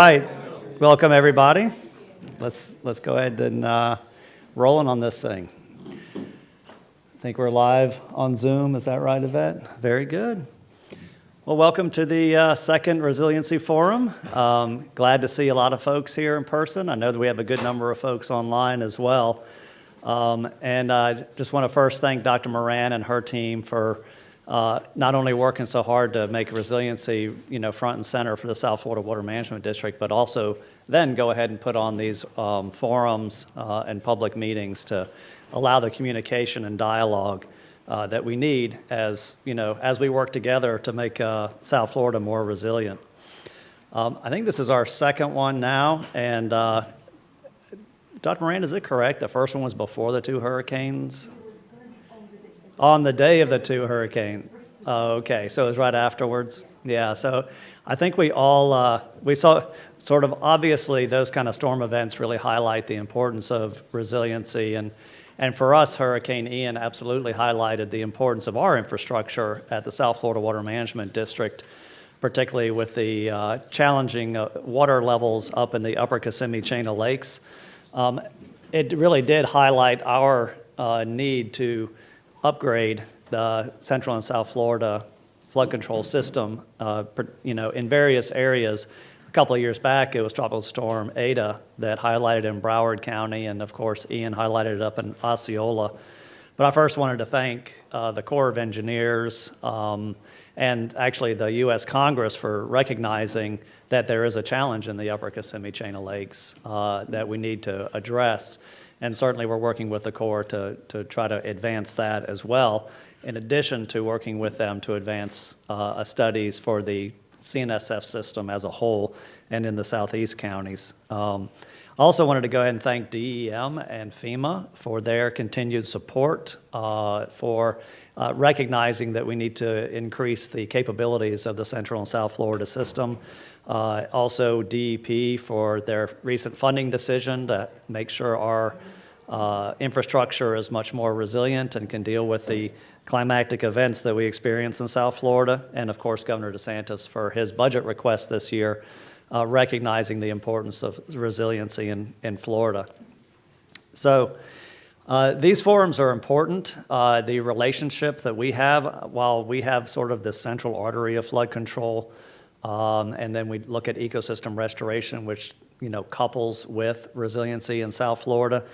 All right, welcome everybody. Let's go ahead and rolling on this thing. I think we're live on Zoom. Is that right, Yvette? Very good. Well, welcome to the second Resiliency Forum. Glad to see a lot of folks here in person. I know that we have a good number of folks online as well. And I just want to first thank Dr. Moran and her team for not only working so hard to make resiliency, front and center for the South Florida Water Management District, but also then go ahead and put on these forums and public meetings to allow the communication and dialogue that we need as we work together to make South Florida more resilient. I think this is our second one now, and Dr. Moran, is it correct? The first one was before the two hurricanes? On the day of the two hurricanes. Oh, okay, so it was right afterwards. Yeah, so I think we all, we saw sort of obviously those kind of storm events really highlight the importance of resiliency. And for us, Hurricane Ian absolutely highlighted the importance of our infrastructure at the South Florida Water Management District, particularly with the challenging water levels up in the upper Kissimmee chain of lakes. It really did highlight our need to upgrade the Central and South Florida flood control system, in various areas. A couple of years back, it was Tropical Storm Ada that highlighted in Broward County, and of course, Ian highlighted it up in Osceola. But I first wanted to thank the Corps of Engineers and actually the U.S. Congress for recognizing that there is a challenge in the upper Kissimmee chain of lakes that we need to address. And certainly we're working with the Corps to try to advance that as well, in addition to working with them to advance studies for the CNSF system as a whole and in the southeast counties. I also wanted to go ahead and thank DEM and FEMA for their continued support for recognizing that we need to increase the capabilities of the Central and South Florida system. Also DEP for their recent funding decision to make sure our infrastructure is much more resilient and can deal with the climatic events that we experience in South Florida. And of course, Governor DeSantis for his budget request this year, recognizing the importance of resiliency in Florida. So these forums are important. The relationship that we have, while we have sort of the central artery of flood control, and then we look at ecosystem restoration, which couples with resiliency in South Florida.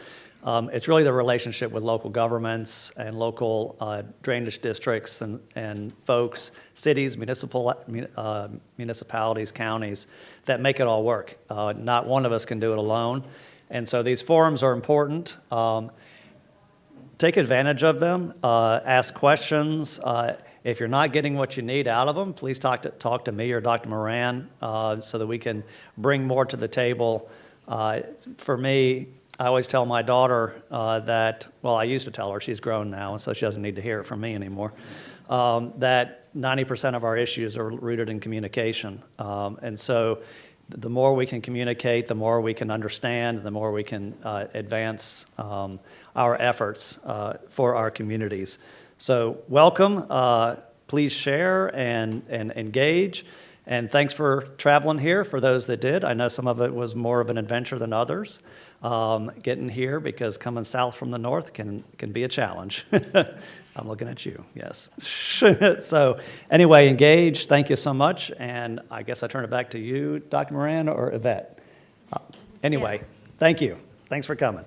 It's really the relationship with local governments and local drainage districts and folks, cities, municipalities, counties that make it all work. Not one of us can do it alone. And so these forums are important. Take advantage of them, ask questions. If you're not getting what you need out of them, please talk to me or Dr. Moran so that we can bring more to the table. For me, I always tell my daughter that, well, I used to tell her, she's grown now, so she doesn't need to hear it from me anymore, that 90% of our issues are rooted in communication. And so the more we can communicate, the more we can understand, the more we can advance our efforts for our communities. So welcome, please share and engage, and thanks for traveling here for those that did. I know some of it was more of an adventure than others, getting here because coming south from the north can be a challenge. I'm looking at you, yes. So anyway, engage, thank you so much, and I guess I turn it back to you, Dr. Moran or Yvette. Anyway, yes. Thank you. Thanks for coming.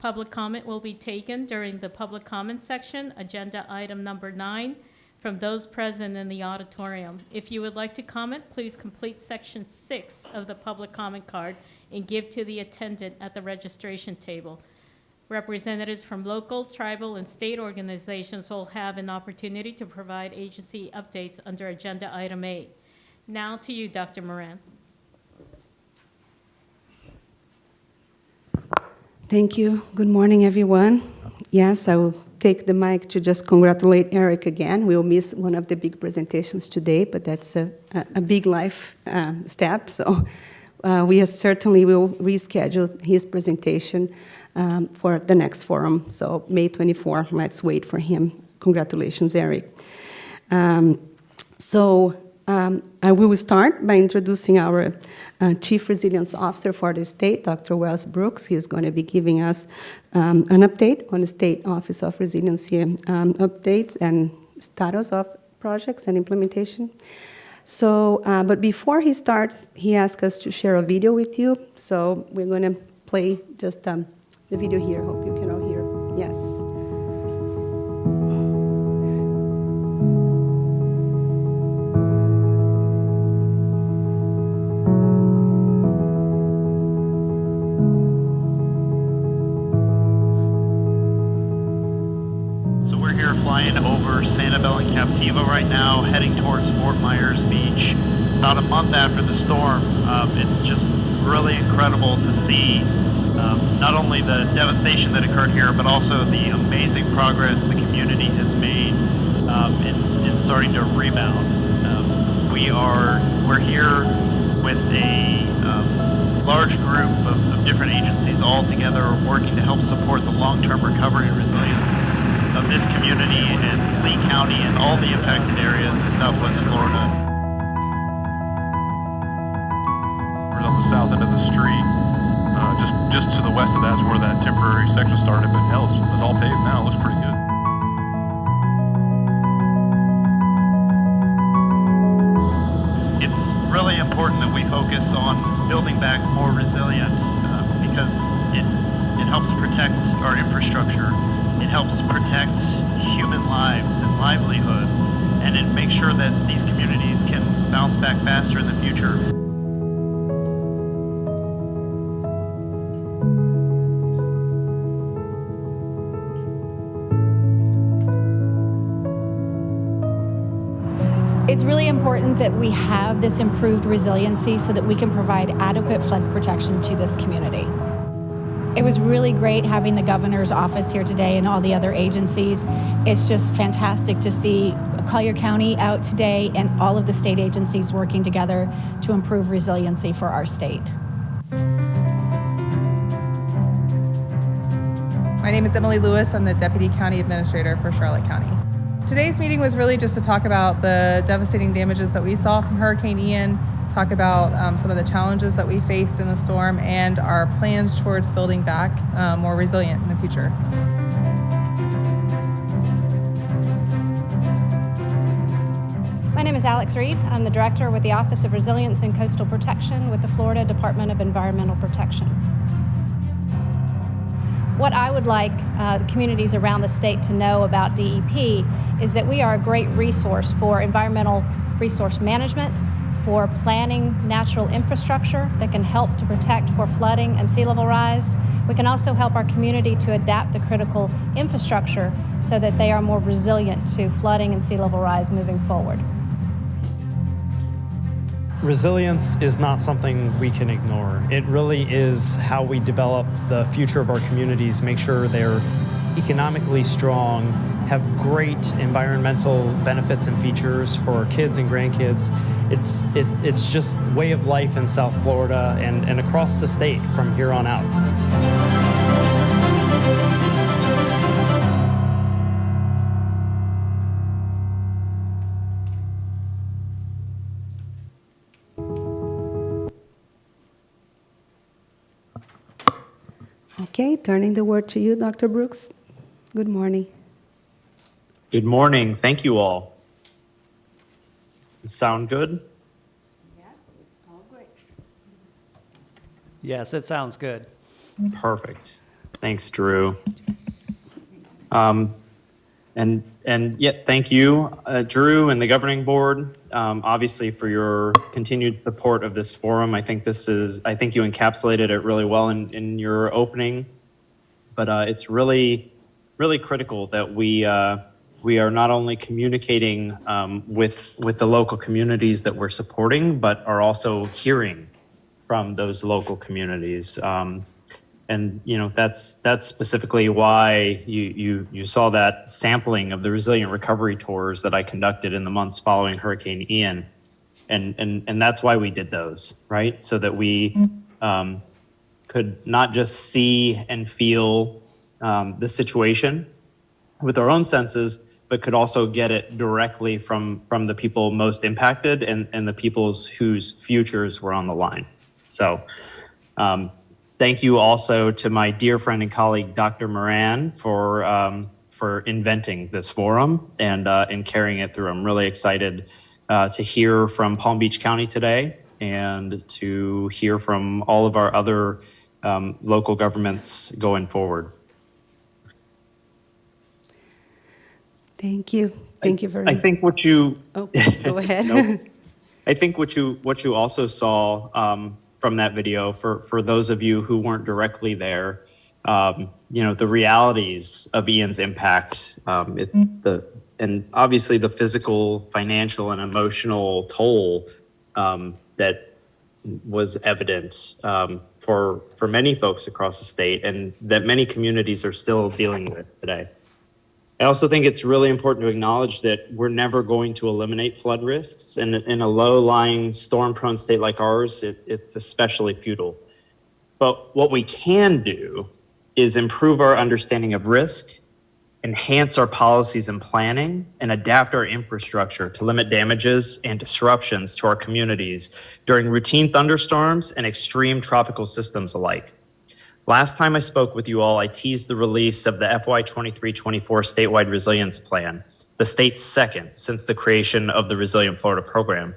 Public comment will be taken during the public comment section, agenda item number 9, from those present in the auditorium. If you would like to comment, please complete section 6 of the public comment card and give to the attendant at the registration table. Representatives from local, tribal, and state organizations will have an opportunity to provide agency updates under Agenda Item 8. Now to you, Dr. Moran. Thank you. Good morning, everyone. Yes, I will take the mic to just congratulate Eric again. We'll miss one of the big presentations today, but that's a big life step. So we certainly will reschedule his presentation for the next forum. So May 24, let's wait for him. Congratulations, Eric. I will start by introducing our Chief Resilience Officer for the state, Dr. Wells Brooks. He is going to be giving us an update on the State Office of Resiliency updates and status of projects and implementation. But before he starts, he asked us to share a video with you. So we're going to play just the video here. Hope you can all hear. Yes. Flying over Sanibel and Captiva right now, heading towards Fort Myers Beach. About a month after the storm, it's just really incredible to see not only the devastation that occurred here, but also the amazing progress the community has made in starting to rebound. We're here with a large group of different agencies all together working to help support the long-term recovery and resilience of this community in Lee County and all the impacted areas in Southwest Florida. We're on the south end of the street. Just to the west of that is where that temporary section started, but hell, it's all paved now. It looks pretty good. It's really important that we focus on building back more resilient because it helps protect our infrastructure. It helps protect human lives and livelihoods, and it makes sure that these communities can bounce back faster in the future. It's really important that we have this improved resiliency so that we can provide adequate flood protection to this community. It was really great having the governor's office here today and all the other agencies. It's just fantastic to see Collier County out today and all of the state agencies working together to improve resiliency for our state. My name is Emily Lewis. I'm the Deputy County Administrator for Charlotte County. Today's meeting was really just to talk about the devastating damages that we saw from Hurricane Ian, talk about some of the challenges that we faced in the storm and our plans towards building back more resilient in the future. My name is Alex Reed. I'm the Director with the Office of Resilience and Coastal Protection with the Florida Department of Environmental Protection. What I would like the communities around the state to know about DEP is that we are a great resource for environmental resource management, for planning natural infrastructure that can help to protect for flooding and sea level rise. We can also help our community to adapt the critical infrastructure so that they are more resilient to flooding and sea level rise moving forward. Resilience is not something we can ignore. It really is how we develop the future of our communities, make sure they're economically strong, have great environmental benefits and features for our kids and grandkids. It's just way of life in South Florida and across the state from here on out. Okay, turning the word to you, Dr. Brooks. Good morning. Good morning. Thank you all. Does it sound good? Yes, all great. Yes, it sounds good. Perfect. Thanks, Drew. And And yet, thank you, Drew and the governing board, obviously for your continued support of this forum. I think you encapsulated it really well in your opening, but it's really, really critical that we are not only communicating with the local communities that we're supporting, but are also hearing from those local communities. And that's specifically why you saw that sampling of the resilient recovery tours that I conducted in the months following Hurricane Ian, and that's why we did those, right? So that we could not just see and feel the situation with our own senses, but could also get it directly from the people most impacted and the people's whose futures were on the line. So. Thank you also to my dear friend and colleague, Dr. Moran, for inventing this forum and carrying it through. I'm really excited to hear from Palm Beach County today and to hear from all of our other local governments going forward. Thank you. Thank you very much. I think what you... Oh, go ahead. Nope. I think what you also saw from that video, for those of you who weren't directly there, the realities of Ian's impact, and obviously the physical, financial, and emotional toll that was evident for many folks across the state, and that many communities are still dealing with today. I also think it's really important to acknowledge that we're never going to eliminate flood risks. And in a low-lying, storm-prone state like ours, it's especially futile. But what we can do is improve our understanding of risk, enhance our policies and planning, and adapt our infrastructure to limit damages and disruptions to our communities during routine thunderstorms and extreme tropical systems alike. Last time I spoke with you all, I teased the release of the FY 23-24 statewide resilience plan, the state's second since the creation of the Resilient Florida program.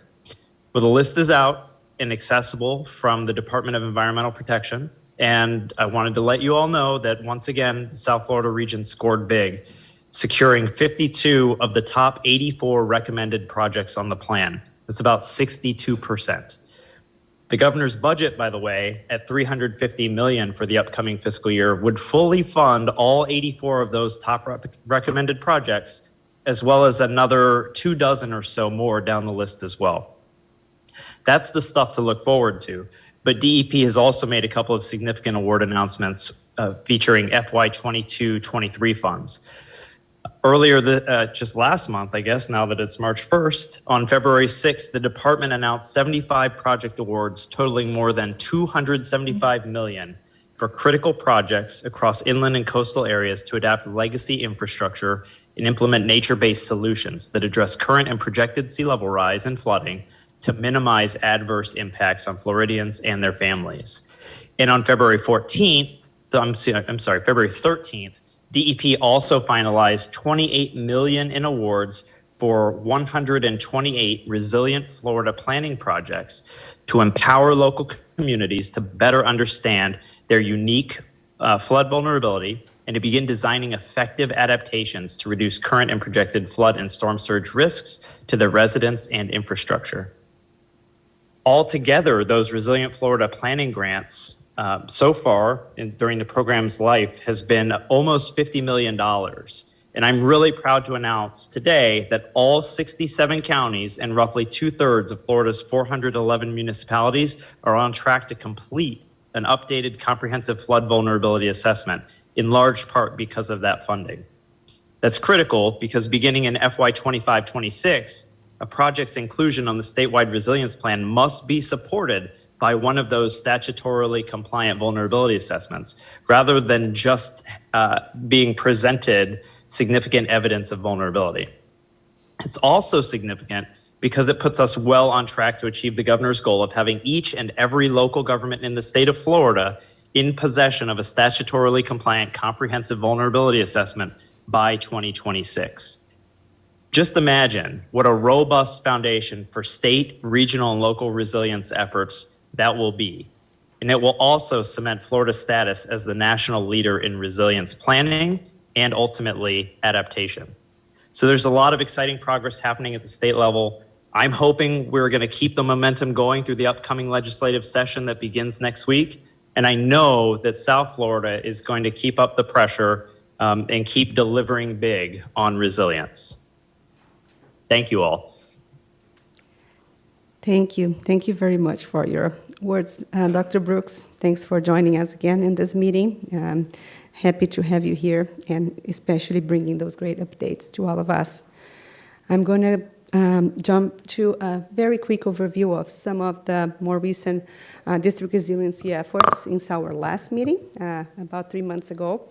Well, the list is out and accessible from the Department of Environmental Protection. And I wanted to let you all know that once again, the South Florida region scored big, securing 52 of the top 84 recommended projects on the plan. That's about 62%. The governor's budget, by the way, at $350 million for the upcoming fiscal year would fully fund all 84 of those top recommended projects, as well as another 24 or so more down the list as well. That's the stuff to look forward to. But DEP has also made a couple of significant award announcements featuring FY 22-23 funds. Earlier, just last month, I guess, now that it's March 1st, on February 6th, the department announced 75 project awards totaling more than $275 million for critical projects across inland and coastal areas to adapt legacy infrastructure and implement nature-based solutions that address current and projected sea level rise and flooding to minimize adverse impacts on Floridians and their families. And on February 13th, DEP also finalized $28 million in awards for 128 resilient Florida planning projects to empower local communities to better understand their unique flood vulnerability and to begin designing effective adaptations to reduce current and projected flood and storm surge risks to their residents and infrastructure. Altogether, those Resilient Florida planning grants so far during the program's life has been almost $50 million. And I'm really proud to announce today that all 67 counties and roughly 2/3 of Florida's 411 municipalities are on track to complete an updated comprehensive flood vulnerability assessment, in large part because of that funding. That's critical because beginning in FY 25-26, a project's inclusion on the statewide resilience plan must be supported by one of those statutorily compliant vulnerability assessments, rather than just being presented significant evidence of vulnerability. It's also significant because it puts us well on track to achieve the governor's goal of having each and every local government in the state of Florida in possession of a statutorily compliant comprehensive vulnerability assessment by 2026. Just imagine what a robust foundation for state, regional, and local resilience efforts that will be. And it will also cement Florida's status as the national leader in resilience planning and ultimately adaptation. So there's a lot of exciting progress happening at the state level. I'm hoping we're going to keep the momentum going through the upcoming legislative session that begins next week. And I know that South Florida is going to keep up the pressure and keep delivering big on resilience. Thank you all. Thank you. Thank you very much for your words, Dr. Brooks. Thanks for joining us again in this meeting. Happy to have you here, and especially bringing those great updates to all of us. I'm going to jump to a very quick overview of some of the more recent district resiliency efforts since our last meeting, about 3 months ago.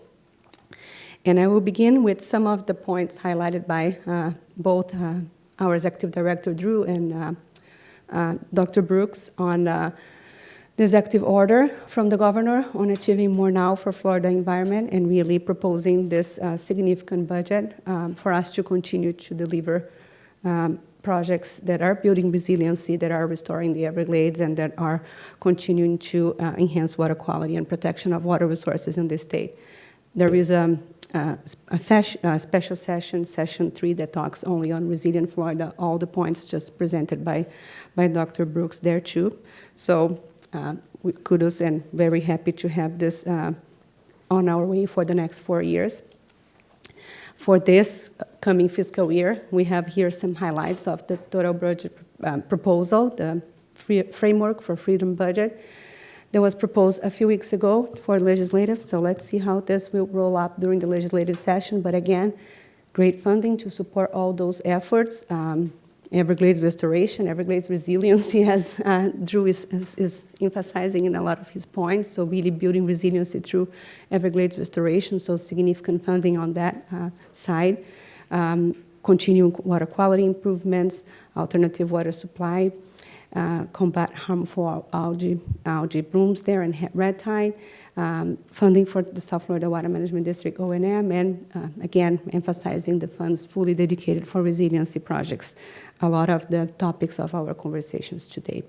And I will begin with some of the points highlighted by both our Executive Director, Drew, and Dr. Brooks on the executive order from the governor on achieving more now for Florida environment, and really proposing this significant budget for us to continue to deliver projects that are building resiliency, that are restoring the Everglades, and that are continuing to enhance water quality and protection of water resources in the state. There is a special session, session 3, that talks only on resilient Florida, all the points just presented by Dr. Brooks there too. So kudos, and very happy to have this on our way for the next 4 years. For this coming fiscal year, we have here some highlights of the total budget proposal, the framework for freedom budget that was proposed a few weeks ago for legislative. So let's see how this will roll up during the legislative session. But again, great funding to support all those efforts. Everglades restoration, Everglades resiliency, as Drew is emphasizing in a lot of his points. So really building resiliency through Everglades restoration, so significant funding on that side. Continuing water quality improvements, alternative water supply, combat harmful algae blooms there and red tide, funding for the South Florida Water Management District O&M, and again, emphasizing the funds fully dedicated for resiliency projects, a lot of the topics of our conversations today.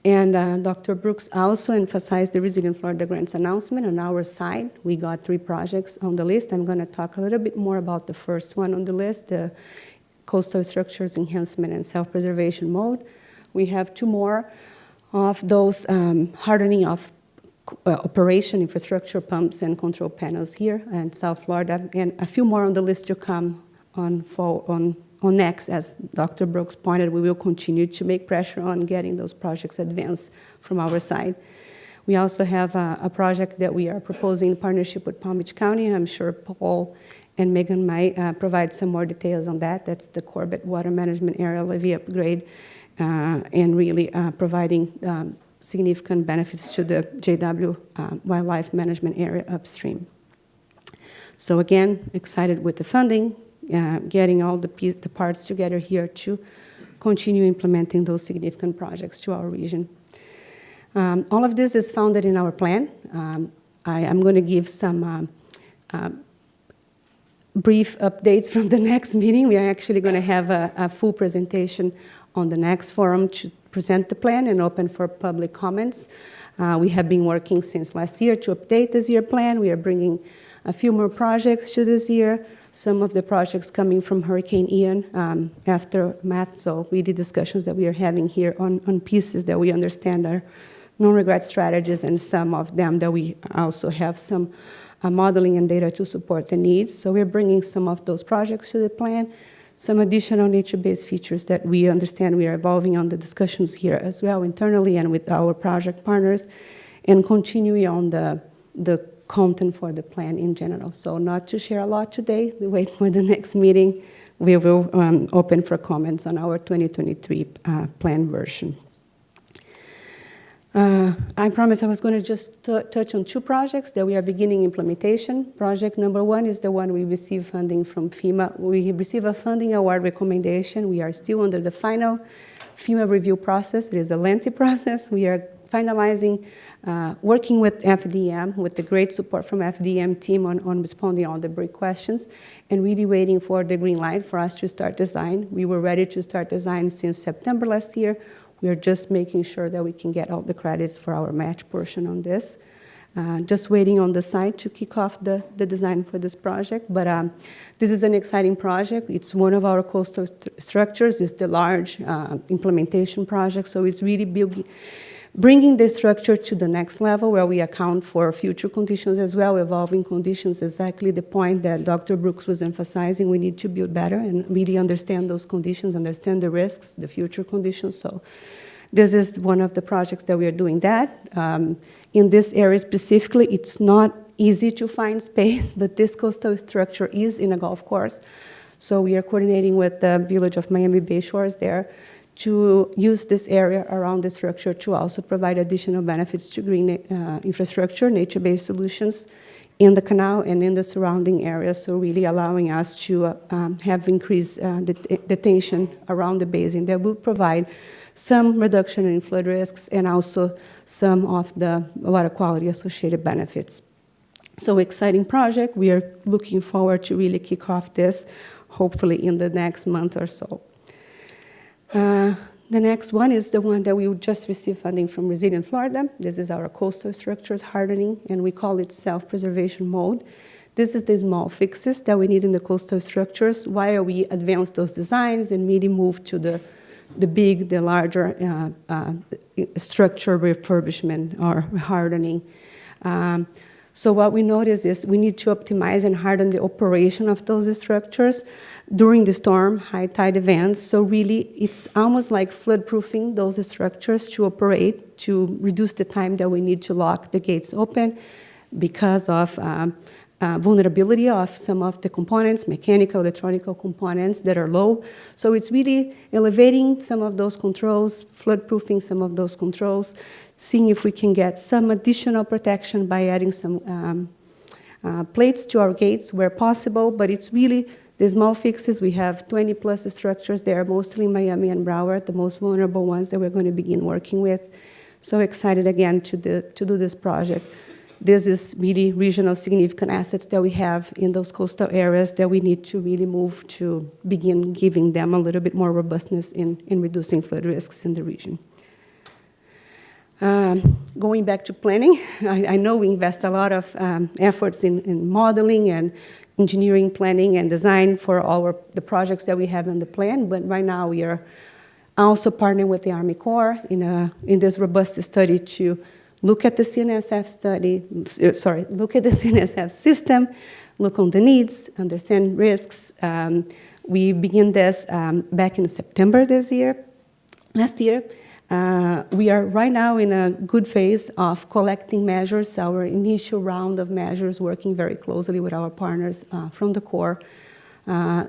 And Dr. Brooks also emphasized the Resilient Florida Grants announcement on our side. We got 3 projects on the list. I'm going to talk a little bit more about the first one on the list, the Coastal Structures Enhancement and Self-Preservation Mode. We have 2 more of those hardening of operation infrastructure pumps and control panels here in South Florida, and a few more on the list to come on next. As Dr. Brooks pointed, we will continue to make pressure on getting those projects advanced from our side. We also have a project that we are proposing in partnership with Palm Beach County. I'm sure Paul and Megan might provide some more details on that. That's the Corbett Water Management Area levee upgrade, and really providing significant benefits to the JW Wildlife Management Area upstream. So again, excited with the funding, getting all the parts together here to continue implementing those significant projects to our region. All of this is founded in our plan. I am going to give some brief updates from the next meeting. We are actually going to have a full presentation on the next forum to present the plan and open for public comments. We have been working since last year to update this year plan. We are bringing a few more projects to this year, some of the projects coming from Hurricane Ian aftermath, so really discussions that we are having here on pieces that we understand are non-regret strategies, and some of them that we also have some modeling and data to support the needs. So we're bringing some of those projects to the plan, some additional nature-based features that we understand we are evolving on the discussions here as well internally and with our project partners, and continuing on the content for the plan in general. So not to share a lot today, we wait for the next meeting. We will open for comments on our 2023 plan version. I promised I was going to just touch on 2 projects that we are beginning implementation. Project number 1 is the one we received funding from FEMA. We received a funding award recommendation. We are still under the final FEMA review process. It is a lengthy process. We are finalizing, working with FDM, with the great support from FDM team on responding all the big questions, and really waiting for the green light for us to start design. We were ready to start design since September last year. We are just making sure that we can get all the credits for our match portion on this. Just waiting on the site to kick off the design for this project. But this is an exciting project. It's one of our coastal structures. It's the large implementation project. So it's really bringing the structure to the next level where we account for future conditions as well, evolving conditions, exactly the point that Dr. Brooks was emphasizing. We need to build better and really understand those conditions, understand the risks, the future conditions. So this is one of the projects that we are doing that. In this area specifically, it's not easy to find space, but this coastal structure is in a golf course. So we are coordinating with the village of Miami Bay Shores there to use this area around the structure to also provide additional benefits to green infrastructure, nature-based solutions in the canal and in the surrounding areas, so really allowing us to have increased detention around the basin that will provide some reduction in flood risks and also some of the water quality associated benefits. So exciting project. We are looking forward to really kick off this, hopefully in the next month or so. The next one is the one that we just received funding from Resilient Florida. This is our coastal structures hardening, and we call it self-preservation mode. This is the small fixes that we need in the coastal structures while we advance those designs and really move to the larger structure refurbishment or hardening. So what we notice is we need to optimize and harden the operation of those structures during the storm, high tide events. So really, it's almost like flood-proofing those structures to operate, to reduce the time that we need to lock the gates open because of vulnerability of some of the components, mechanical, electronic components that are low. So it's really elevating some of those controls, flood-proofing some of those controls, seeing if we can get some additional protection by adding some plates to our gates where possible, but it's really the small fixes. We have 20-plus structures there, mostly in Miami and Broward, the most vulnerable ones that we're going to begin working with. So excited again to do this project. This is really regional significant assets that we have in those coastal areas that we need to really move to begin giving them a little bit more robustness in reducing flood risks in the region. Going back to planning, I know we invest a lot of efforts in modeling and engineering planning and design for the projects that we have in the plan, but right now we are also partnering with the Army Corps in this robust study to look at the CNSF look at the CNSF system, look on the needs, understand risks. We began this back in September last year. We are right now in a good phase of collecting measures, our initial round of measures, working very closely with our partners from the Corps,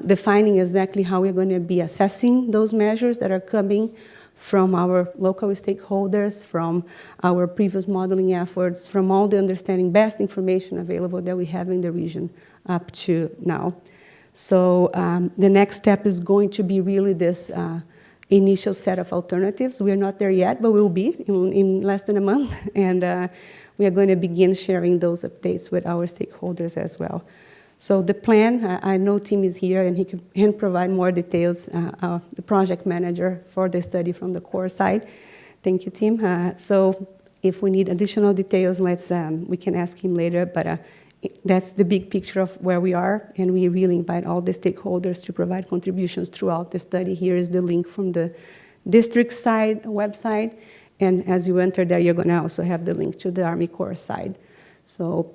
defining exactly how we're going to be assessing those measures that are coming from our local stakeholders, from our previous modeling efforts, from all the understanding best information available that we have in the region up to now. So the next step is going to be really this initial set of alternatives. We are not there yet, but we'll be in less than a month, and we are going to begin sharing those updates with our stakeholders as well. So the plan, I know Tim is here, and he can provide more details, the project manager for the study from the Corps side. Thank you, Tim. So if we need additional details, we can ask him later, but that's the big picture of where we are, and we really invite all the stakeholders to provide contributions throughout the study. Here is the link from the district side website, and as you enter there, you're going to also have the link to the Army Corps side. So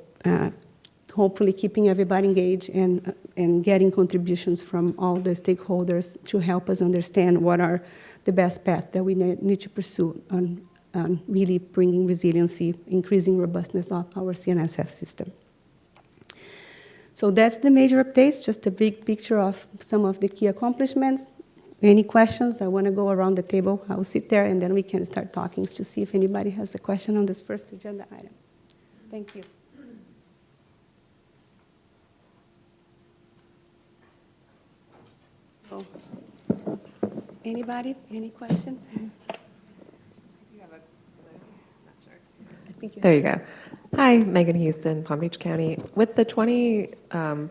hopefully keeping everybody engaged and getting contributions from all the stakeholders to help us understand what are the best paths that we need to pursue on really bringing resiliency, increasing robustness of our CNSF system. So that's the major updates, just a big picture of some of the key accomplishments. Any questions? I want to go around the table. I'll sit there, and then we can start talking to see if anybody has a question on this first agenda item. Thank you. Oh. Anybody? Any question? There you go. Hi, Megan Houston, Palm Beach County. With the 20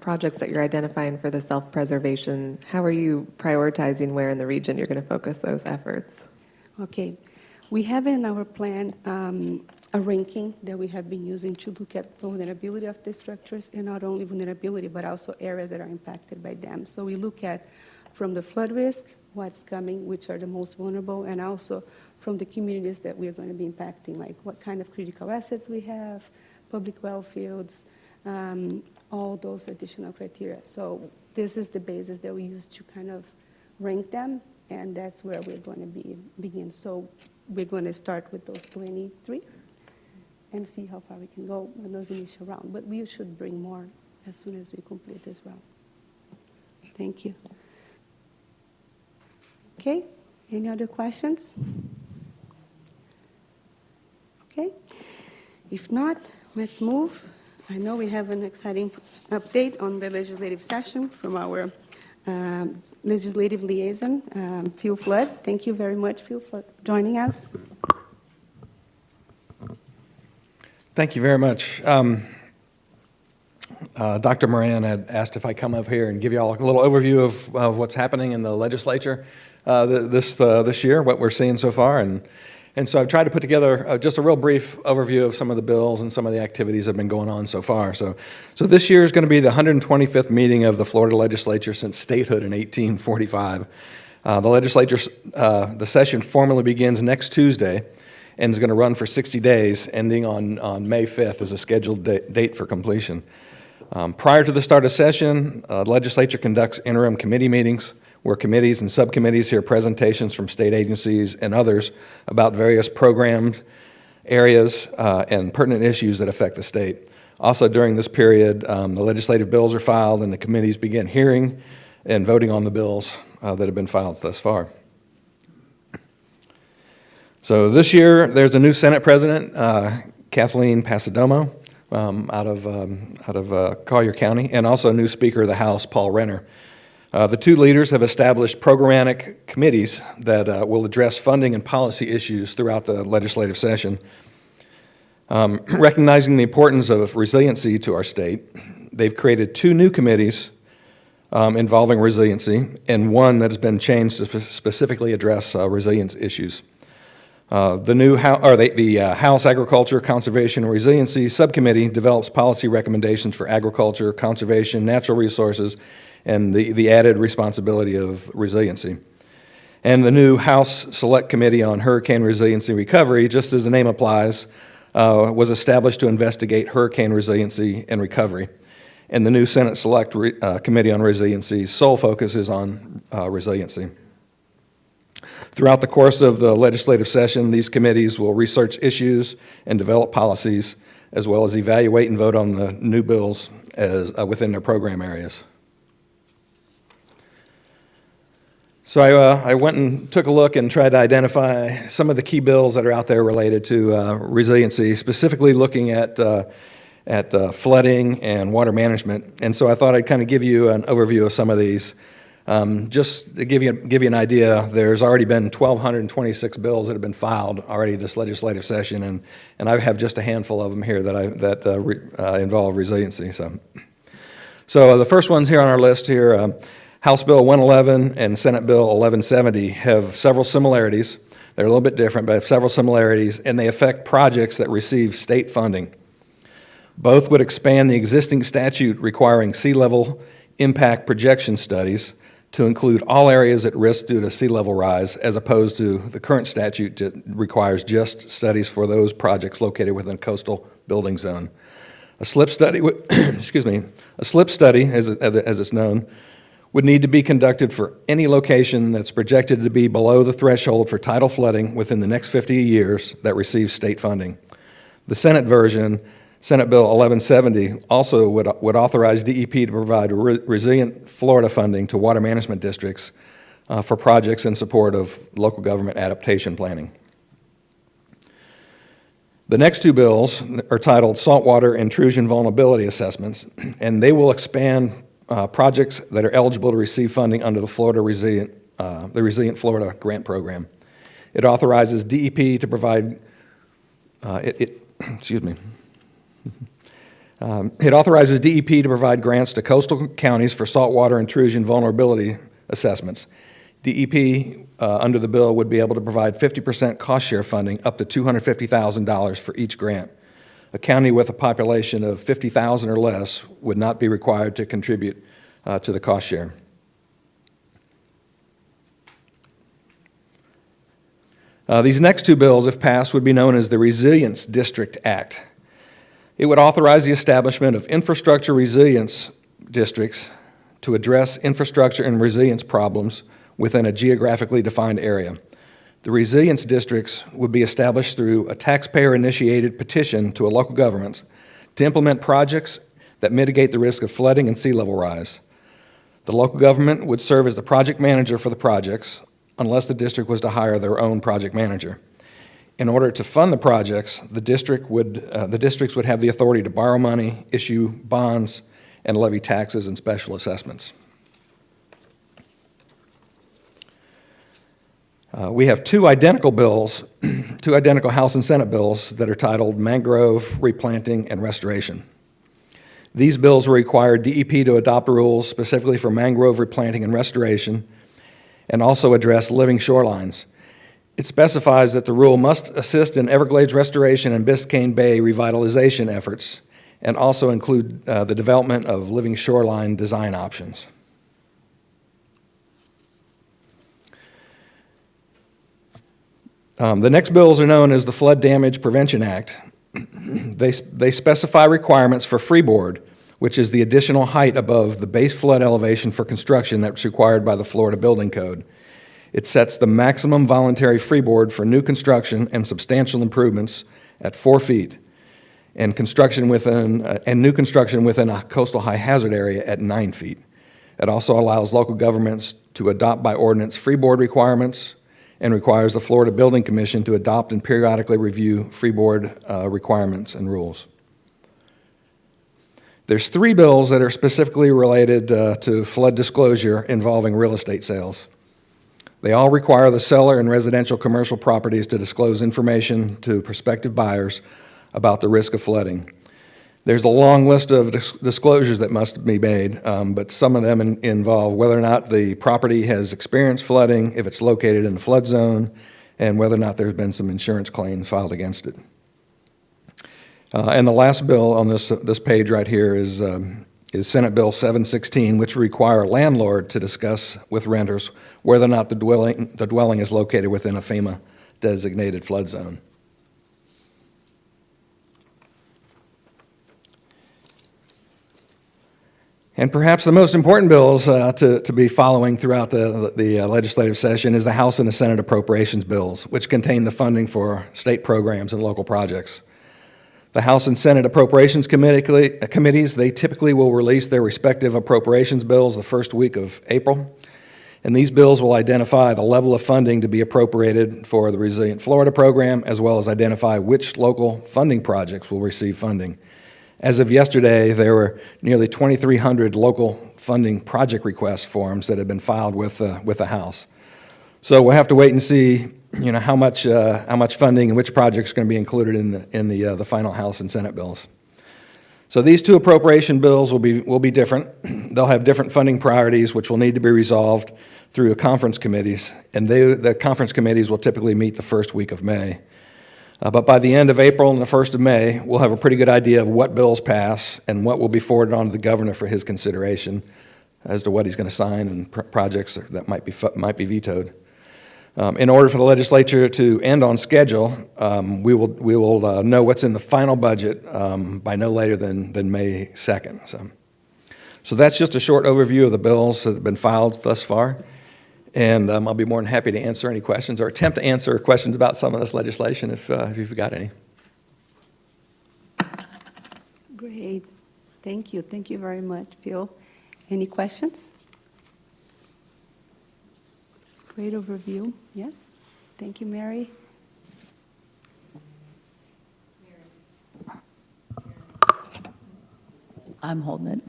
projects that you're identifying for the self-preservation, how are you prioritizing where in the region you're going to focus those efforts? Okay. We have in our plan a ranking that we have been using to look at the vulnerability of the structures, and not only vulnerability, but also areas that are impacted by them. So we look at from the flood risk, what's coming, which are the most vulnerable, and also from the communities that we are going to be impacting, like what kind of critical assets we have, public well fields, all those additional criteria. So this is the basis that we use to kind of rank them, and that's where we're going to begin. So we're going to start with those 23 and see how far we can go with those initial round. But we should bring more as soon as we complete this round. Thank you. Okay, any other questions? Okay, if not, let's move. I know we have an exciting update on the legislative session from our legislative liaison, Phil Flood. Thank you very much, Phil, for joining us. Thank you very much. Dr. Moran had asked if I come up here and give you all a little overview of what's happening in the legislature this year, what we're seeing so far. And so I've tried to put together just a real brief overview of some of the bills and some of the activities that have been going on so far. So this year is going to be the 125th meeting of the Florida legislature since statehood in 1845. The session formally begins next Tuesday and is going to run for 60 days, ending on May 5th as a scheduled date for completion. Prior to the start of session, the legislature conducts interim committee meetings where committees and subcommittees hear presentations from state agencies and others about various programs, areas, and pertinent issues that affect the state. Also, during this period, the legislative bills are filed and the committees begin hearing and voting on the bills that have been filed thus far. So this year, there's a new Senate President, Kathleen Passidomo, out of Collier County, and also a new Speaker of the House, Paul Renner. The two leaders have established programmatic committees that will address funding and policy issues throughout the legislative session. Recognizing the importance of resiliency to our state, they've created two new committees involving resiliency, and one that has been changed to specifically address resilience issues. The House Agriculture, Conservation, and Resiliency Subcommittee develops policy recommendations for agriculture, conservation, natural resources, and the added responsibility of resiliency. And the new House Select Committee on Hurricane Resiliency Recovery, just as the name applies, was established to investigate hurricane resiliency and recovery. And the new Senate Select Committee on Resiliency's sole focus is on resiliency. Throughout the course of the legislative session, these committees will research issues and develop policies, as well as evaluate and vote on the new bills within their program areas. So I went and took a look and tried to identify some of the key bills that are out there related to resiliency, specifically looking at flooding and water management. And so I thought I'd kind of give you an overview of some of these. Just to give you an idea, there's already been 1,226 bills that have been filed already this legislative session, and I have just a handful of them here that involve resiliency. So the first ones here on our list here, House Bill 111 and Senate Bill 1170 have several similarities. They're a little bit different, but have several similarities, and they affect projects that receive state funding. Both would expand the existing statute requiring sea level impact projection studies to include all areas at risk due to sea level rise, as opposed to the current statute that requires just studies for those projects located within a coastal building zone. A slip study, a slip study, as it's known, would need to be conducted for any location that's projected to be below the threshold for tidal flooding within the next 50 years that receives state funding. The Senate version, Senate Bill 1170, also would authorize DEP to provide resilient Florida funding to water management districts for projects in support of local government adaptation planning. The next two bills are titled Saltwater Intrusion Vulnerability Assessments, and they will expand projects that are eligible to receive funding under the Resilient Florida Grant Program. It authorizes DEP to provide It authorizes DEP to provide grants to coastal counties for saltwater intrusion vulnerability assessments. DEP, under the bill, would be able to provide 50% cost share funding up to $250,000 for each grant. A county with a population of 50,000 or less would not be required to contribute to the cost share. These next two bills, if passed, would be known as the Resilience District Act. It would authorize the establishment of infrastructure resilience districts to address infrastructure and resilience problems within a geographically defined area. The resilience districts would be established through a taxpayer-initiated petition to a local government to implement projects that mitigate the risk of flooding and sea level rise. The local government would serve as the project manager for the projects unless the district was to hire their own project manager. In order to fund the projects, the districts would have the authority to borrow money, issue bonds, and levy taxes and special assessments. We have two identical bills, two identical House and Senate bills that are titled Mangrove Replanting and Restoration. These bills will require DEP to adopt rules specifically for mangrove replanting and restoration and also address living shorelines. It specifies that the rule must assist in Everglades restoration and Biscayne Bay revitalization efforts and also include the development of living shoreline design options. The next bills are known as the Flood Damage Prevention Act. They specify requirements for freeboard, which is the additional height above the base flood elevation for construction that's required by the Florida Building Code. It sets the maximum voluntary freeboard for new construction and substantial improvements at 4 feet, and new construction within a coastal high hazard area at 9 feet. It also allows local governments to adopt by ordinance freeboard requirements and requires the Florida Building Commission to adopt and periodically review freeboard requirements and rules. There's 3 bills that are specifically related to flood disclosure involving real estate sales. They all require the seller in residential commercial properties to disclose information to prospective buyers about the risk of flooding. There's a long list of disclosures that must be made, but some of them involve whether or not the property has experienced flooding, if it's located in the flood zone, and whether or not there's been some insurance claims filed against it. And the last bill on this page right here is Senate Bill 716, which will require a landlord to discuss with renters whether or not the dwelling is located within a FEMA-designated flood zone. And perhaps the most important bills to be following throughout the legislative session is the House and the Senate appropriations bills, which contain the funding for state programs and local projects. The House and Senate appropriations committees, they typically will release their respective appropriations bills the first week of April. And these bills will identify the level of funding to be appropriated for the Resilient Florida program, as well as identify which local funding projects will receive funding. As of yesterday, there were nearly 2,300 local funding project request forms that have been filed with the House. So we'll have to wait and see, how much funding and which projects are going to be included in the final House and Senate bills. So these two appropriation bills will be different. They'll have different funding priorities, which will need to be resolved through conference committees, and the conference committees will typically meet the first week of May. But by the end of April and the 1st of May, we'll have a pretty good idea of what bills pass and what will be forwarded on to the governor for his consideration as to what he's going to sign and projects that might be vetoed. In order for the legislature to end on schedule, we will know what's in the final budget by no later than May 2nd. So that's just a short overview of the bills that have been filed thus far. And I'll be more than happy to answer any questions or attempt to answer questions about some of this legislation if you've got any. Great. Thank you. Thank you very much, Bill. Any questions? Great overview. Yes? Thank you, Mary. I'm holding it.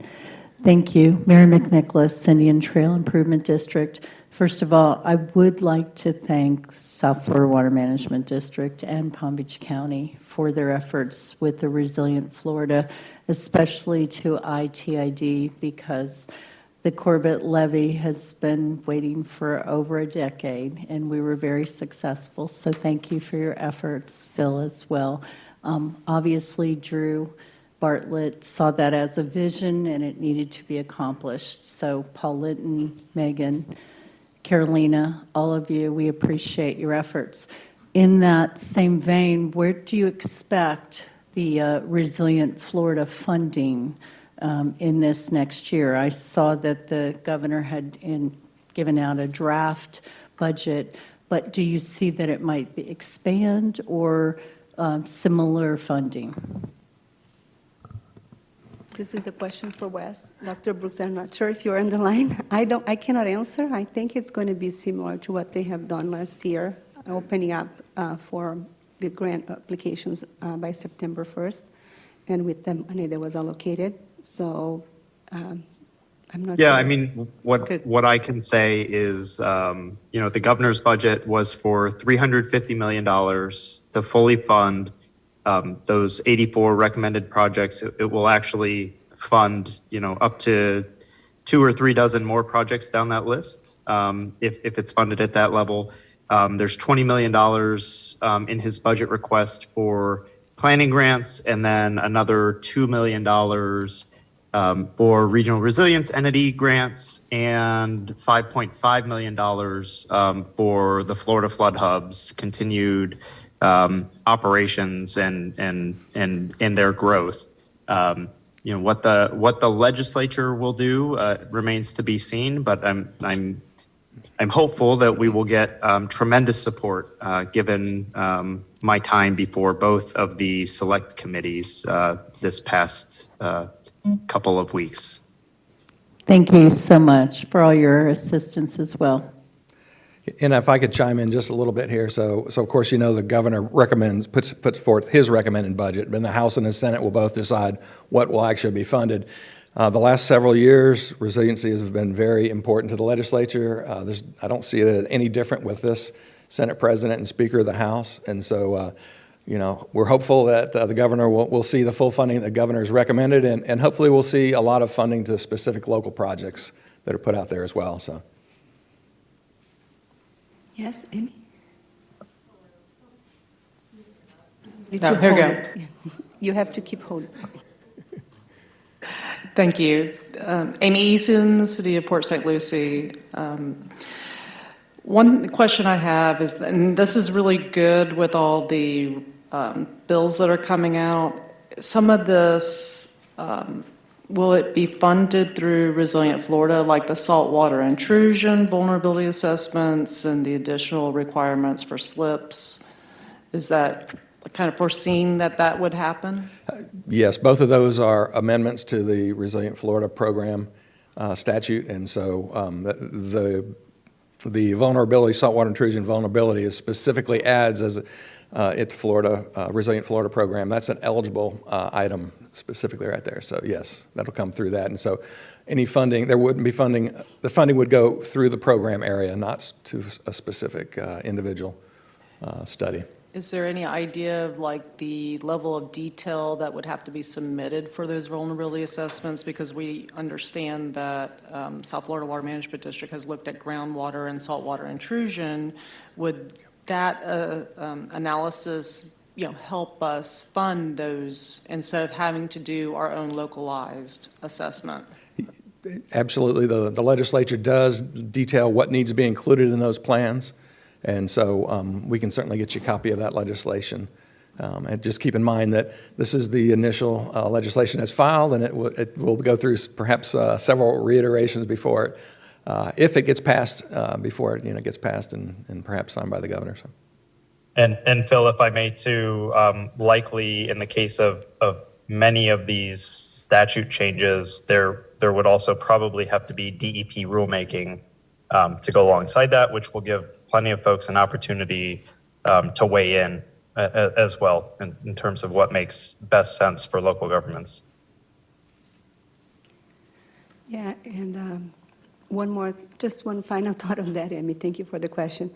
Thank you. Mary McNicholas, Indian Trail Improvement District. First of all, I would like to thank South Florida Water Management District and Palm Beach County for their efforts with the Resilient Florida, especially to ITID, because The Corbett levy has been waiting for over a decade, and we were very successful. So thank you for your efforts, Phil, as well. Obviously, Drew Bartlett saw that as a vision, and it needed to be accomplished. So Paul Linton, Megan, Carolina, all of you, we appreciate your efforts. In that same vein, where do you expect the Resilient Florida funding in this next year? I saw that the governor had given out a draft budget, but do you see that it might expand or similar funding? This is a question for Wes. Dr. Brooks, I'm not sure if you're on the line. I cannot answer. I think it's going to be similar to what they have done last year, opening up for the grant applications by September 1st, and with the money that was allocated. So I'm not sure. Yeah, I mean, what I can say is, the governor's budget was for $350 million to fully fund those 84 recommended projects. It will actually fund, up to 2 or 3 dozen more projects down that list if it's funded at that level. There's $20 million in his budget request for planning grants, and then another $2 million for regional resilience entity grants, and $5.5 million for the Florida Flood Hub's continued operations and their growth. What the legislature will do remains to be seen, but I'm hopeful that we will get tremendous support given my time before both of the select committees this past couple of weeks. Thank you so much for all your assistance as well. And if I could chime in just a little bit here. So of course, the governor puts forth his recommended budget, and the House and the Senate will both decide what will actually be funded. The last several years, resiliency has been very important to the legislature. I don't see it any different with this Senate President and Speaker of the House. And so, we're hopeful that the governor will see the full funding the governor has recommended, and hopefully we'll see a lot of funding to specific local projects that are put out there as well. So. Yes, Amy? No, here we go. You have to keep holding. Thank you. Amy Eason, City of Port St. Lucie. One question I have is, and this is really good with all the bills that are coming out, some of this, will it be funded through Resilient Florida, like the saltwater intrusion, vulnerability assessments, and the additional requirements for slips? Is that kind of foreseen that would happen? Yes, both of those are amendments to the Resilient Florida program statute, and so the vulnerability, saltwater intrusion vulnerability, is specifically adds as it Florida Resilient Florida program. That's an eligible item specifically right there. So yes, that'll come through that. And so any funding, there wouldn't be funding. The funding would go through the program area, not to a specific individual study. Is there any idea of like the level of detail that would have to be submitted for those vulnerability assessments? Because we understand that South Florida Water Management District has looked at groundwater and saltwater intrusion. Would that analysis, help us fund those instead of having to do our own localized assessment? Absolutely. The legislature does detail what needs to be included in those plans. And so we can certainly get you a copy of that legislation. And just keep in mind that this is the initial legislation that's filed, and it will go through perhaps several reiterations before it, if it gets passed, before it gets passed and perhaps signed by the governor. So. And Phil, if I may too, likely in the case of many of these statute changes, there would also probably have to be DEP rulemaking to go alongside that, which will give plenty of folks an opportunity to weigh in as well in terms of what makes best sense for local governments. Yeah, and just one final thought on that, Amy. Thank you for the question.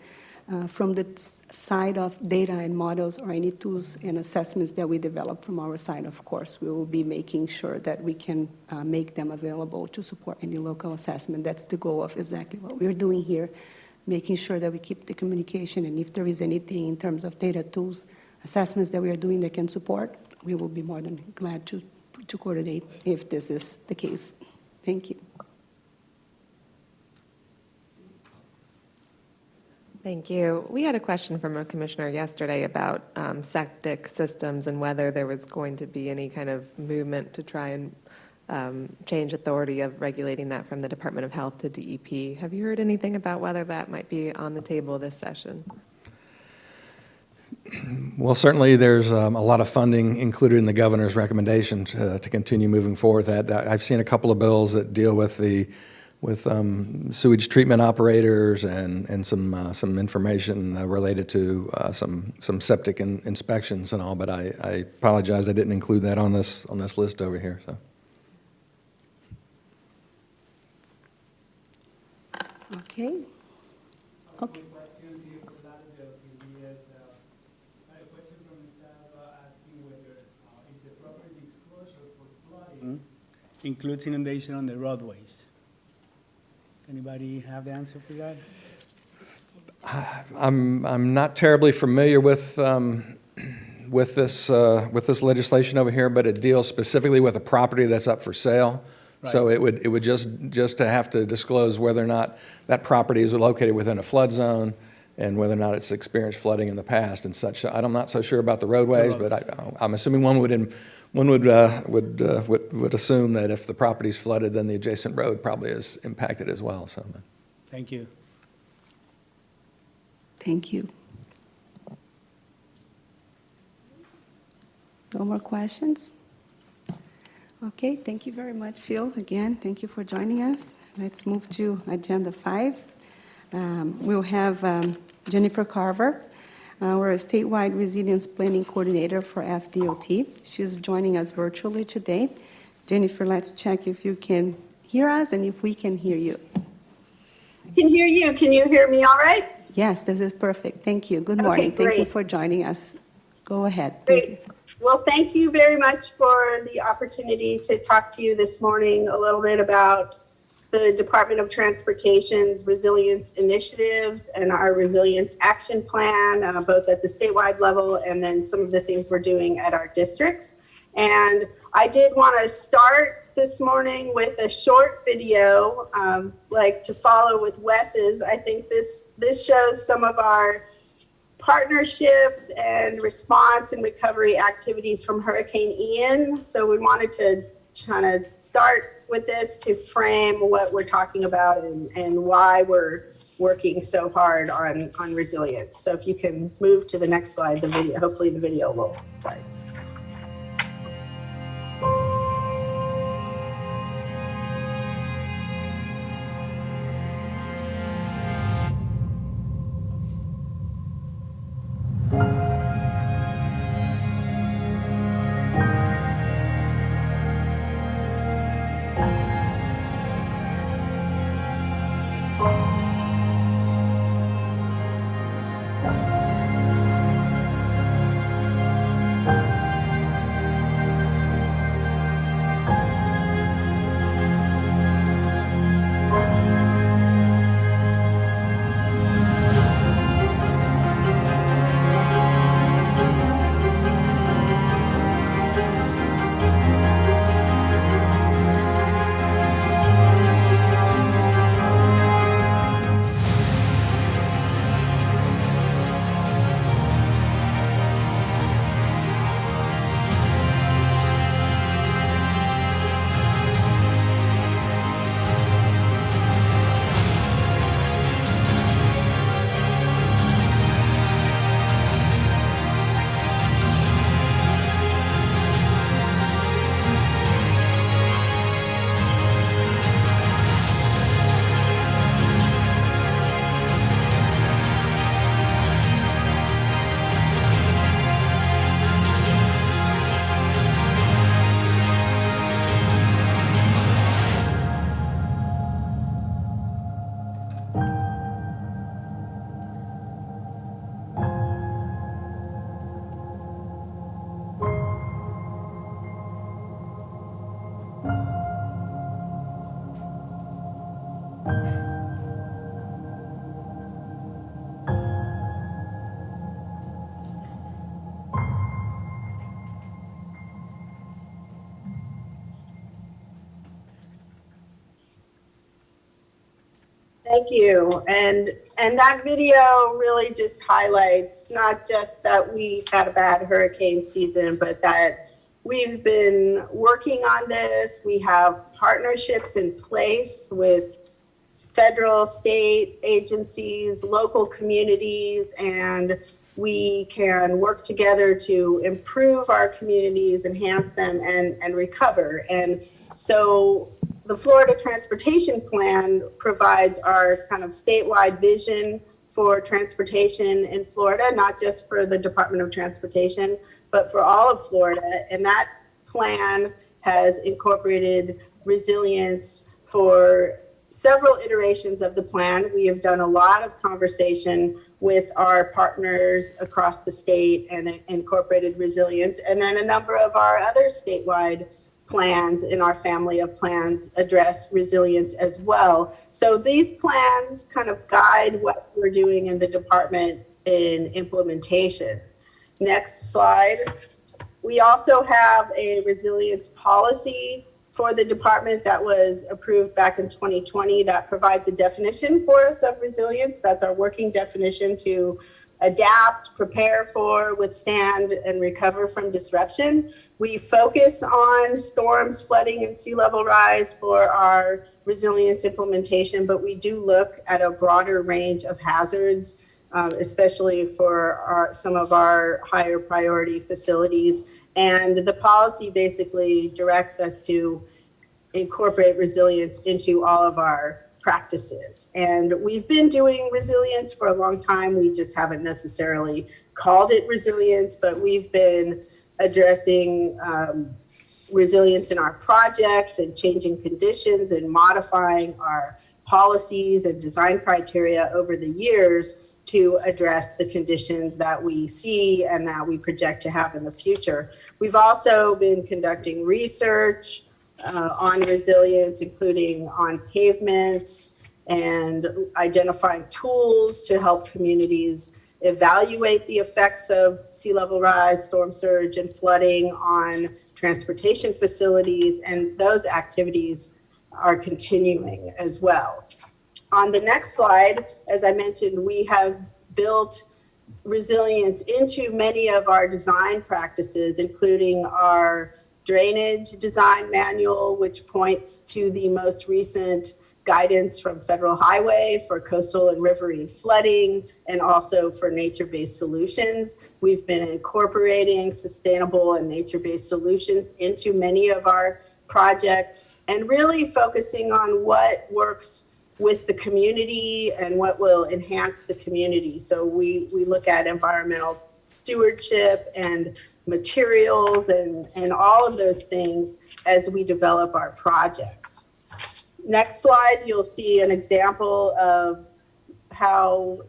from the side of data and models or any tools and assessments that we develop from our side, of course, we will be making sure that we can make them available to support any local assessment. That's the goal of exactly what we're doing here, making sure that we keep the communication, and if there is anything in terms of data tools, assessments that we are doing that can support, we will be more than glad to coordinate if this is the case. Thank you. Thank you. We had a question from a commissioner yesterday about septic systems and whether there was going to be any kind of movement to try and change authority of regulating that from the Department of Health to DEP. Have you heard anything about whether that might be on the table this session? Well, certainly there's a lot of funding included in the governor's recommendations to continue moving forward with that. I've seen a couple of bills that deal with sewage treatment operators and some information related to some septic inspections and all. But I apologize, I didn't include that on this list over here. So. Okay. Okay. Includes inundation on the roadways. Anybody have the answer for that? I'm not terribly familiar with this legislation over here, but it deals specifically with a property that's up for sale. Right. So it would just to have to disclose whether or not that property is located within a flood zone and whether or not it's experienced flooding in the past and such. I'm not so sure about the roadways, but I'm assuming one would assume that if the property's flooded, then the adjacent road probably is impacted as well. So. Thank you. Thank you. No more questions? Okay, thank you very much, Phil. Again, thank you for joining us. Let's move to Agenda 5. We'll have Jennifer Carver, our statewide resilience planning coordinator for FDOT. She's joining us virtually today. Jennifer, let's check if you can hear us and if we can hear you. I can hear you. Can you hear me all right? Yes, this is perfect. Thank you. Good morning. Okay, great. Thank you for joining us. Go ahead. Great. Well, thank you very much for the opportunity to talk to you this morning a little bit about the Department of Transportation's resilience initiatives and our resilience action plan, both at the statewide level and then some of the things we're doing at our districts. And I did want to start this morning with a short video, like to follow with Wes's. I think this shows some of our partnerships and response and recovery activities from Hurricane Ian. So we wanted to kind of start with this to frame what we're talking about and why we're working so hard on resilience. So if you can move to the next slide, the video, hopefully the video will play. Thank you. And that video really just highlights not just that we had a bad hurricane season, but that we've been working on this. We have partnerships in place with federal, state agencies, local communities, and we can work together to improve our communities, enhance them, and recover. And so the Florida Transportation Plan provides our kind of statewide vision for transportation in Florida, not just for the Department of Transportation, but for all of Florida. And that plan has incorporated resilience for several iterations of the plan. We have done a lot of conversation with our partners across the state and incorporated resilience. And then a number of our other statewide plans in our family of plans address resilience as well. So these plans kind of guide what we're doing in the department in implementation. Next slide. We also have a resilience policy for the department that was approved back in 2020 that provides a definition for us of resilience. That's our working definition to adapt, prepare for, withstand, and recover from disruption. We focus on storms, flooding, and sea level rise for our resilience implementation, but we do look at a broader range of hazards, especially for some of our higher priority facilities. And the policy basically directs us to incorporate resilience into all of our practices. And we've been doing resilience for a long time. We just haven't necessarily called it resilience, but we've been addressing resilience in our projects and changing conditions and modifying our policies and design criteria over the years to address the conditions that we see and that we project to have in the future. We've also been conducting research on resilience, including on pavements and identifying tools to help communities evaluate the effects of sea level rise, storm surge, and flooding on transportation facilities, and those activities are continuing as well. On the next slide, as I mentioned, we have built resilience into many of our design practices, including our drainage design manual, which points to the most recent guidance from Federal Highway for coastal and riverine flooding, and also for nature-based solutions. We've been incorporating sustainable and nature-based solutions into many of our projects and really focusing on what works with the community and what will enhance the community. So we look at environmental stewardship and materials and all of those things as we develop our projects. Next slide, you'll see an example of how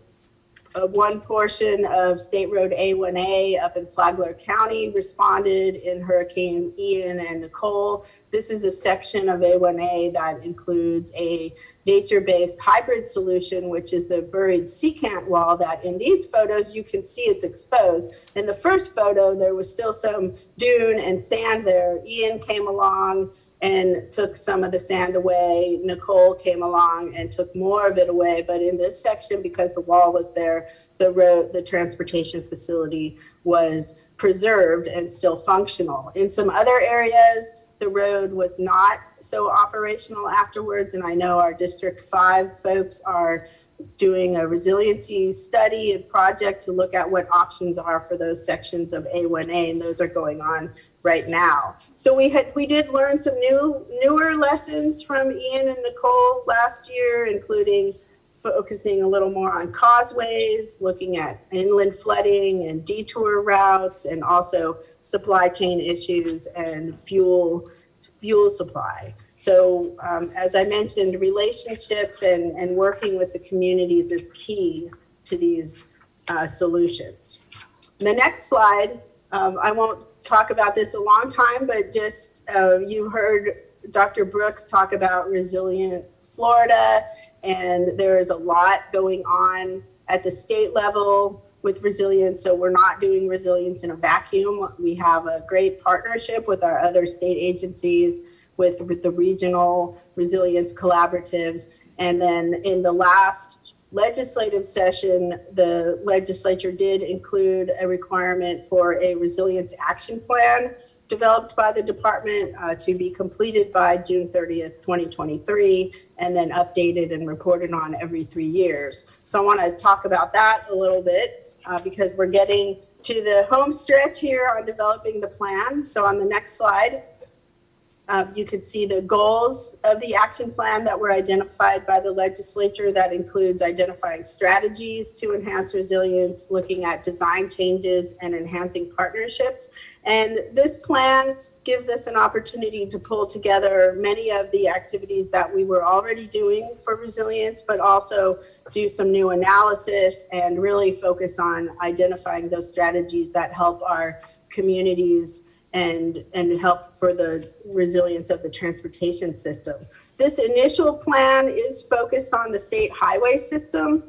one portion of State Road A1A up in Flagler County responded in Hurricanes Ian and Nicole. This is a section of A1A that includes a nature-based hybrid solution, which is the buried secant wall that in these photos you can see it's exposed. In the first photo, there was still some dune and sand there. Ian came along and took some of the sand away. Nicole came along and took more of it away. But in this section, because the wall was there, the transportation facility was preserved and still functional. In some other areas, the road was not so operational afterwards. And I know our District 5 folks are doing a resiliency study and project to look at what options are for those sections of A1A, and those are going on right now. So we did learn some newer lessons from Ian and Nicole last year, including focusing a little more on causeways, looking at inland flooding and detour routes, and also supply chain issues and fuel supply. So as I mentioned, relationships and working with the communities is key to these solutions. The next slide, I won't talk about this a long time, but just you heard Dr. Brooks talk about resilient Florida, and there is a lot going on at the state level with resilience, so we're not doing resilience in a vacuum. We have a great partnership with our other state agencies, with the regional resilience collaboratives, and then in the last legislative session, the legislature did include a requirement for a resilience action plan developed by the department to be completed by June 30th, 2023, and then updated and reported on every 3 years. So I want to talk about that a little bit because we're getting to the home stretch here on developing the plan. So on the next slide, you can see the goals of the action plan that were identified by the legislature. That includes identifying strategies to enhance resilience, looking at design changes, and enhancing partnerships. And this plan gives us an opportunity to pull together many of the activities that we were already doing for resilience, but also do some new analysis and really focus on identifying those strategies that help our communities and help for the resilience of the transportation system. This initial plan is focused on the state highway system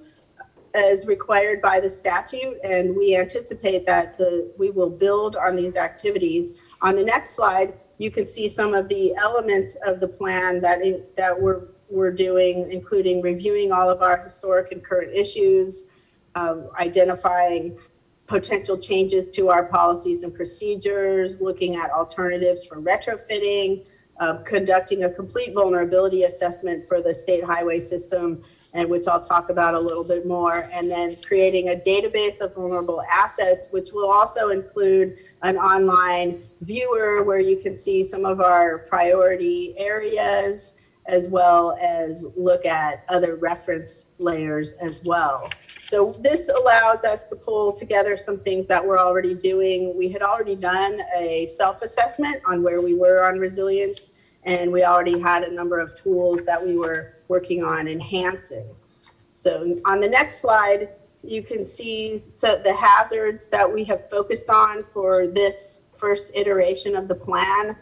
as required by the statute, and we anticipate that we will build on these activities. On the next slide, you can see some of the elements of the plan that we're doing, including reviewing all of our historic and current issues, identifying potential changes to our policies and procedures, looking at alternatives for retrofitting, conducting a complete vulnerability assessment for the state highway system, and which I'll talk about a little bit more, and then creating a database of vulnerable assets, which will also include an online viewer where you can see some of our priority areas, as well as look at other reference layers as well. So this allows us to pull together some things that we're already doing. We had already done a self-assessment on where we were on resilience, and we already had a number of tools that we were working on enhancing. So on the next slide, you can see the hazards that we have focused on for this first iteration of the plan,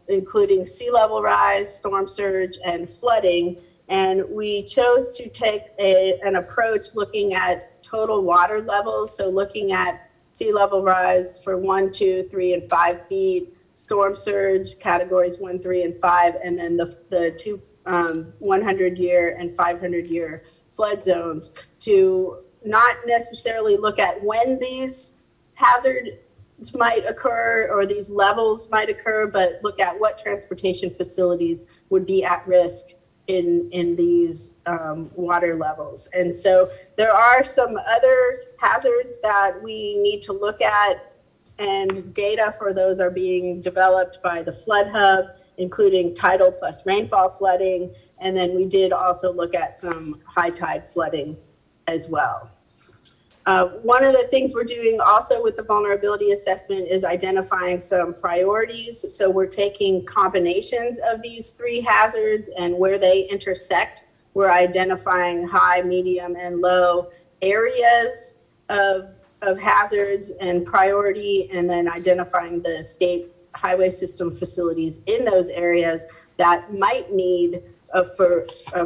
including sea level rise, storm surge, and flooding. And we chose to take an approach looking at total water levels. So looking at sea level rise for 1, 2, 3, and 5 feet, storm surge categories 1, 3, and 5, and then the two 100-year and 500-year flood zones, to not necessarily look at when these hazards might occur or these levels might occur, but look at what transportation facilities would be at risk in these water levels. And so there are some other hazards that we need to look at, and data for those are being developed by the Flood Hub, including tidal plus rainfall flooding. And then we did also look at some high tide flooding as well. One of the things we're doing also with the vulnerability assessment is identifying some priorities. So we're taking combinations of these 3 hazards, and where they intersect, we're identifying high, medium, and low areas of hazards and priority, and then identifying the state highway system facilities in those areas that might need a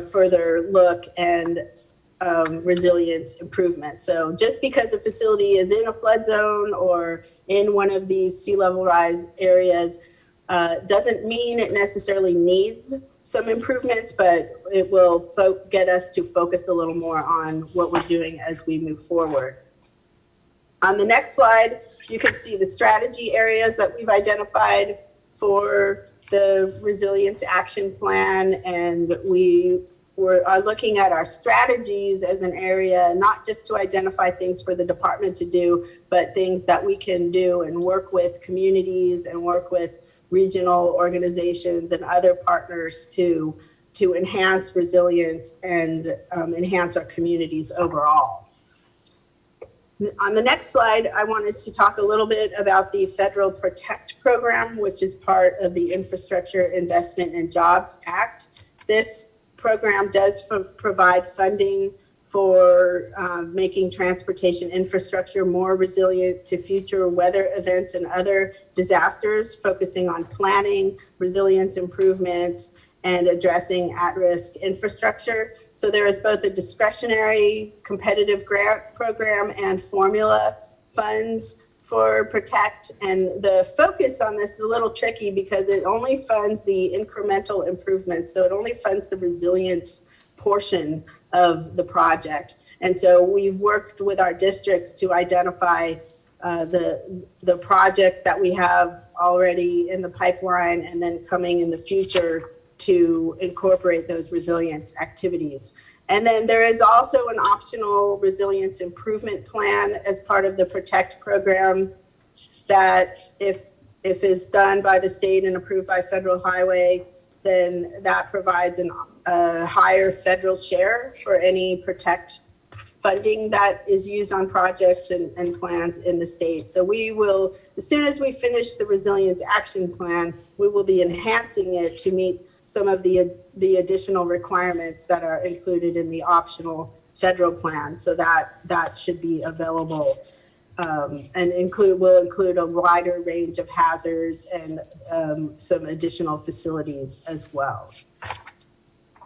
further look and resilience improvement. So just because a facility is in a flood zone or in one of these sea level rise areas doesn't mean it necessarily needs some improvements, but it will get us to focus a little more on what we're doing as we move forward. On the next slide, you can see the strategy areas that we've identified for the resilience action plan, and we are looking at our strategies as an area, not just to identify things for the department to do, but things that we can do and work with communities and work with regional organizations and other partners to enhance resilience and enhance our communities overall. On the next slide, I wanted to talk a little bit about the Federal Protect Program, which is part of the Infrastructure Investment and Jobs Act. This program does provide funding for making transportation infrastructure more resilient to future weather events and other disasters, focusing on planning, resilience improvements, and addressing at-risk infrastructure. So there is both a discretionary competitive grant program and formula funds for Protect. And the focus on this is a little tricky because it only funds the incremental improvements. So it only funds the resilience portion of the project. And so we've worked with our districts to identify the projects that we have already in the pipeline and then coming in the future to incorporate those resilience activities. And then there is also an optional resilience improvement plan as part of the Protect program that if is done by the state and approved by Federal Highway, then that provides a higher federal share for any Protect funding that is used on projects and plans in the state. So we will, as soon as we finish the Resilience Action Plan, we will be enhancing it to meet some of the additional requirements that are included in the optional federal plan. So that should be available and will include a wider range of hazards and some additional facilities as well.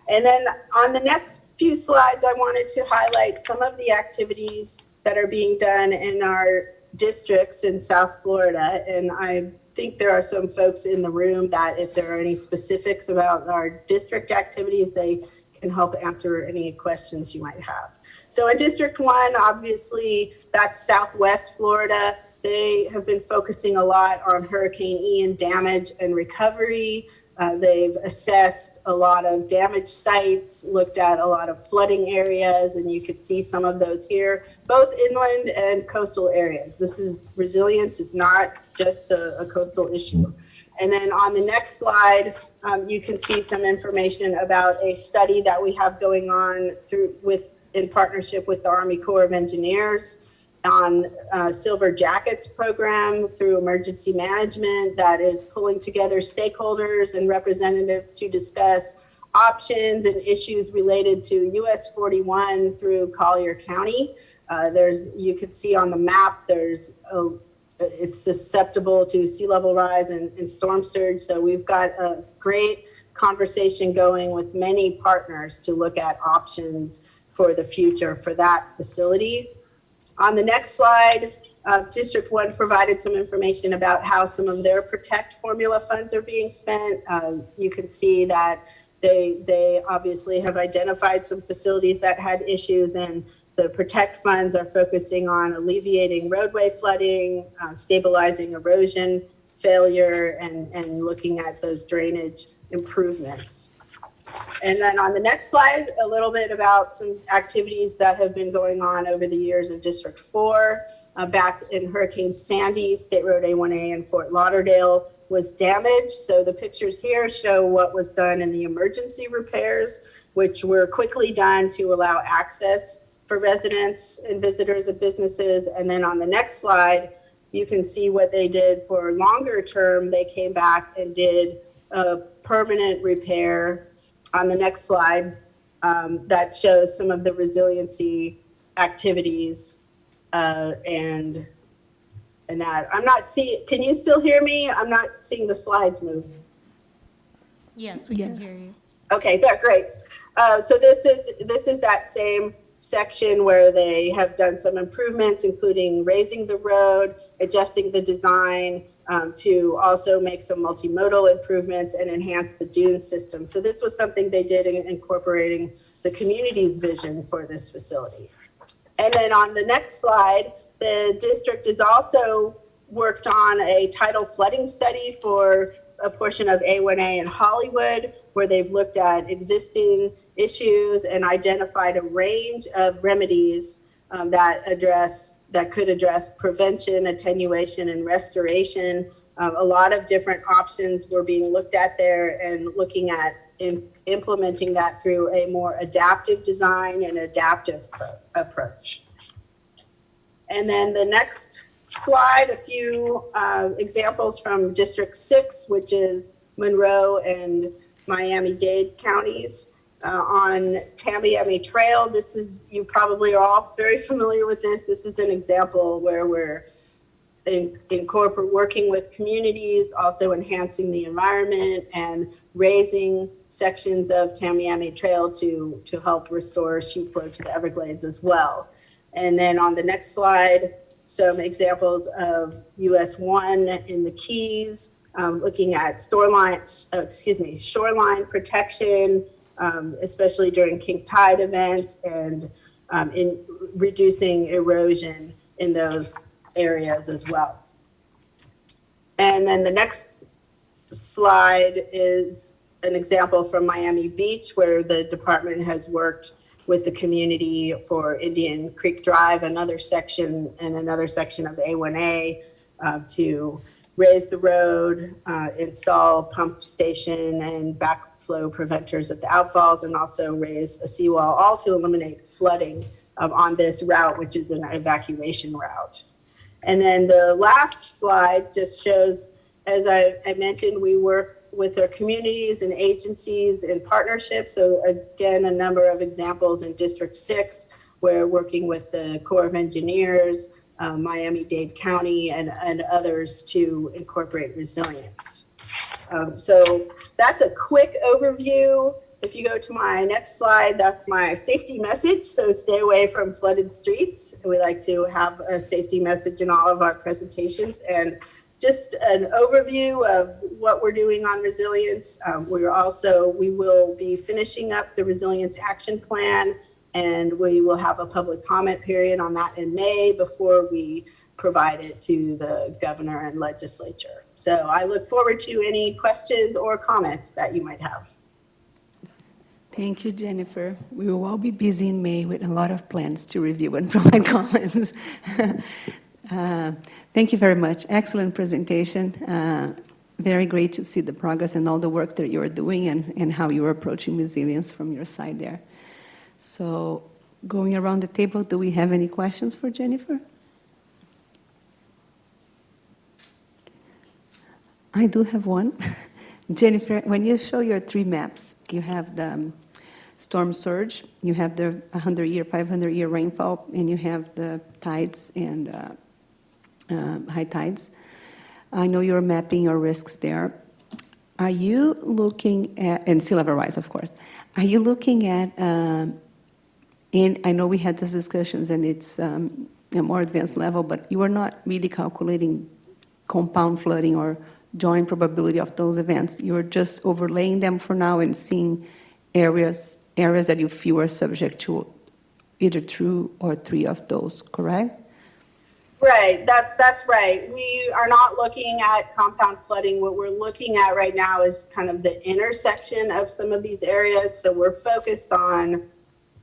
And then on the next few slides, I wanted to highlight some of the activities that are being done in our districts in South Florida. And I think there are some folks in the room that if there are any specifics about our district activities, they can help answer any questions you might have. So in District 1, obviously, that's Southwest Florida. They have been focusing a lot on Hurricane Ian damage and recovery. They've assessed a lot of damage sites, looked at a lot of flooding areas, and you could see some of those here, both inland and coastal areas. Resilience is not just a coastal issue. And then on the next slide, you can see some information about a study that we have going on in partnership with the Army Corps of Engineers on Silver Jackets program through emergency management that is pulling together stakeholders and representatives to discuss options and issues related to US 41 through Collier County. You can see on the map, it's susceptible to sea level rise and storm surge. So we've got a great conversation going with many partners to look at options for the future for that facility. On the next slide, District 1 provided some information about how some of their Protect formula funds are being spent. You can see that they obviously have identified some facilities that had issues, and the Protect funds are focusing on alleviating roadway flooding, stabilizing erosion failure, and looking at those drainage improvements. And then on the next slide, a little bit about some activities that have been going on over the years in District 4. Back in Hurricane Sandy, State Road A1A in Fort Lauderdale was damaged. So the pictures here show what was done in the emergency repairs, which were quickly done to allow access for residents and visitors of businesses. And then on the next slide, you can see what they did for longer term. They came back and did a permanent repair on the next slide that shows some of the resiliency activities and that. I'm not seeing, can you still hear me? I'm not seeing the slides move. Yes, we can hear you. Okay, they're great. So this is that same section where they have done some improvements, including raising the road, adjusting the design, to also make some multimodal improvements and enhance the dune system. So this was something they did in incorporating the community's vision for this facility. And then on the next slide, the district has also worked on a tidal flooding study for a portion of A1A in Hollywood, where they've looked at existing issues and identified a range of remedies that could address prevention, attenuation, and restoration. A lot of different options were being looked at there and looking at implementing that through a more adaptive design and adaptive approach. And then the next slide, a few examples from District 6, which is Monroe and Miami-Dade counties. On Tamiami Trail, you probably are all very familiar with this. This is an example where we're working with communities, also enhancing the environment and raising sections of Tamiami Trail to help restore sheep flow to the Everglades as well. And then on the next slide, some examples of US 1 in the Keys, looking at shoreline protection, especially during king tide events, and in reducing erosion in those areas as well. And then the next slide is an example from Miami Beach, where the department has worked with the community for Indian Creek Drive, another section of A1A, to raise the road, install pump station and backflow preventers at the outfalls, and also raise a seawall, all to eliminate flooding on this route, which is an evacuation route. And then the last slide just shows, as I mentioned, we work with our communities and agencies and partnerships. So again, a number of examples in District 6, where working with the Corps of Engineers, Miami-Dade County, and others to incorporate resilience. So that's a quick overview. If you go to my next slide, that's my safety message. So stay away from flooded streets. We like to have a safety message in all of our presentations. And just an overview of what we're doing on resilience. We will be finishing up the Resilience Action Plan, and we will have a public comment period on that in May before we provide it to the governor and legislature. So I look forward to any questions or comments that you might have. Thank you, Jennifer. We will all be busy in May with a lot of plans to review and provide comments. Thank you very much. Excellent presentation. Very great to see the progress and all the work that you're doing and how you're approaching resilience from your side there. So going around the table, do we have any questions for Jennifer? I do have one. Jennifer, when you show your 3 maps, you have the storm surge, you have the 100-year, 500-year rainfall, and you have the tides and high tides. I know you're mapping your risks there. Are you looking at, and sea level rise, of course, are you looking at, and I know we had these discussions and it's a more advanced level, but you are not really calculating compound flooding or joint probability of those events. You're just overlaying them for now and seeing areas that you feel are subject to either 2 or 3 of those, correct? Right, that's right. We are not looking at compound flooding. What we're looking at right now is kind of the intersection of some of these areas. So we're focused on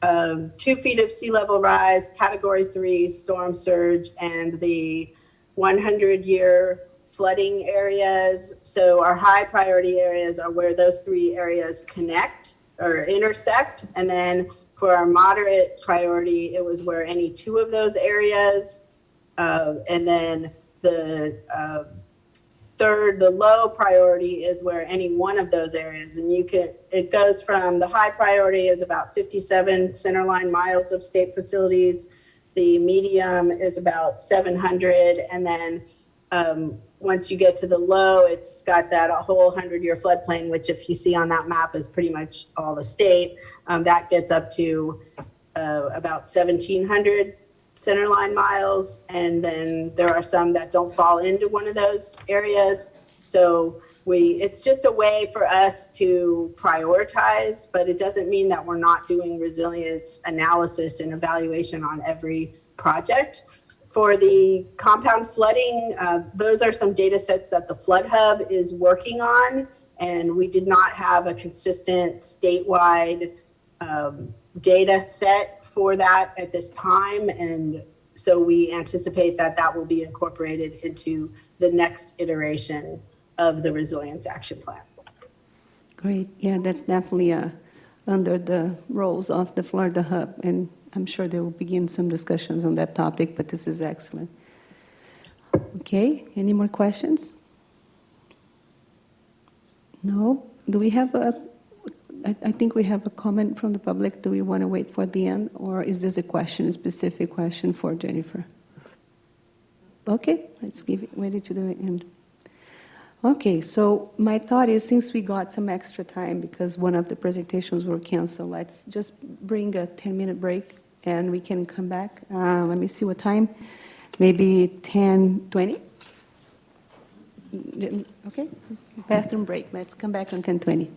2 feet of sea level rise, Category 3 storm surge, and the 100-year flooding areas. So our high priority areas are where those 3 areas connect or intersect. And then for our moderate priority, it was where any 2 of those areas, and then the low priority is where any 1 of those areas, and it goes from the high priority is about 57 centerline miles of state facilities. The medium is about 700, and then once you get to the low, it's got that a whole 100-year floodplain, which if you see on that map is pretty much all the state. That gets up to about 1,700 centerline miles, and then there are some that don't fall into one of those areas. So it's just a way for us to prioritize, but it doesn't mean that we're not doing resilience analysis and evaluation on every project. For the compound flooding, those are some data sets that the Flood Hub is working on, and we did not have a consistent statewide data set for that at this time, and so we anticipate that that will be incorporated into the next iteration of the Resilience Action Plan. Great. Yeah, that's definitely under the roles of the Florida Hub, and I'm sure they will begin some discussions on that topic, but this is excellent. Okay, any more questions? No? Do we have I think we have a comment from the public. Do we want to wait for the end, or is this a specific question for Jennifer? Okay, let's give it, ready to do it. And okay, so my thought is, since we got some extra time because one of the presentations were canceled, let's just bring a 10-minute break and we can come back. Let me see what time, maybe 10:20? Okay, bathroom break. Let's come back on 10:20.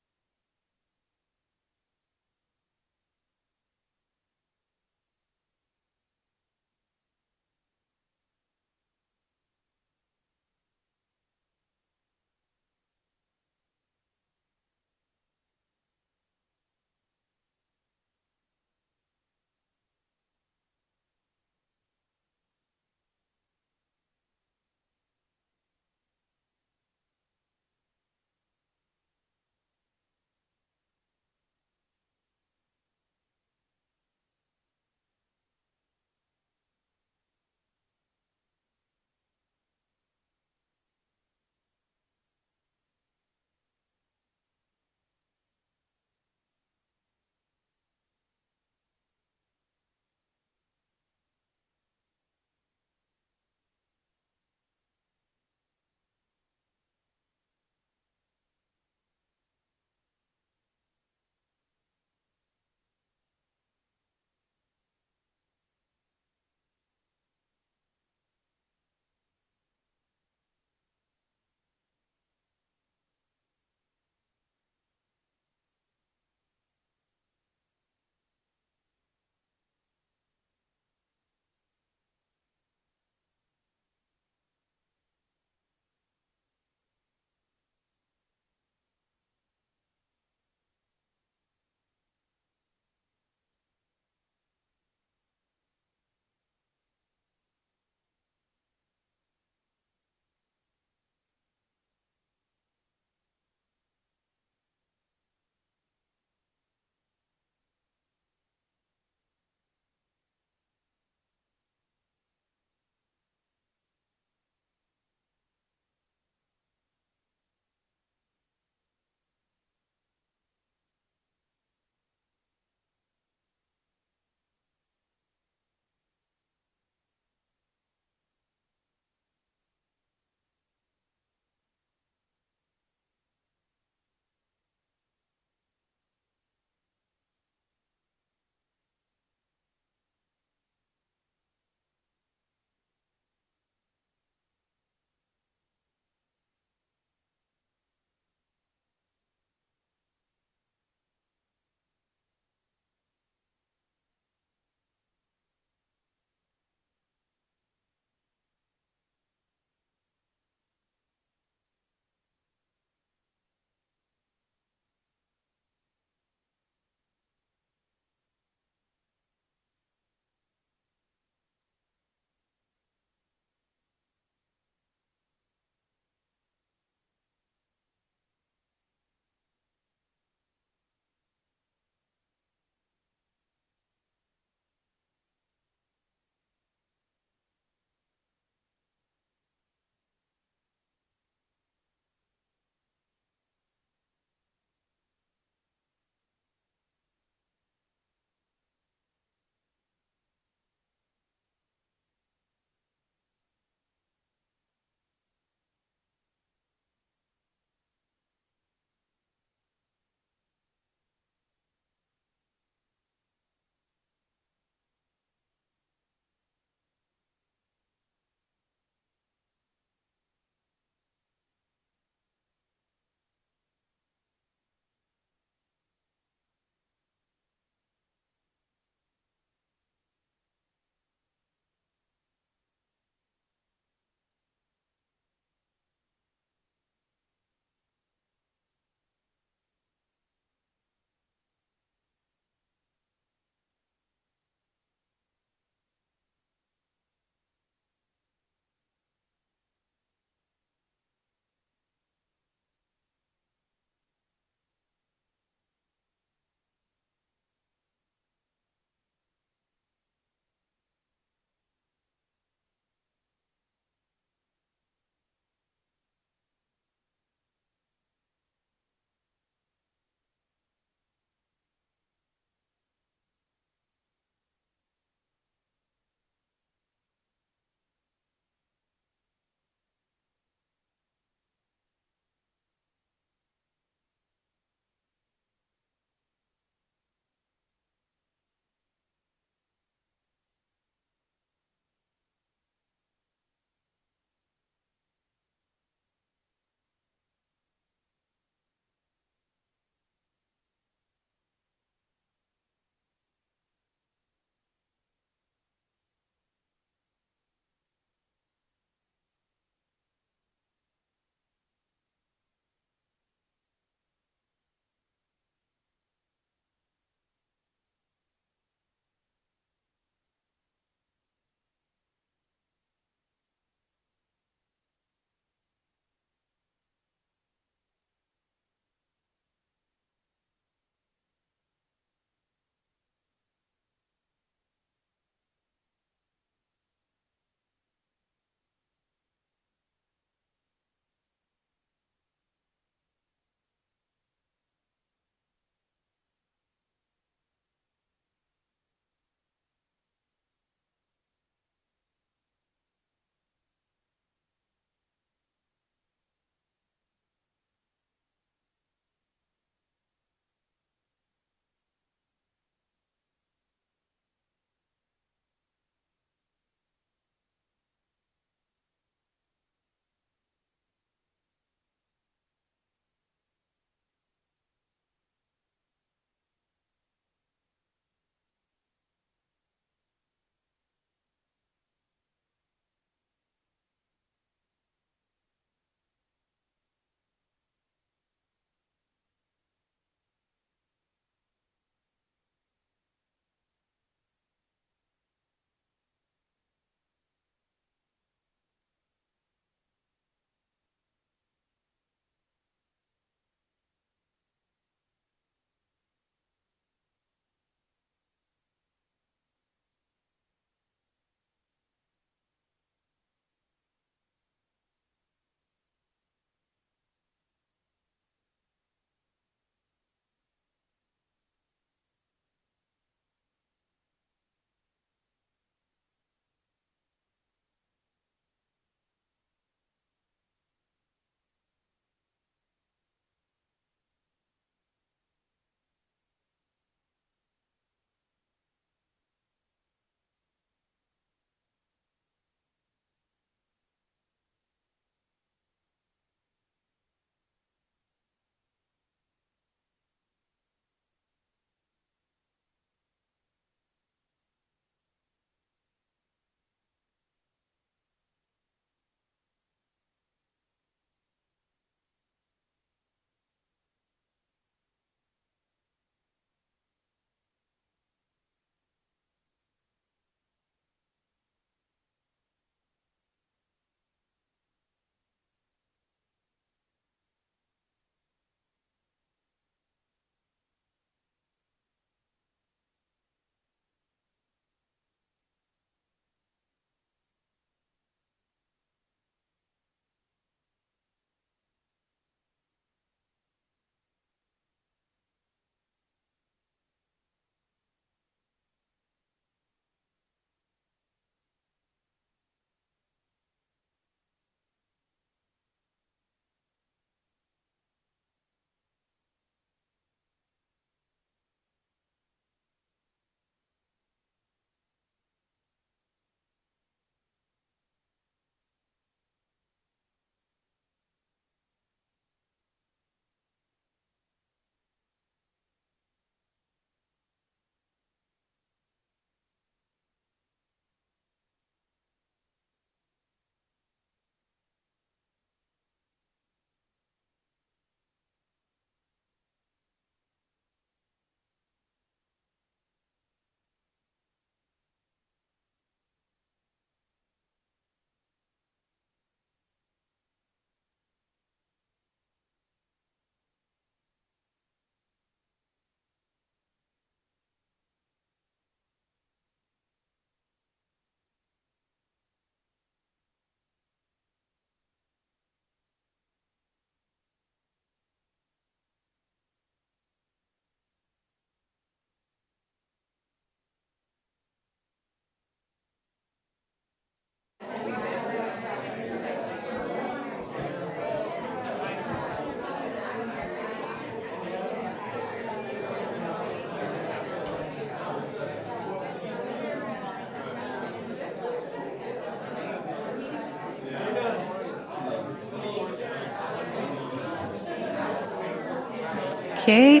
Okay.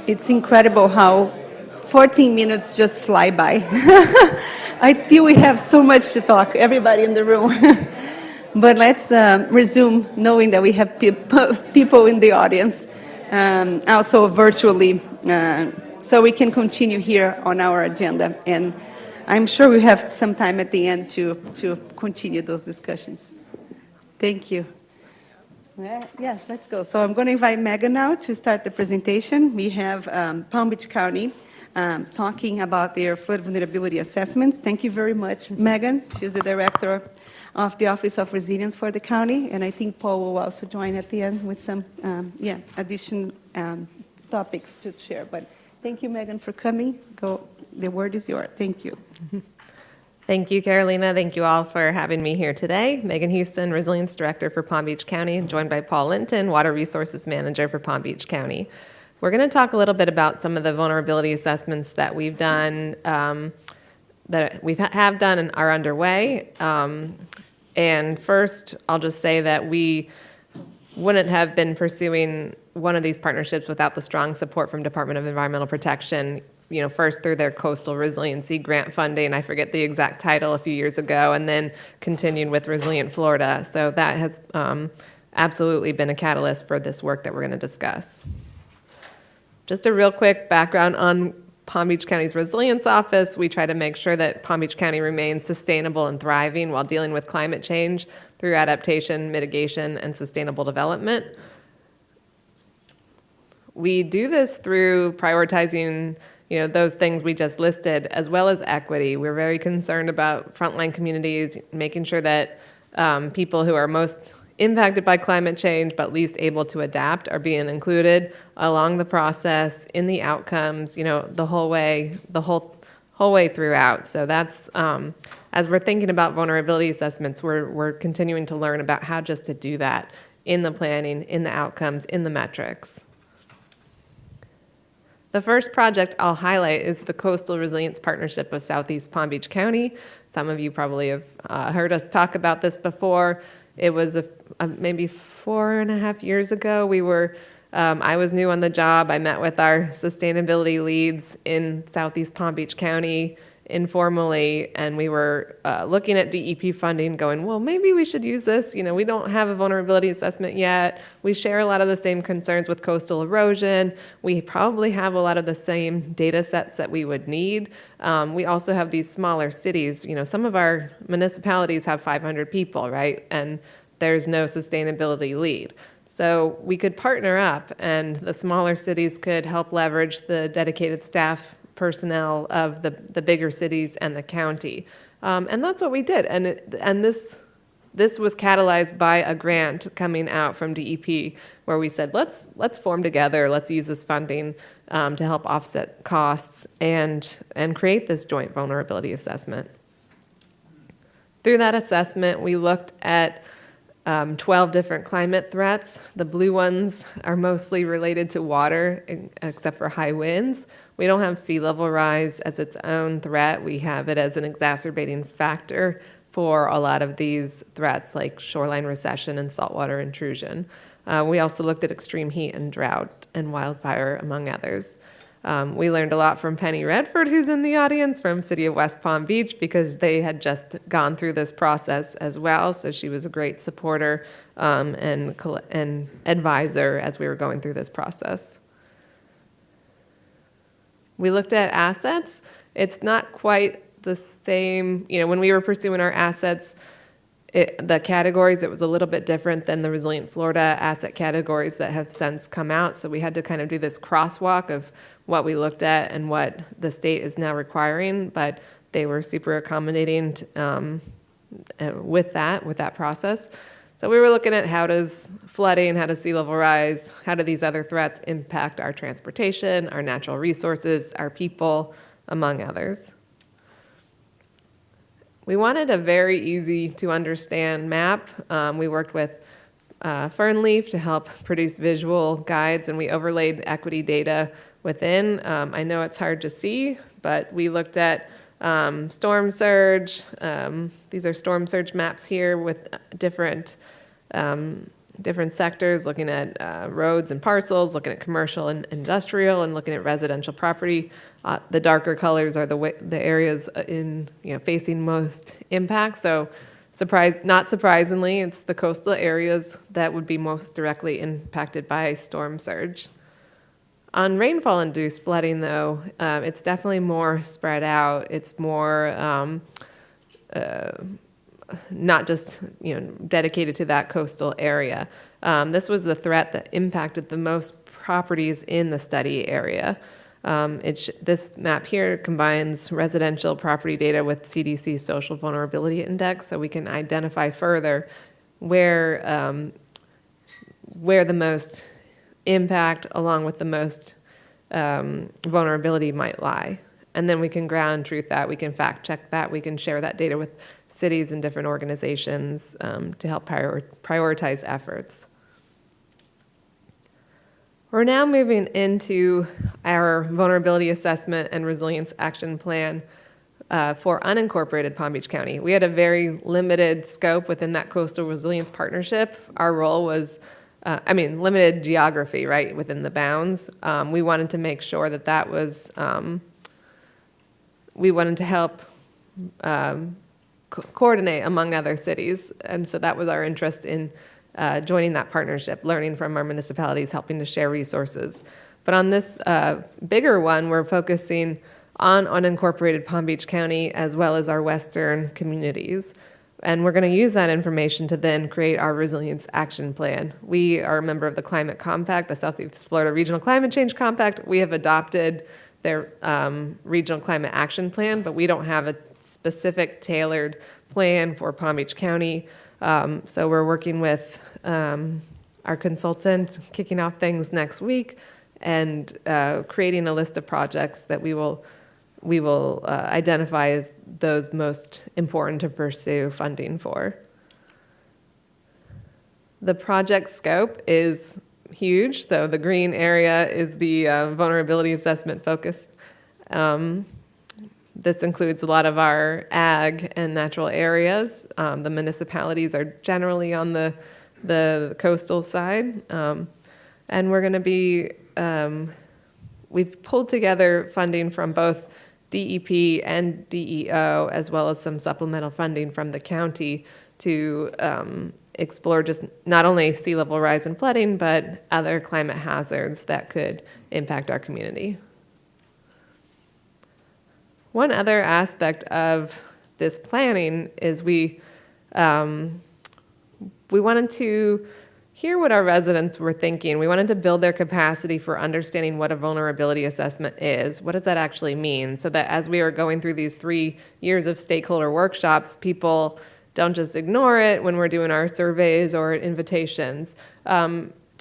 It's incredible how 14 minutes just fly by. I feel we have so much to talk, everybody in the room. But let's resume knowing that we have people in the audience, also virtually, so we can continue here on our agenda. And I'm sure we have some time at the end to continue those discussions. Thank you. Yes, let's go. So I'm going to invite Megan now to start the presentation. We have Palm Beach County talking about their flood vulnerability assessments. Thank you very much, Megan. She's the director of the Office of Resilience for the county, and I think Paul will also join at the end with some additional topics to share. But thank you, Megan, for coming. The word is yours. Thank you. Thank you, Carolina. Thank you all for having me here today. Megan Houston, Resilience Director for Palm Beach County, joined by Paul Linton, Water Resources Manager for Palm Beach County. We're going to talk a little bit about some of the vulnerability assessments that we've done, that we have done and are underway. And first, I'll just say that we wouldn't have been pursuing one of these partnerships without the strong support from Department of Environmental Protection, first through their Coastal Resiliency grant funding, I forget the exact title, a few years ago, and then continued with Resilient Florida. So that has absolutely been a catalyst for this work that we're going to discuss. Just a real quick background on Palm Beach County's Resilience Office. We try to make sure that Palm Beach County remains sustainable and thriving while dealing with climate change through adaptation, mitigation, and sustainable development. We do this through prioritizing those things we just listed, as well as equity. We're very concerned about frontline communities, making sure that people who are most impacted by climate change but least able to adapt are being included along the process, in the outcomes, the whole way throughout. So that's, as we're thinking about vulnerability assessments, we're continuing to learn about how just to do that in the planning, in the outcomes, in the metrics. The first project I'll highlight is the Coastal Resilience Partnership of Southeast Palm Beach County. Some of you probably have heard us talk about this before. It was maybe 4.5 years ago. I was new on the job. I met with our sustainability leads in Southeast Palm Beach County informally, and we were looking at DEP funding going, well, maybe we should use this. We don't have a vulnerability assessment yet. We share a lot of the same concerns with coastal erosion. We probably have a lot of the same data sets that we would need. We also have these smaller cities. Some of our municipalities have 500 people, right? And there's no sustainability lead. So we could partner up, and the smaller cities could help leverage the dedicated staff personnel of the bigger cities and the county. And that's what we did. And this was catalyzed by a grant coming out from DEP where we said, let's form together, let's use this funding to help offset costs and create this joint vulnerability assessment. Through that assessment, we looked at 12 different climate threats. The blue ones are mostly related to water, except for high winds. We don't have sea level rise as its own threat. We have it as an exacerbating factor for a lot of these threats like shoreline recession and saltwater intrusion. We also looked at extreme heat and drought and wildfire, among others. We learned a lot from Penny Redford, who's in the audience, from City of West Palm Beach, because they had just gone through this process as well. So she was a great supporter and advisor as we were going through this process. We looked at assets. It's not quite the same. When we were pursuing our assets, the categories, it was a little bit different than the Resilient Florida asset categories that have since come out. So we had to kind of do this crosswalk of what we looked at and what the state is now requiring, but they were super accommodating with that process. So we were looking at how does flooding, how does sea level rise, how do these other threats impact our transportation, our natural resources, our people, among others. We wanted a very easy to understand map. We worked with Fernleaf to help produce visual guides, and we overlaid equity data within. I know it's hard to see, but we looked at storm surge. These are storm surge maps here with different different sectors, looking at roads and parcels, looking at commercial and industrial, and looking at residential property. The darker colors are the areas in facing most impact. So, not surprisingly, it's the coastal areas that would be most directly impacted by storm surge. On rainfall-induced flooding, though, it's definitely more spread out. It's more not just dedicated to that coastal area. This was the threat that impacted the most properties in the study area. This map here combines residential property data with CDC's Social Vulnerability Index, so we can identify further where the most impact, along with the most vulnerability, might lie. And then we can ground truth that, we can fact check that, we can share that data with cities and different organizations to help prioritize efforts. We're now moving into our vulnerability assessment and resilience action plan for unincorporated Palm Beach County. We had a very limited scope within that coastal resilience partnership. Our role was, limited geography, right, within the bounds. We wanted to make sure that was, we wanted to help coordinate among other cities. And so that was our interest in joining that partnership, learning from our municipalities, helping to share resources. But on this bigger one, we're focusing on unincorporated Palm Beach County as well as our western communities. And we're going to use that information to then create our resilience action plan. We are a member of the Climate Compact, the Southeast Florida Regional Climate Change Compact. We have adopted their regional climate action plan, but we don't have a specific tailored plan for Palm Beach County. So we're working with our consultant, kicking off things next week, and creating a list of projects that we will identify as those most important to pursue funding for. The project scope is huge, though the green area is the vulnerability assessment focus. This includes a lot of our ag and natural areas. The municipalities are generally on the coastal side. And we're going to be, we've pulled together funding from both DEP and DEO, as well as some supplemental funding from the county to explore just not only sea level rise and flooding, but other climate hazards that could impact our community. One other aspect of this planning is we wanted to hear what our residents were thinking. We wanted to build their capacity for understanding what a vulnerability assessment is. What does that actually mean? So that as we are going through these 3 years of stakeholder workshops, people don't just ignore it when we're doing our surveys or to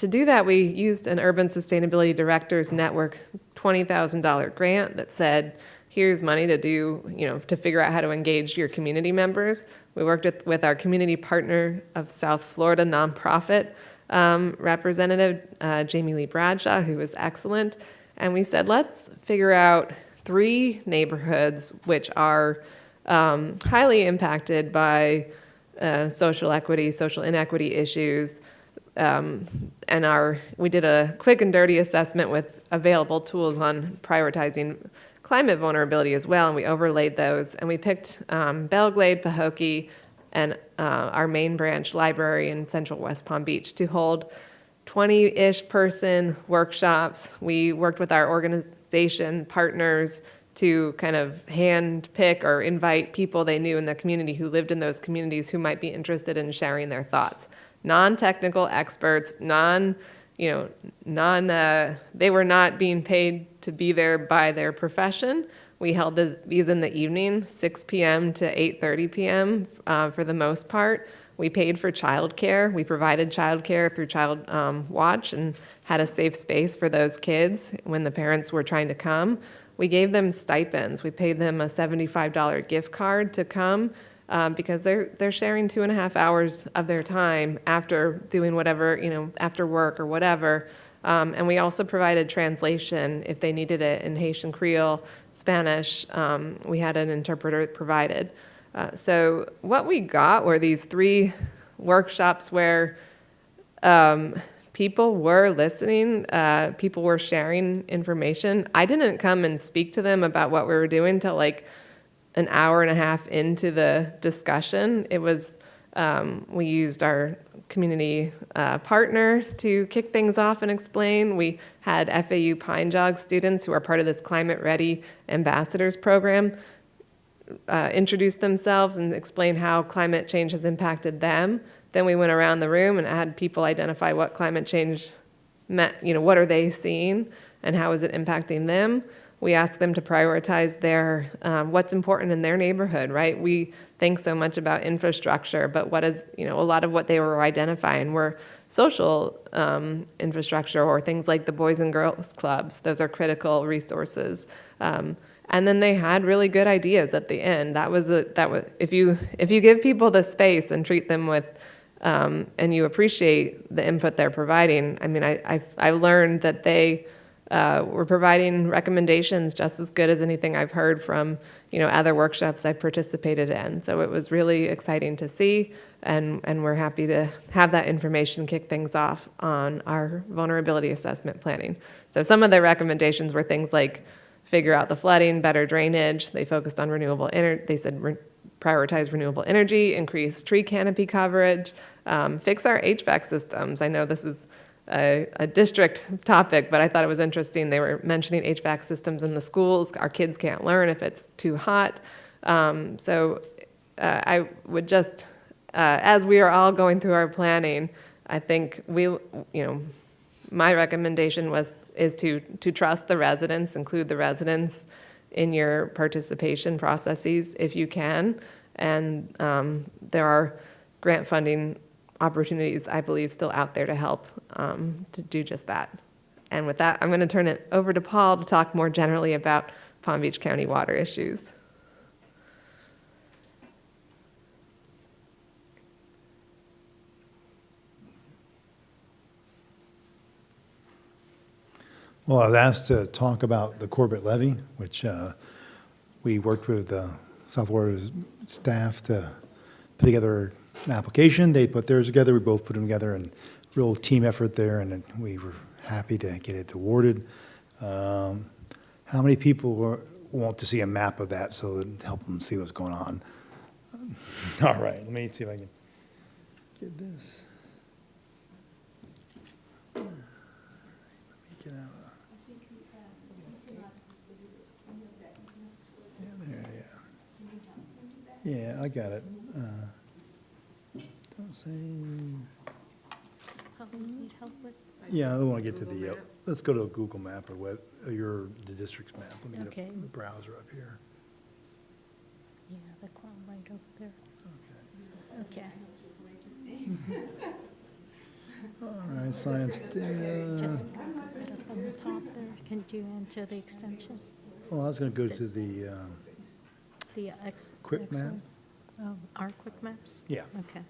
do that, we used an Urban Sustainability Directors Network $20,000 grant that said, here's money to do, to figure out how to engage your community members. We worked with our community partner of South Florida nonprofit representative, Jamie Lee Bradshaw, who was excellent. And we said, let's figure out 3 neighborhoods which are highly impacted by social equity, social inequity issues. We did a quick and dirty assessment with available tools on prioritizing climate vulnerability as well, and we overlaid those. And we picked Belglade, Pahokee, and our main branch library in Central West Palm Beach to hold 20-ish person workshops. We worked with our organization partners to kind of hand pick or invite people they knew in the community who lived in those communities who might be interested in sharing their thoughts. Non-technical experts, they were not being paid to be there by their profession. We held these in the evening, 6 p.m. to 8:30 p.m. For the most part. We paid for childcare. We provided childcare through Child Watch and had a safe space for those kids when the parents were trying to come. We gave them stipends. We paid them a $75 gift card to come because they're sharing 2.5 hours of their time after doing whatever, after work or whatever. And we also provided translation if they needed it in Haitian Creole, Spanish. We had an interpreter provided. So what we got were these 3 workshops where People were listening. People were sharing information. I didn't come and speak to them about what we were doing till like an hour and a half into the discussion. It was, we used our community partner to kick things off and explain. We had FAU Pine Jog students who are part of this Climate Ready Ambassadors program introduce themselves and explain how climate change has impacted them. Then we went around the room and had people identify what climate change meant, what are they seeing and how is it impacting them. We asked them to prioritize their what's important in their neighborhood, right? We think so much about infrastructure, but what is, a lot of what they were identifying were social infrastructure or things like the Boys and Girls Clubs. Those are critical resources. And then they had really good ideas at the end. That was if you give people the space and treat them with and you appreciate the input they're providing. I mean, I learned that they were providing recommendations just as good as anything I've heard from other workshops I've participated in. So it was really exciting to see, and we're happy to have that information kick things off on our vulnerability assessment planning. So some of their recommendations were things like figure out the flooding, better drainage. They focused on renewable energy. They said prioritize renewable energy, increase tree canopy coverage, fix our HVAC systems. I know this is a district topic, but I thought it was interesting. They were mentioning HVAC systems in the schools. Our kids can't learn if it's too hot. So I would just, as we are all going through our planning, I think my recommendation is to trust the residents, include the residents in your participation processes if you can. And there are grant funding opportunities, I believe, still out there to help to do just that. And with that, I'm going to turn it over to Paul to talk more generally about Palm Beach County water issues. Well, I was asked to talk about the Corbett levy, which we worked with South Florida's staff to put together an application. They put theirs together. We both put them together, and real team effort there, and we were happy to get it awarded. How many people want to see a map of that so that help them see what's going on? All right, let me see if I can get this. Let me get out. Yeah, I got it. Don't say. Need help with? Yeah, I want to get to the. Let's go to a Google map or the district's map. Let me get the browser up here. Yeah, the column right over there. Okay. All right, science data. Just right up on the top there. Can you enter the extension? Oh, I was going to go to the. The Quick X map? one? Our quick maps? Yeah. Okay.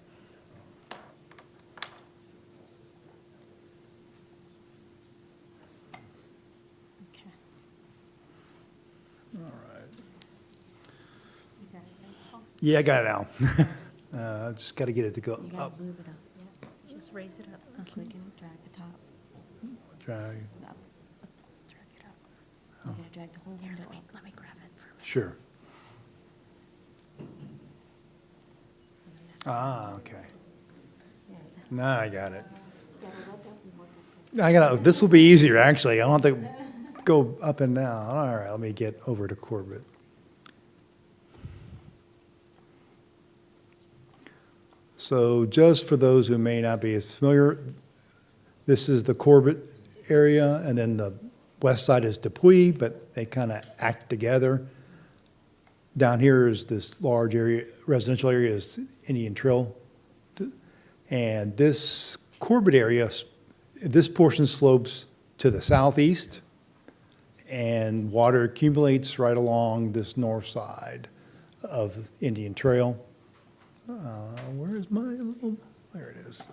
Okay. All right. You got it there, Paul? Yeah, I got it now. Just got to get it to go You up. gotta move it up, yeah. Just raise it up. Click and drag the top. Drag. Up. Drag it up. You're gonna drag the whole window up. Let me grab it for a minute. Sure. Ah, okay. Now I got it. This will be easier, actually. I don't have to go up and down. All right, let me get over to Corbett. So just for those who may not be as familiar, this is the Corbett area, and then the west side is Dupuy, but they kind of act together. Down here is this large area, residential area is Indian Trail. And this Corbett area, this portion slopes to the southeast, and water accumulates right along this north side of Indian Trail. Where's my little, there it is.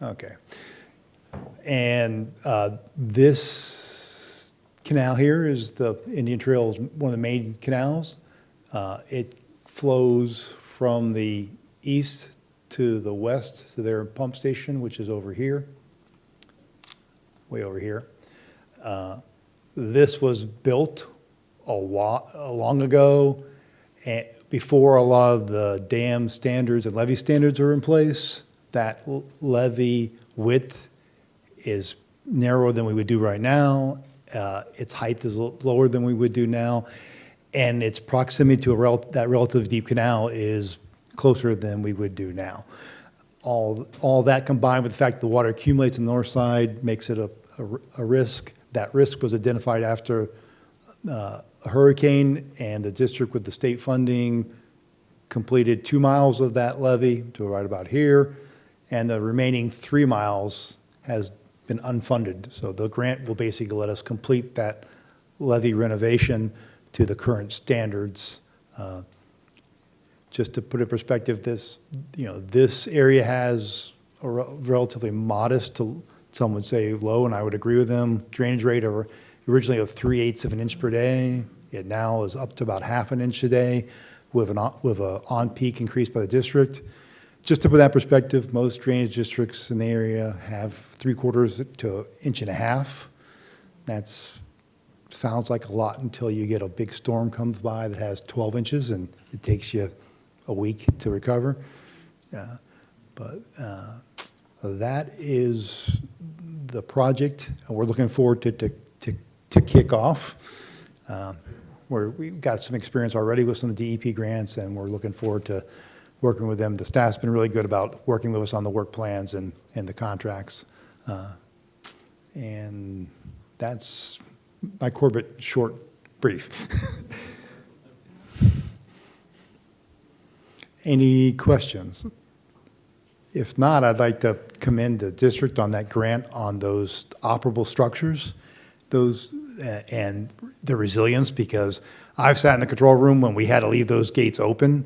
Okay. And this canal here is the Indian Trail, is one of the main canals. It flows from the east to the west to their pump station, which is over here, way over here. This was built long ago, and before a lot of the dam standards and levee standards are in place. That levee width is narrower than we would do right now. Its height is lower than we would do now, and its proximity to that relative deep canal is closer than we would do now. All that combined with the fact the water accumulates on the north side makes it a risk. That risk was identified after a hurricane, and the district with the state funding completed 2 miles of that levee to right about here, and the remaining 3 miles has been unfunded. So the grant will basically let us complete that levee renovation to the current standards. Just to put it in perspective, this area has a relatively modest, to some would say low, and I would agree with them, drainage rate originally of 3/8 of an inch per day. It now is up to about 1/2 inch a day with an on-peak increase by the district. Just to put that in perspective, most drainage districts in the area have 3/4 to 1.5 inches. That sounds like a lot until you get a big storm comes by that has 12 inches, and it takes you a week to recover. That is the project. We're looking forward to kick off. We've got some experience already with some of the DEP grants, and we're looking forward to working with them. The staff's been really good about working with us on the work plans and the contracts. And that's my Corbett short brief. Any questions? If not, I'd like to commend the district on that grant on those operable structures, and the resilience, because I've sat in the control room when we had to leave those gates open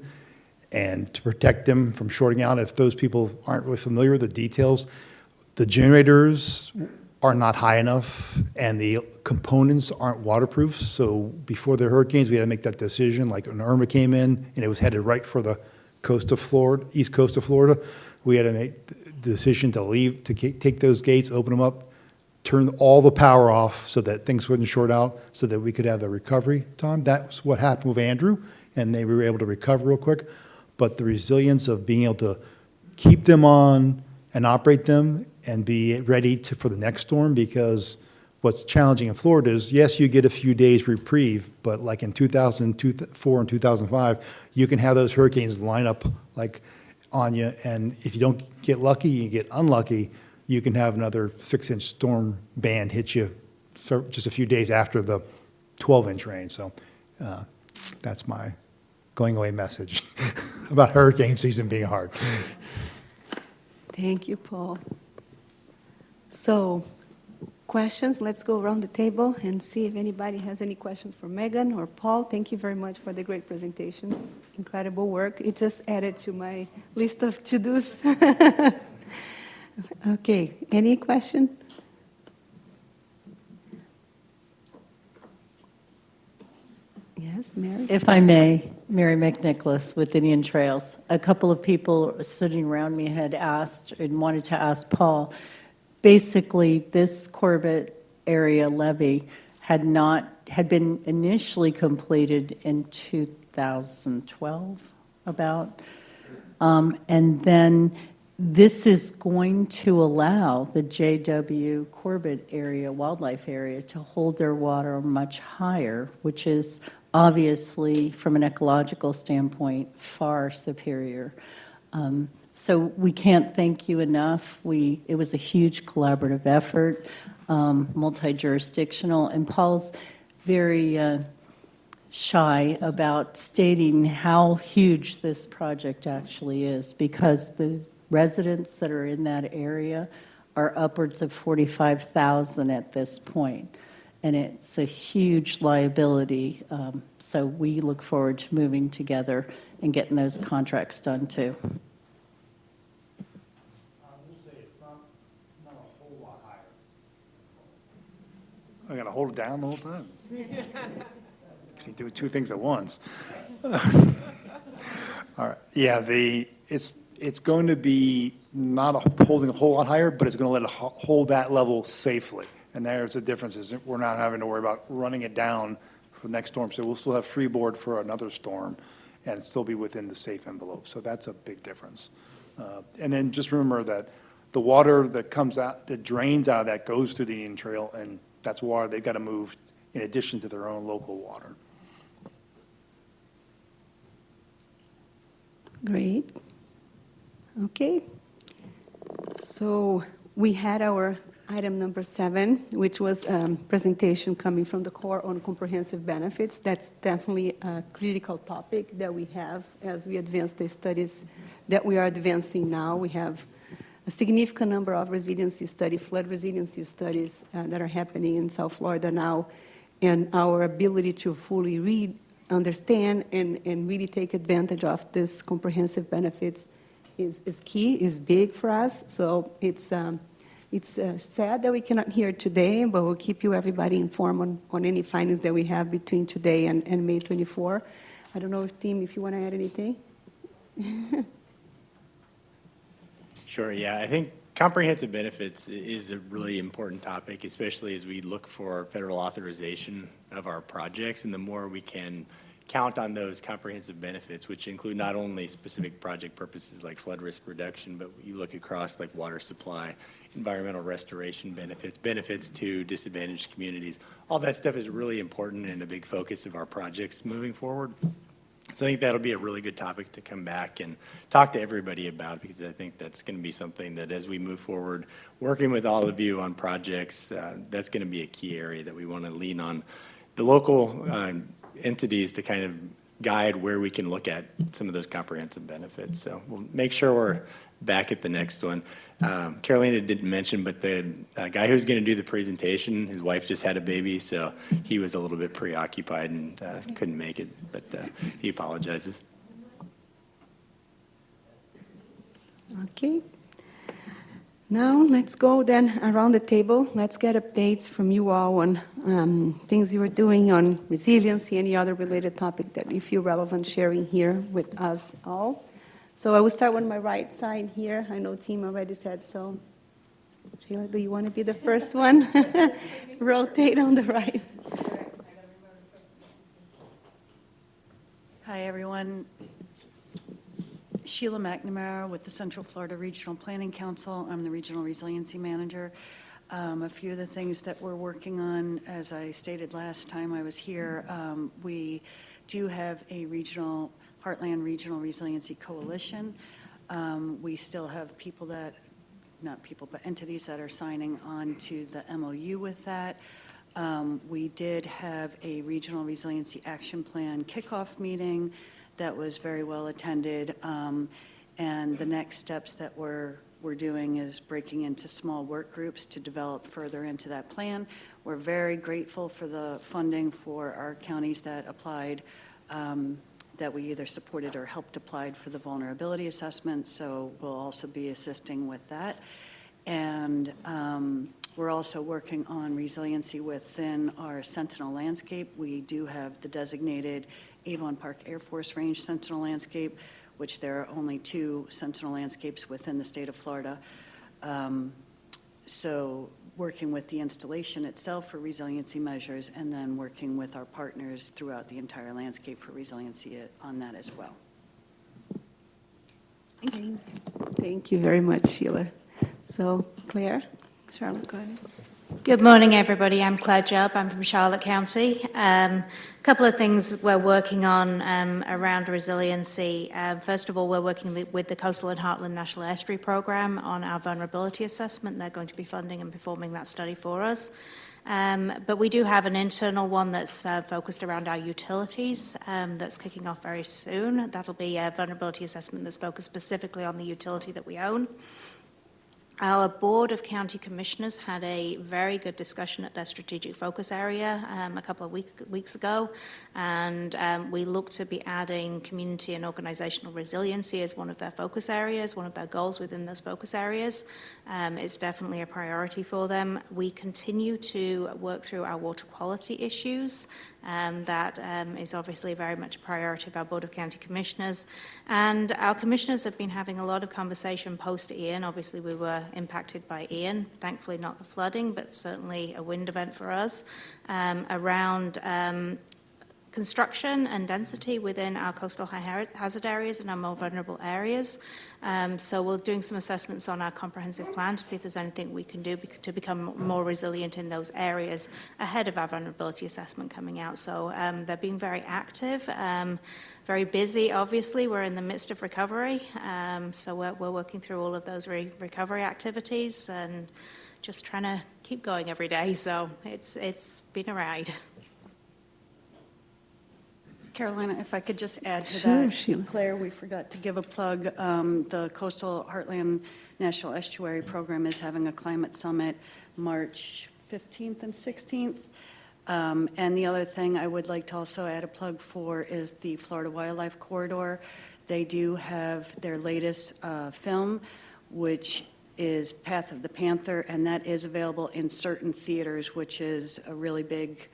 and to protect them from shorting out. If those people aren't really familiar with the details, the generators are not high enough and the components aren't waterproof. So before the hurricanes, we had to make that decision. Like when Irma came in and it was headed right for the coast of Florida, east coast of Florida, we had to make the decision to take those gates, open them up, turn all the power off so that things wouldn't short out, so that we could have the recovery time. That's what happened with Andrew, and they were able to recover real quick. But the resilience of being able to keep them on and operate them and be ready for the next storm, because what's challenging in Florida is, yes, you get a few days reprieve, but like in 2004 and 2005, you can have those hurricanes line up like on you, and if you don't get lucky, you get unlucky, you can have another 6-inch storm band hit you just a few days after the 12-inch rain. So that's my going away message about hurricane season being hard. Thank you, Paul. So, questions? Let's go around the table and see if anybody has any questions for Megan or Paul. Thank you very much for the great presentations. Incredible work. It just added to my list of to-dos. Okay, any question? Yes, Mary? If I may, Mary McNicholas with Indian Trails. A couple of people sitting around me had asked and wanted to ask Paul. Basically, this Corbett area levee had been initially completed in 2012, about, and then this is going to allow the J.W. Corbett area, wildlife area, to hold their water much higher, which is obviously, from an ecological standpoint, far superior. So we can't thank you enough. It was a huge collaborative effort, multi-jurisdictional, and Paul's very shy about stating how huge this project actually is, because the residents that are in that area are upwards of 45,000 at this point, and it's a huge liability. So we look forward to moving together and getting those contracts done too. I got to hold it down the whole time. You do two things at once. All right. Yeah, it's going to be not holding a whole lot higher, but it's going to let it hold that level safely. And there's the difference, is that we're not having to worry about running it down for the next storm. So we'll still have freeboard for another storm and still be within the safe envelope. So that's a big difference. And then just remember that the water that comes out, that drains out of that goes through the Indian Trail, and that's water they've got to move in addition to their own local water. Great. Okay. So we had our item number 7, which was presentation coming from the Corps on comprehensive benefits. That's definitely a critical topic that we have as we advance the studies that we are advancing now. We have a significant number of resiliency studies, flood resiliency studies that are happening in South Florida now, and our ability to fully read, understand, and really take advantage of this comprehensive benefits is key, is big for us. So it's sad that we cannot hear today, but we'll keep you, everybody, informed on any findings that we have between today and May 24. I don't know, Tim, if you want to add anything? Sure, yeah. I think comprehensive benefits is a really important topic, especially as we look for federal authorization of our projects. And the more we can count on those comprehensive benefits, which include not only specific project purposes like flood risk reduction, but you look across like water supply, environmental restoration benefits, benefits to disadvantaged communities. All that stuff is really important and a big focus of our projects moving forward. So I think that'll be a really good topic to come back and talk to everybody about, because I think that's going to be something that as we move forward, working with all of you on projects, that's going to be a key area that we want to lean on the local entities to kind of guide where we can look at some of those comprehensive benefits. So we'll make sure we're back at the next one. Carolina didn't mention, but the guy who's going to do the presentation, his wife just had a baby, so he was a little bit preoccupied and couldn't make it, but he apologizes. Okay. Now, let's go then around the table. Let's get updates from you all on things you are doing on resiliency, any other related topic that you feel relevant sharing here with us all. So I will start on my right side here. I know Tim already said so. Sheila, do you want to be the first one? Rotate on the right. Hi, everyone. Sheila McNamara with the Central Florida Regional Planning Council. I'm the Regional Resiliency Manager. A few of the things that we're working on, as I stated last time I was here, we do have a Heartland Regional Resiliency Coalition. We still have entities that are signing on to the MOU with that. We did have a Regional Resiliency Action Plan kickoff meeting that was very well attended, and the next steps that we're doing is breaking into small work groups to develop further into that plan. We're very grateful for the funding for our counties that applied, that we either supported or helped applied for the vulnerability assessment, so we'll also be assisting with that. And we're also working on resiliency within our Sentinel landscape. We do have the designated Avon Park Air Force Range Sentinel landscape, which there are only 2 Sentinel landscapes within the state of Florida. So working with the installation itself for resiliency measures, and then working with our partners throughout the entire landscape for resiliency on that as well. Thank you very much, Sheila. So, Claire, Charlotte, go ahead. Good morning, everybody. I'm Claire Jubb. I'm from Charlotte County. A couple of things we're working on around resiliency. First of all, we're working with the Coastal and Heartland National Estuary Program on our vulnerability assessment. They're going to be funding and performing that study for us. But we do have an internal one that's focused around our utilities that's kicking off very soon. That'll be a vulnerability assessment that's focused specifically on the utility that we own. Our Board of County Commissioners had a very good discussion at their strategic focus area a couple of weeks ago, and we look to be adding community and organizational resiliency as one of their focus areas, one of their goals within those focus areas. It's definitely a priority for them. We continue to work through our water quality issues. That is obviously very much a priority of our Board of County Commissioners. And our commissioners have been having a lot of conversation post-Ian. Obviously, we were impacted by Ian, thankfully not the flooding, but certainly a wind event for us, around construction and density within our coastal high hazard areas and our more vulnerable areas. So we're doing some assessments on our comprehensive plan to see if there's anything we can do to become more resilient in those areas ahead of our vulnerability assessment coming out. So they're being very active, very busy. Obviously, we're in the midst of recovery. So we're working through all of those recovery activities and just trying to keep going every day. So it's been a ride. Carolina, if I could just add to Sure, that. Sheila. Claire, we forgot to give a plug. The Coastal Heartland National Estuary Program is having a climate summit March 15th and 16th. And the other thing I would like to also add a plug for is the Florida Wildlife Corridor. They do have their latest film, which is Path of the Panther, and that is available in certain theaters, which is a really big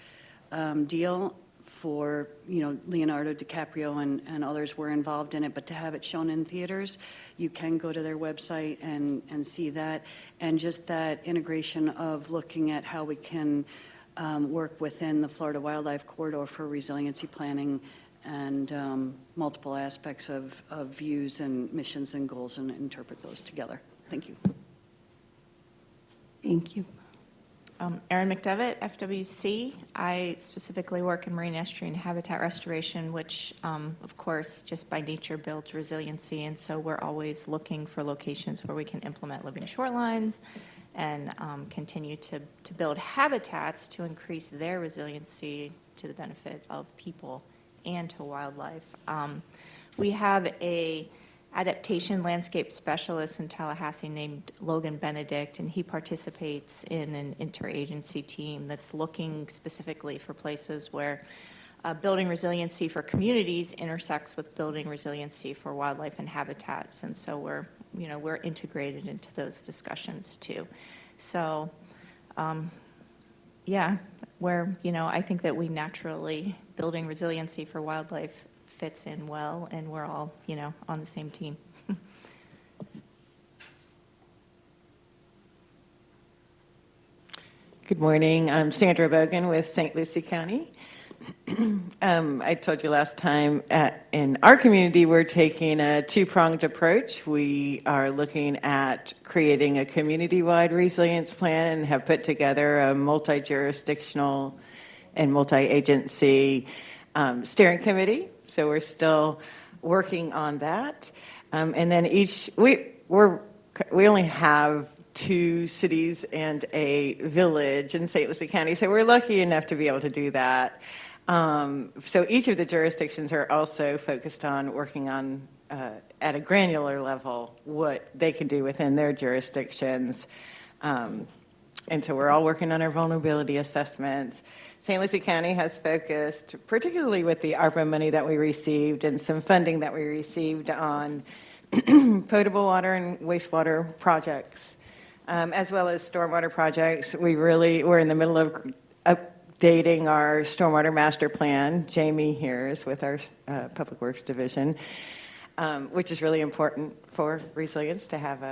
deal for, Leonardo DiCaprio and others were involved in it, but to have it shown in theaters, you can go to their website and see that. And just that integration of looking at how we can work within the Florida Wildlife Corridor for resiliency planning and multiple aspects of views and missions and goals and interpret those together. Thank you. Thank you. Erin McDevitt, FWC. I specifically work in marine estuary and habitat restoration, which, of course, just by nature builds resiliency. And so we're always looking for locations where we can implement living shorelines and continue to build habitats to increase their resiliency to the benefit of people and to wildlife. We have a adaptation landscape specialist in Tallahassee named Logan Benedict, and he participates in an interagency team that's looking specifically for places where building resiliency for communities intersects with building resiliency for wildlife and habitats. And so we're integrated into those discussions too. So where, I think that we naturally building resiliency for wildlife fits in well, and we're all, on the same team. Good morning. I'm Sandra Bogan with St. Lucie County. I told you last time, in our community, we're taking a two-pronged approach. We are looking at creating a community-wide resilience plan and have put together a multi-jurisdictional and multi-agency steering committee. So we're still working on that. And then we only have 2 cities and a village in St. Lucie County, so we're lucky enough to be able to do that. So each of the jurisdictions are also focused on working on, at a granular level, what they can do within their jurisdictions. And so we're all working on our vulnerability assessments. St. Lucie County has focused, particularly with the ARPA money that we received and some funding that we received on potable water and wastewater projects, as well as stormwater projects. We're in the middle of updating our stormwater master plan. Jamie here is with our Public Works Division, which is really important for resilience to have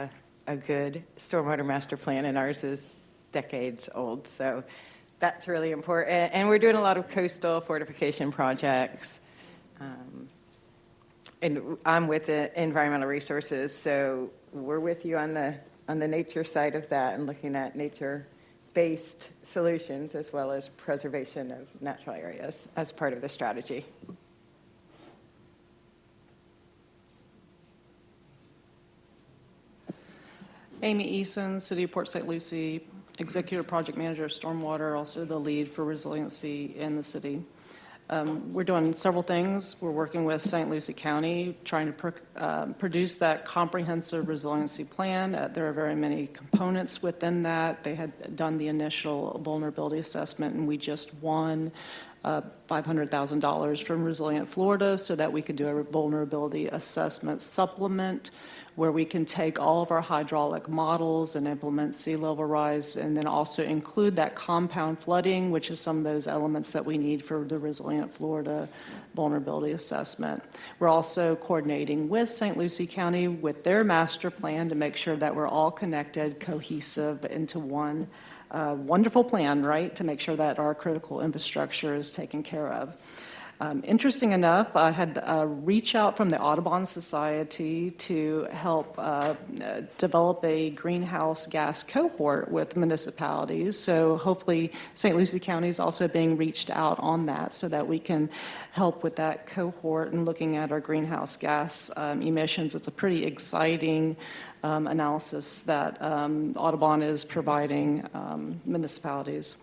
a good stormwater master plan, and ours is decades old. So that's really important. And we're doing a lot of coastal fortification projects. And I'm with the environmental resources, so we're with you on the nature side of that and looking at nature-based solutions as well as preservation of natural areas as part of the strategy. Amy Eason, City of Port St. Lucie, Executive Project Manager of Stormwater, also the lead for resiliency in the city. We're doing several things. We're working with St. Lucie County, trying to produce that comprehensive resiliency plan. There are very many components within that. They had done the initial vulnerability assessment, and we just won $500,000 from Resilient Florida so that we can do a vulnerability assessment supplement where we can take all of our hydraulic models and implement sea level rise, and then also include that compound flooding, which is some of those elements that we need for the Resilient Florida vulnerability assessment. We're also coordinating with St. Lucie County with their master plan to make sure that we're all connected, cohesive into one wonderful plan, right, to make sure that our critical infrastructure is taken care of. Interesting enough, I had a reach out from the Audubon Society to help develop a greenhouse gas cohort with municipalities. So hopefully St. Lucie County is also being reached out on that so that we can help with that cohort and looking at our greenhouse gas emissions. It's a pretty exciting analysis that Audubon is providing municipalities.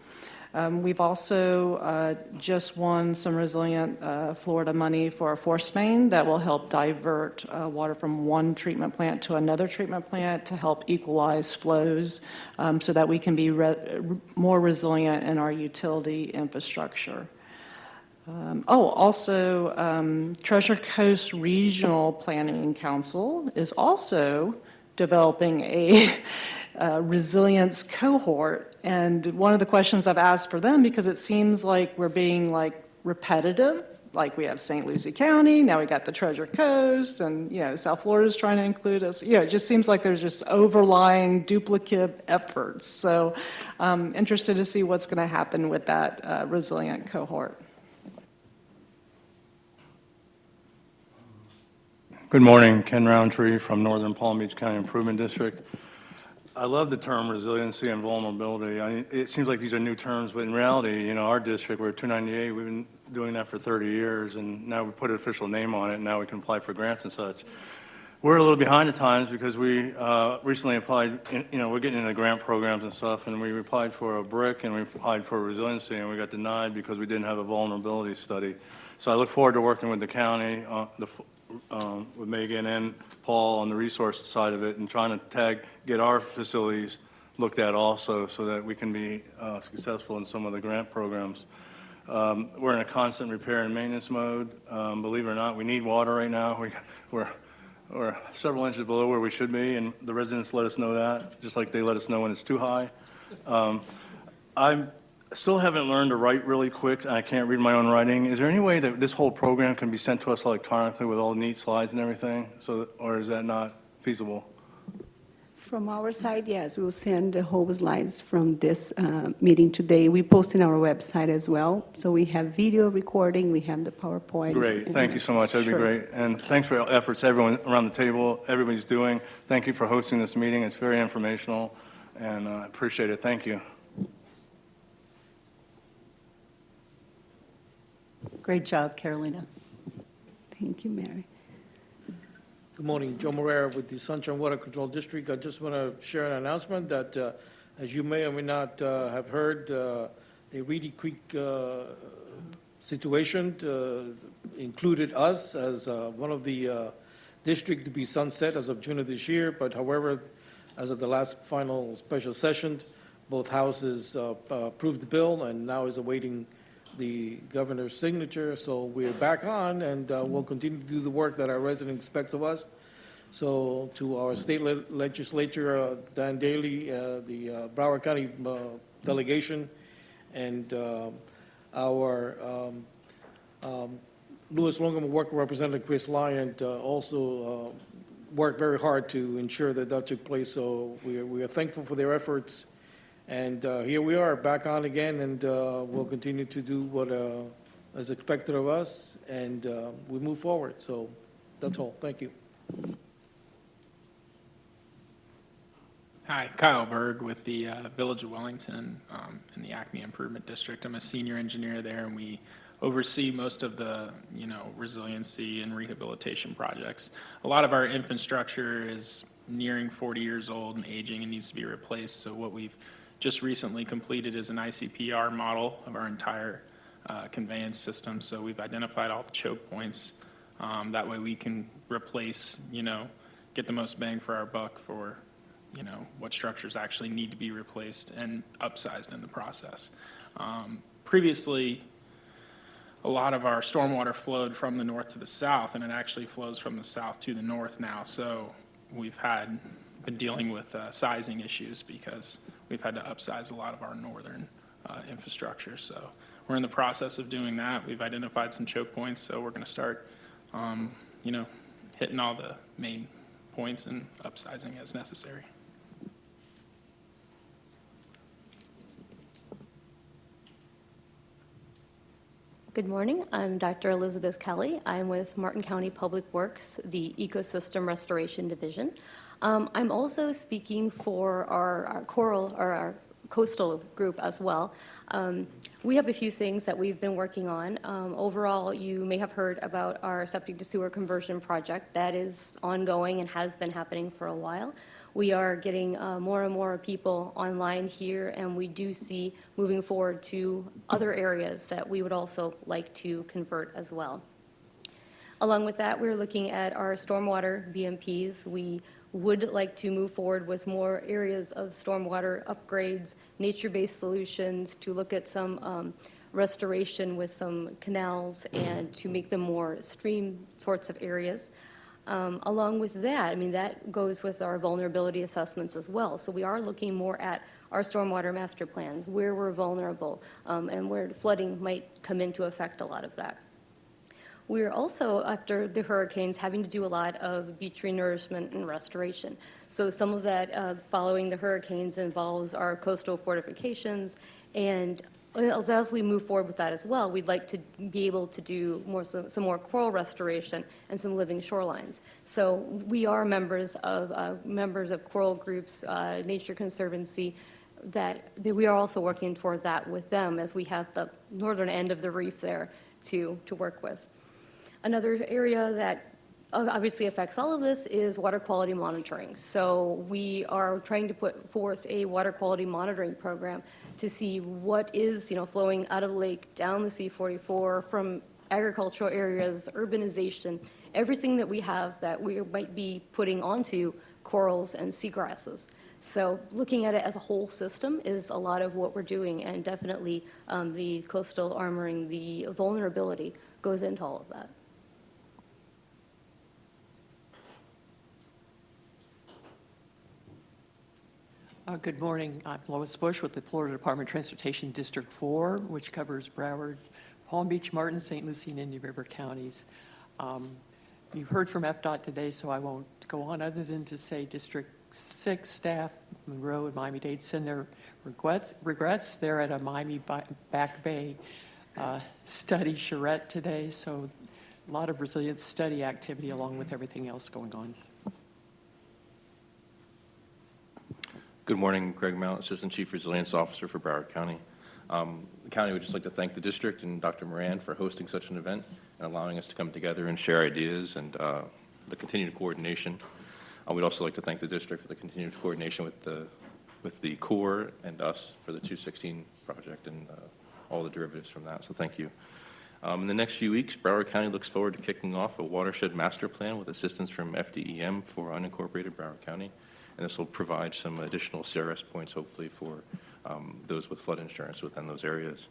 We've also just won some Resilient Florida money for a force main that will help divert water from one treatment plant to another treatment plant to help equalize flows so that we can be more resilient in our utility infrastructure. Also, Treasure Coast Regional Planning Council is also developing a resilience cohort. And one of the questions I've asked for them, because it seems like we're being like repetitive, like we have St. Lucie County, now we got the Treasure Coast, and South Florida's trying to include us. It just seems like there's just overlying duplicate efforts. So I'm interested to see what's going to happen with that resilient cohort. Good morning, Ken Roundtree from Northern Palm Beach County Improvement District. I love the term resiliency and vulnerability. It seems like these are new terms, but in reality, our district, we're 298, we've been doing that for 30 years, and now we put an official name on it, and now we can apply for grants and such. We're a little behind at times because we recently applied, we're getting into grant programs and stuff, and we applied for a BRIC and we applied for resiliency, and we got denied because we didn't have a vulnerability study. So I look forward to working with the county, with Megan and Paul on the resource side of it, and trying to get our facilities looked at also so that we can be successful in some of the grant programs. We're in a constant repair and maintenance mode. Believe it or not, we need water right now. We're several inches below where we should be, and the residents let us know that, just like they let us know when it's too high. I still haven't learned to write really quick, and I can't read my own writing. Is there any way that this whole program can be sent to us electronically with all the neat slides and everything, or is that not feasible? From our side, yes, we'll send the whole slides from this meeting today. We post in our website as well. So we have video recording, we have the PowerPoint. Great, thank you so much, that'd be great. And thanks for your efforts, everyone around the table, everybody's doing. Thank you for hosting this meeting, it's very informational, and I appreciate it, thank you. Great job, Carolina. Thank you, Mary. Good morning, Joe Morera with the Sunshine Water Control District. I just want to share an announcement that, as you may or may not have heard, the Reedy Creek situation included us as one of the district to be sunset as of June of this year. But however, as of the last final special session, both houses approved the bill and now is awaiting the governor's signature. So we're back on, and we'll continue to do the work that our residents expect of us. So to our state legislature, Dan Daly, the Broward County delegation, and our Lewis Longum Worker Representative Chris Lyon also worked very hard to ensure that that took place. So we are thankful for their efforts. And here we are, back on again, and we'll continue to do what is expected of us, and we move forward. So that's all. Thank you. Hi, Kyle Berg with the Village of Wellington in the Acme Improvement District. I'm a senior engineer there, and we oversee most of the, resiliency and rehabilitation projects. A lot of our infrastructure is nearing 40 years old and aging and needs to be replaced. So what we've just recently completed is an ICPR model of our entire conveyance system. So we've identified all the choke points. That way we can replace, get the most bang for our buck for, what structures actually need to be replaced and upsized in the process. Previously, a lot of our stormwater flowed from the north to the south, and it actually flows from the south to the north now. So we've been dealing with sizing issues because we've had to upsize a lot of our northern infrastructure. So we're in the process of doing that. We've identified some choke points, so we're going to start, hitting all the main points and upsizing as necessary. Good morning. I'm Dr. Elizabeth Kelly. I'm with Martin County Public Works, the Ecosystem Restoration Division. I'm also speaking for our coral or our coastal group as well. We have a few things that we've been working on. Overall, you may have heard about our septic to sewer conversion project. That is ongoing and has been happening for a while. We are getting more and more people online here, and we do see moving forward to other areas that we would also like to convert as well. Along with that, we're looking at our stormwater BMPs. We would like to move forward with more areas of stormwater upgrades, nature-based solutions, to look at some restoration with some canals and to make them more stream sorts of areas. Along with that, I mean, that goes with our vulnerability assessments as well. So we are looking more at our stormwater master plans, where we're vulnerable, and where flooding might come into effect a lot of that. We're also, after the hurricanes, having to do a lot of beach renourishment and restoration. So some of that following the hurricanes involves our coastal fortifications, and as we move forward with that as well, we'd like to be able to do some more coral restoration and some living shorelines. So we are members of coral groups, Nature Conservancy, that we are also working toward that with them, as we have the northern end of the reef there to work with. Another area that obviously affects all of this is water quality monitoring. So we are trying to put forth a water quality monitoring program to see what is, flowing out of the lake, down the C-44, from agricultural areas, urbanization, everything that we have that we might be putting onto corals and seagrasses. So looking at it as a whole system is a lot of what we're doing, and definitely the coastal armoring, the vulnerability goes into all of that. Good morning. I'm Lois Bush with the Florida Department of Transportation District 4, which covers Broward, Palm Beach, Martin, St. Lucie, and Indian River counties. You heard from FDOT today, so I won't go on other than to say District 6 staff, Monroe and Miami-Dade, send their regrets. They're at a Miami Back Bay study charrette today, so a lot of resilience study activity along with everything else going on. Good morning, Greg Mount, Assistant Chief Resilience Officer for Broward County. The county would just like to thank the district and Dr. Moran for hosting such an event and allowing us to come together and share ideas and the continued coordination. We'd also like to thank the district for the continued coordination with the Corps and us for the 216 project and all the derivatives from that, so thank you. In the next few weeks, Broward County looks forward to kicking off a watershed master plan with assistance from FDEM for unincorporated Broward County. And this will provide some additional CRS points, hopefully, for those with flood insurance within those areas.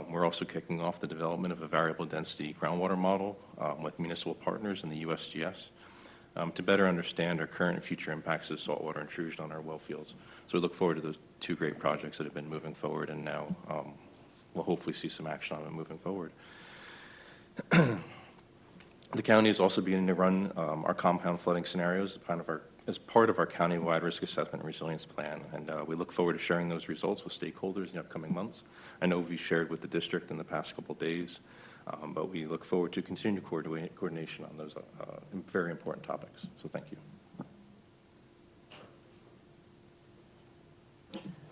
We're also kicking off the development of a variable density groundwater model with municipal partners in the USGS to better understand our current and future impacts of saltwater intrusion on our well fields. So we look forward to those two great projects that have been moving forward, and now we'll hopefully see some action on them moving forward. The county is also beginning to run our compound flooding scenarios as part of our countywide risk assessment and resilience plan, and we look forward to sharing those results with stakeholders in the upcoming months. I know we've shared with the district in the past couple of days, but we look forward to continued coordination on those very important topics. So thank you.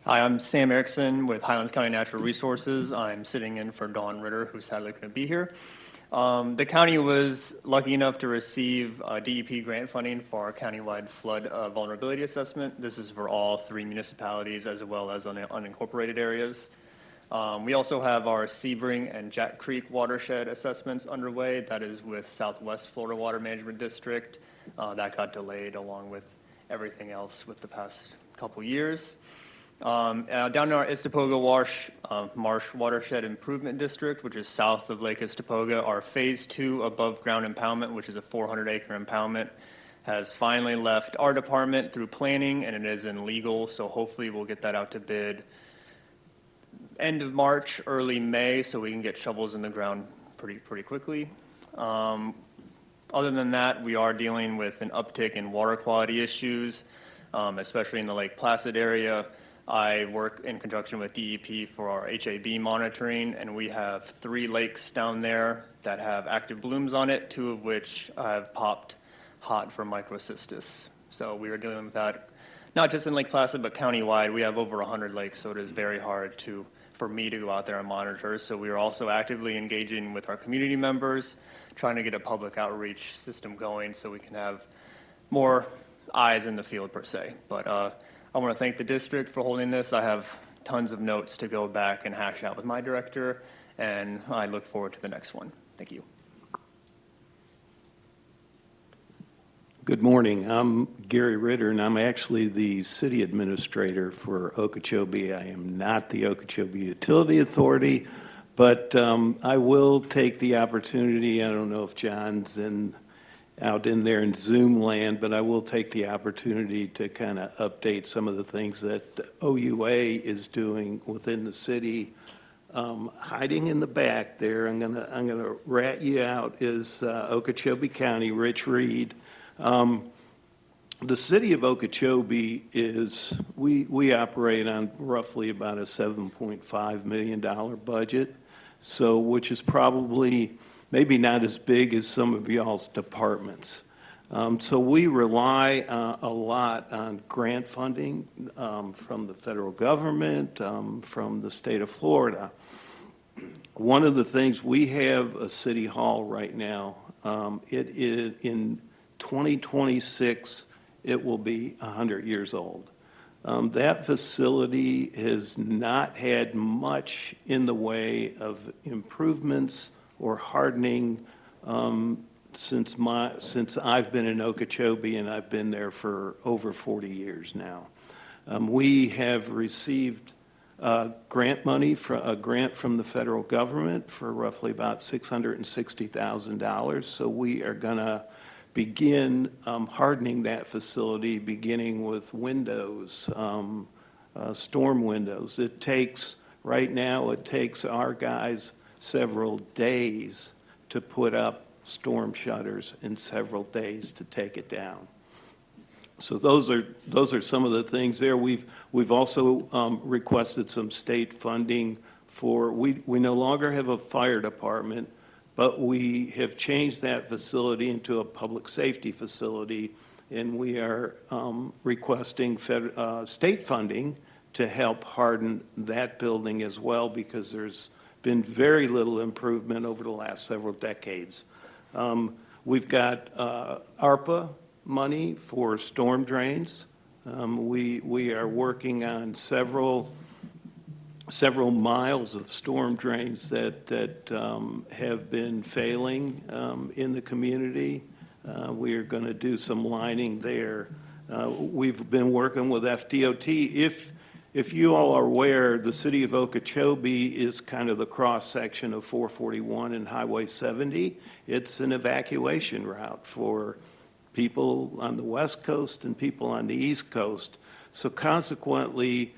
Hi, I'm Sam Erickson with Highlands County Natural Resources. I'm sitting in for Dawn Ritter, who sadly couldn't be here. The county was lucky enough to receive DEP grant funding for our countywide flood vulnerability assessment. This is for all 3 municipalities as well as unincorporated areas. We also have our Sebring and Jack Creek watershed assessments underway. That is with Southwest Florida Water Management District. That got delayed along with everything else with the past couple years. Down in our Istapoga Marsh Watershed Improvement District, which is south of Lake Istapoga, our Phase 2 above-ground impoundment, which is a 400-acre impoundment, has finally left our department through planning, and it is in legal, so hopefully we'll get that out to bid end of March, early May, so we can get shovels in the ground pretty quickly. Other than that, we are dealing with an uptick in water quality issues, especially in the Lake Placid area. I work in conjunction with DEP for our HAB monitoring, and we have 3 lakes down there that have active blooms on it, 2 of which have popped hot for microcystis. So we are dealing with that, not just in Lake Placid, but countywide. We have over 100 lakes, so it is very hard for me to go out there and monitor. So we are also actively engaging with our community members, trying to get a public outreach system going so we can have more eyes in the field per se. But I want to thank the district for holding this. I have tons of notes to go back and hash out with my director, and I look forward to the next one. Thank you. Good morning. I'm Gary Ritter, and I'm actually the city administrator for Okeechobee. I am not the Okeechobee Utility Authority, but I will take the opportunity. I don't know if John's out in there in Zoom land, but I will take the opportunity to kind of update some of the things that OUA is doing within the city. Hiding in the back there, I'm gonna rat you out, is Okeechobee County, Rich Reed. The city of Okeechobee we operate on roughly about a $7.5 million budget, so which is probably maybe not as big as some of y'all's departments. So we rely a lot on grant funding from the federal government, from the state of Florida. One of the things, we have a city hall right now. It is in 2026, it will be 100 years old. That facility has not had much in the way of improvements or hardening since I've been in Okeechobee, and I've been there for over 40 years now. We have received grant money, a grant from the federal government for roughly about $660,000. So we are going to begin hardening that facility, beginning with windows, storm windows. Right now, it takes our guys several days to put up storm shutters and several days to take it down. So those are some of the things there. We've also requested some state funding we no longer have a fire department, but we have changed that facility into a public safety facility, and we are requesting state funding to help harden that building as well, because there's been very little improvement over the last several decades. We've got ARPA money for storm drains. We are working on several miles of storm drains that have been failing in the community. We are going to do some lining there. We've been working with FDOT. If you all are aware, the city of Okeechobee is kind of the cross-section of 441 and Highway 70. It's an evacuation route for people on the West Coast and people on the East Coast. So consequently,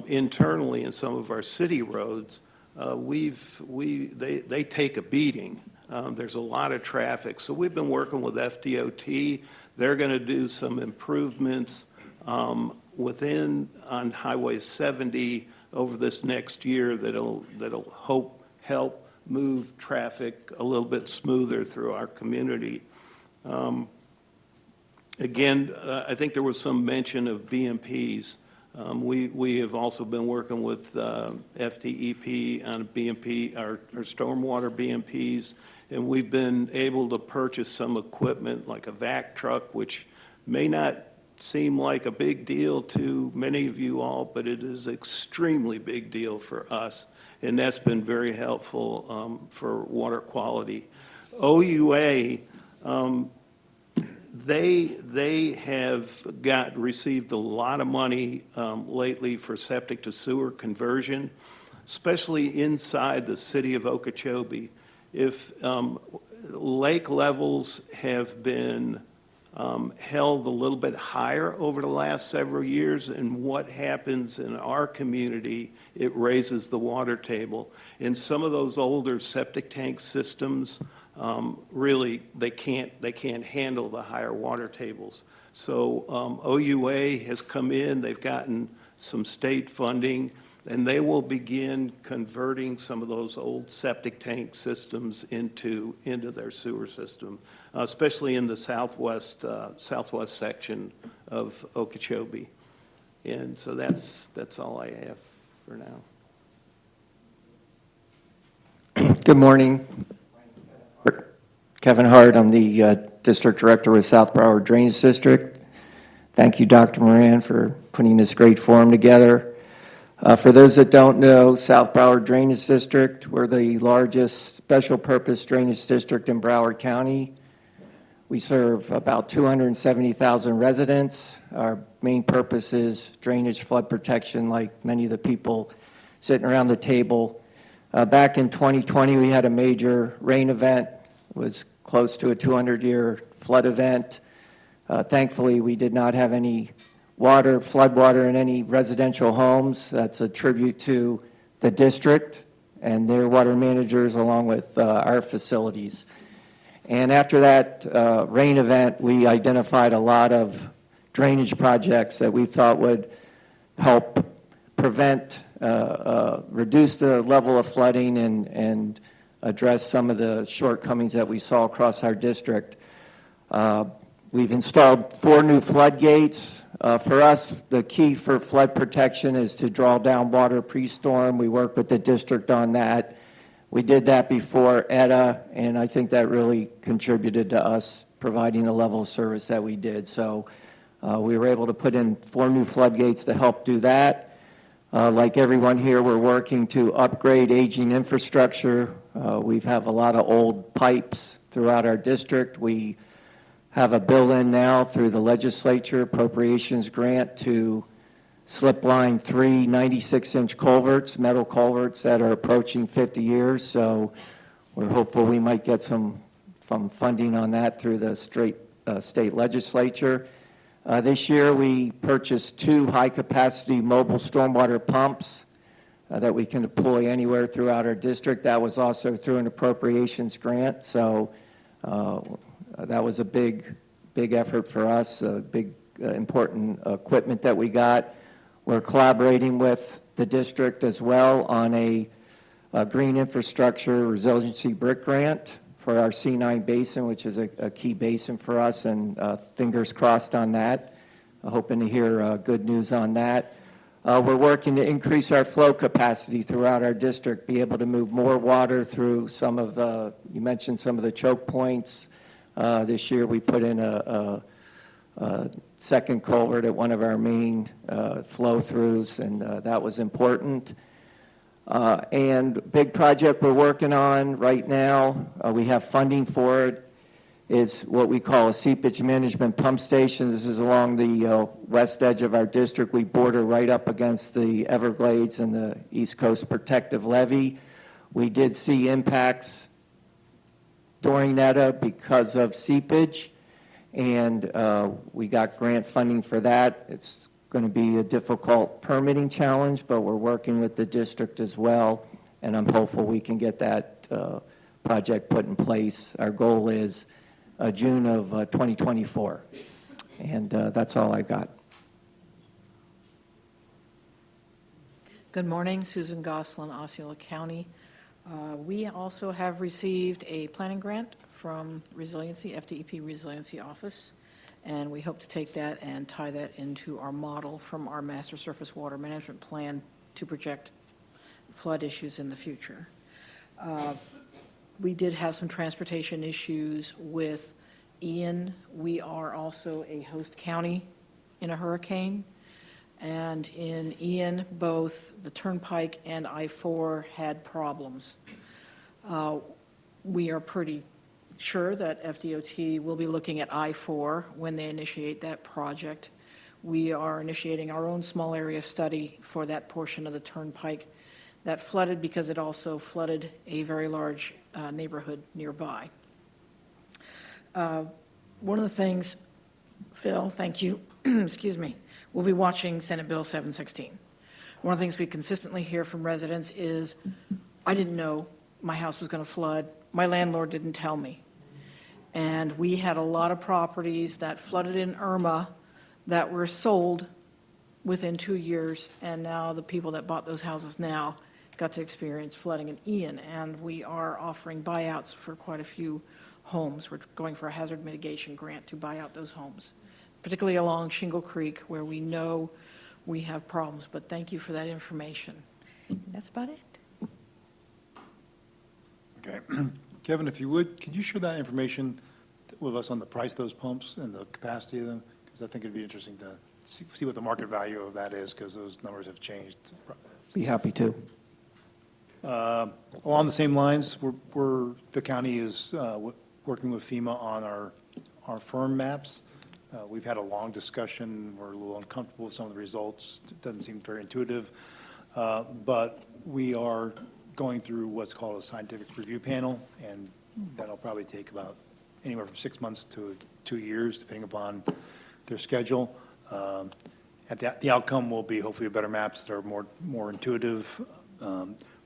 internally in some of our city roads, they take a beating. There's a lot of traffic. So we've been working with FDOT. They're going to do some improvements on Highway 70 over this next year that'll help move traffic a little bit smoother through our community. Again, I think there was some mention of BMPs. We have also been working with FDEP on BMP, our stormwater BMPs, and we've been able to purchase some equipment like a vac truck, which may not seem like a big deal to many of you all, but it is extremely big deal for us, and that's been very helpful for water quality. OUA, They have received a lot of money lately for septic to sewer conversion, especially inside the city of Okeechobee. If lake levels have been held a little bit higher over the last several years, and what happens in our community, it raises the water table. In some of those older septic tank systems, really, they can't handle the higher water tables. So OUA has come in, they've gotten some state funding, and they will begin converting some of those old septic tank systems into their sewer system, especially in the southwest section of Okeechobee. And so that's all I have for now. Good morning. Kevin Hart, I'm the District Director with South Broward Drainage District. Thank you, Dr. Moran, for putting this great forum together. For those that don't know, South Broward Drainage District, we're the largest special purpose drainage district in Broward County. We serve about 270,000 residents. Our main purpose is drainage flood protection, like many of the people sitting around the table. Back in 2020, we had a major rain event. It was close to a 200-year flood event. Thankfully, we did not have any flood water in any residential homes. That's a tribute to the district and their water managers along with our facilities. And after that rain event, we identified a lot of drainage projects that we thought would help prevent, reduce the level of flooding and address some of the shortcomings that we saw across our district. We've installed 4 new floodgates. For us, the key for flood protection is to draw down water pre-storm. We work with the district on that. We did that before ETA, and I think that really contributed to us providing the level of service that we did. So we were able to put in 4 new floodgates to help do that. Like everyone here, we're working to upgrade aging infrastructure. We have a lot of old pipes throughout our district. We have a bill in now through the legislature appropriations grant to slip line 3 96-inch culverts, metal culverts that are approaching 50 years. So we're hopeful we might get some funding on that through the state legislature. This year we purchased 2 high-capacity mobile stormwater pumps that we can deploy anywhere throughout our district. That was also through an appropriations grant. So that was a big effort for us, a big important equipment that we got. We're collaborating with the district as well on a green infrastructure resiliency brick grant for our C9 basin, which is a key basin for us, and fingers crossed on that. Hoping to hear good news on that. We're working to increase our flow capacity throughout our district, be able to move more water through some of the, you mentioned some of the choke points. This year we put in a second culvert at one of our main flow-throughs, and that was important. And big project we're working on right now, we have funding for it, is what we call a seepage management pump station. This is along the west edge of our district. We border right up against the Everglades and the East Coast Protective Levee. We did see impacts during NETA because of seepage, and we got grant funding for that. It's going to be a difficult permitting challenge, but we're working with the district as well, and I'm hopeful we can get that project put in place. Our goal is June of 2024, and that's all I've got. Good morning, Susan Goslin, Osceola County. We also have received a planning grant from Resiliency, FDEP Resiliency Office, and we hope to take that and tie that into our model from our Master Surface Water Management Plan to project flood issues in the future. We did have some transportation issues with Ian. We are also a host county in a hurricane. And in Ian, both the Turnpike and I-4 had problems. We are pretty sure that FDOT will be looking at I-4 when they initiate that project. We are initiating our own small area study for that portion of the turnpike that flooded because it also flooded a very large neighborhood nearby. One of the things, Phil, thank you, excuse me, we'll be watching Senate Bill 716. One of the things we consistently hear from residents is, I didn't know my house was going to flood. My landlord didn't tell me. And we had a lot of properties that flooded in Irma that were sold within 2 years, and now the people that bought those houses now got to experience flooding in Ian, and we are offering buyouts for quite a few homes. We're going for a hazard mitigation grant to buy out those homes, particularly along Shingle Creek, where we know we have problems, but thank you for that information. That's about it. Okay. Kevin, if you would, could you share that information with us on the price of those pumps and the capacity of them? Because I think it'd be interesting to see what the market value of that is, because those numbers have changed. Be happy to. Along the same lines, the county is working with FEMA on our firm maps. We've had a long discussion. We're a little uncomfortable with some of the results. It doesn't seem very intuitive. But we are going through what's called a scientific review panel, and that'll probably take about anywhere from 6 months to 2 years, depending upon their schedule. The outcome will be hopefully better maps that are more intuitive.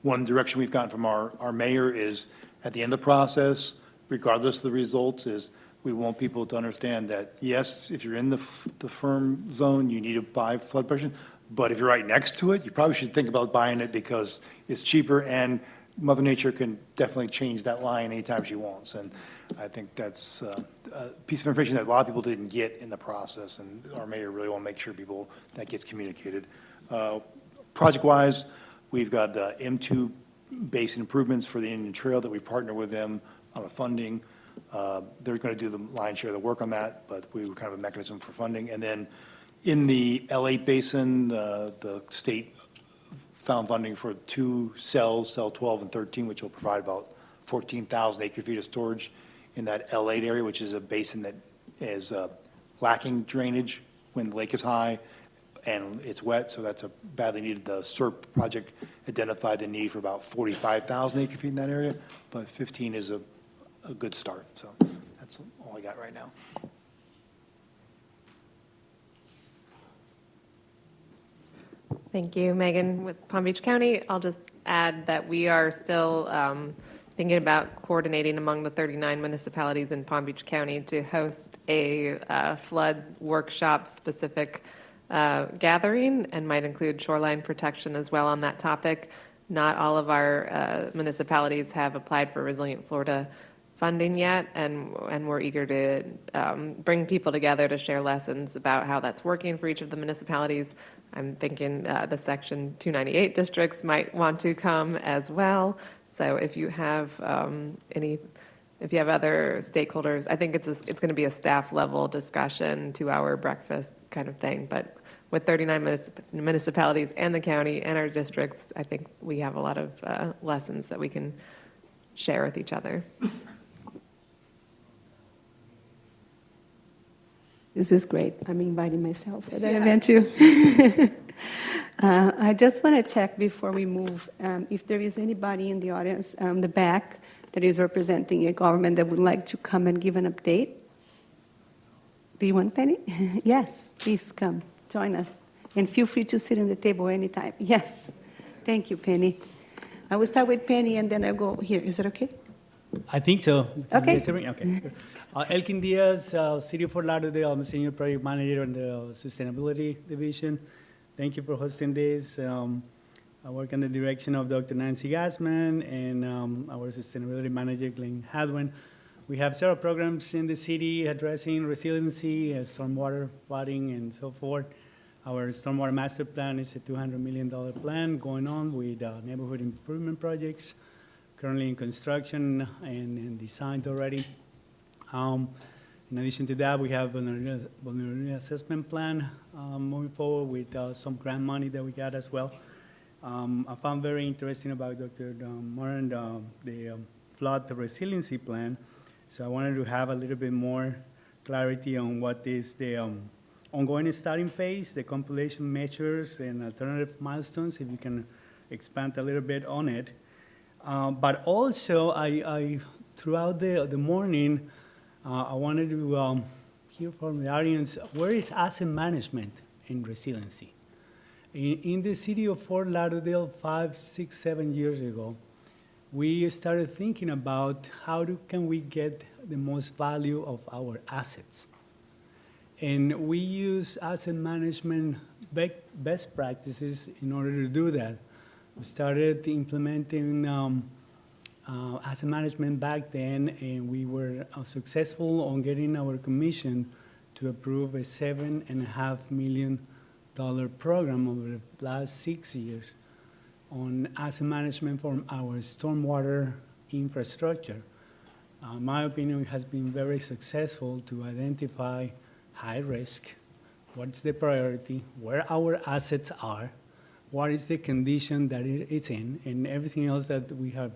One direction we've gotten from our mayor is, at the end of the process, regardless of the results, is we want people to understand that, yes, if you're in the firm zone, you need to buy flood protection, but if you're right next to it, you probably should think about buying it because it's cheaper, and Mother Nature can definitely change that line anytime she wants. And I think that's a piece of information that a lot of people didn't get in the process, and our mayor really want to make sure that gets communicated. Project-wise, we've got the M2 basin improvements for the Indian Trail that we partner with them on the funding. They're going to do the lion's share of the work on that, but we were kind of a mechanism for funding. And then in the L8 basin, the state found funding for 2 cells, cell 12 and 13, which will provide about 14,000 acre-feet of storage in that L8 area, which is a basin that is lacking drainage when the lake is high and it's wet, so that's a badly needed. The SERP project identified the need for about 45,000 acre-feet in that area, but 15 is a good start. So that's all I got right now. Thank you, Megan. With Palm Beach County, I'll just add that we are still thinking about coordinating among the 39 municipalities in Palm Beach County to host a flood workshop-specific gathering, and might include shoreline protection as well on that topic. Not all of our municipalities have applied for Resilient Florida funding yet, and we're eager to bring people together to share lessons about how that's working for each of the municipalities. I'm thinking the Section 298 districts might want to come as well. So if you have if you have other stakeholders, I think it's going to be a staff level discussion, 2-hour breakfast kind of thing. But with 39 municipalities and the county and our districts, I think we have a lot of lessons that we can share with each other. This is great. I'm inviting myself for that event too. I just want to check before we move, if there is anybody in the audience, the back, that is representing a government that would like to come and give an update. Do you want Penny? Yes, please come, join us. And feel free to sit at the table anytime. Yes. Thank you, Penny. I will start with Penny and then I'll go here. Is that okay? I think so. Okay. Okay. Elkin Diaz, City of Fort Lauderdale. I'm a senior project manager in the Sustainability Division. Thank you for hosting this. I work under the direction of Dr. Nancy Gassman and our Sustainability Manager, Glenn Hadwin. We have several programs in the city addressing resiliency, stormwater, flooding, and so forth. Our stormwater master plan is a $200 million plan going on with neighborhood improvement projects, currently in construction and designed already. In addition to that, we have a vulnerability assessment plan moving forward with some grant money that we got as well. I found very interesting about Dr. Moran, the flood resiliency plan. So I wanted to have a little bit more clarity on what is the ongoing starting phase, the compilation measures and alternative milestones, if you can expand a little bit on it. But also, I throughout the morning, I wanted to hear from the audience, where is asset management in resiliency? In the city of Fort Lauderdale 5, 6, 7 years ago, we started thinking about can we get the most value of our assets. And we use asset management best practices in order to do that. We started implementing asset management back then, and we were successful on getting our commission to approve a $7.5 million program over the last 6 years on asset management for our stormwater infrastructure. My opinion, it has been very successful to identify high risk, what's the priority, where our assets are, what is the condition that it's in, and everything else that we have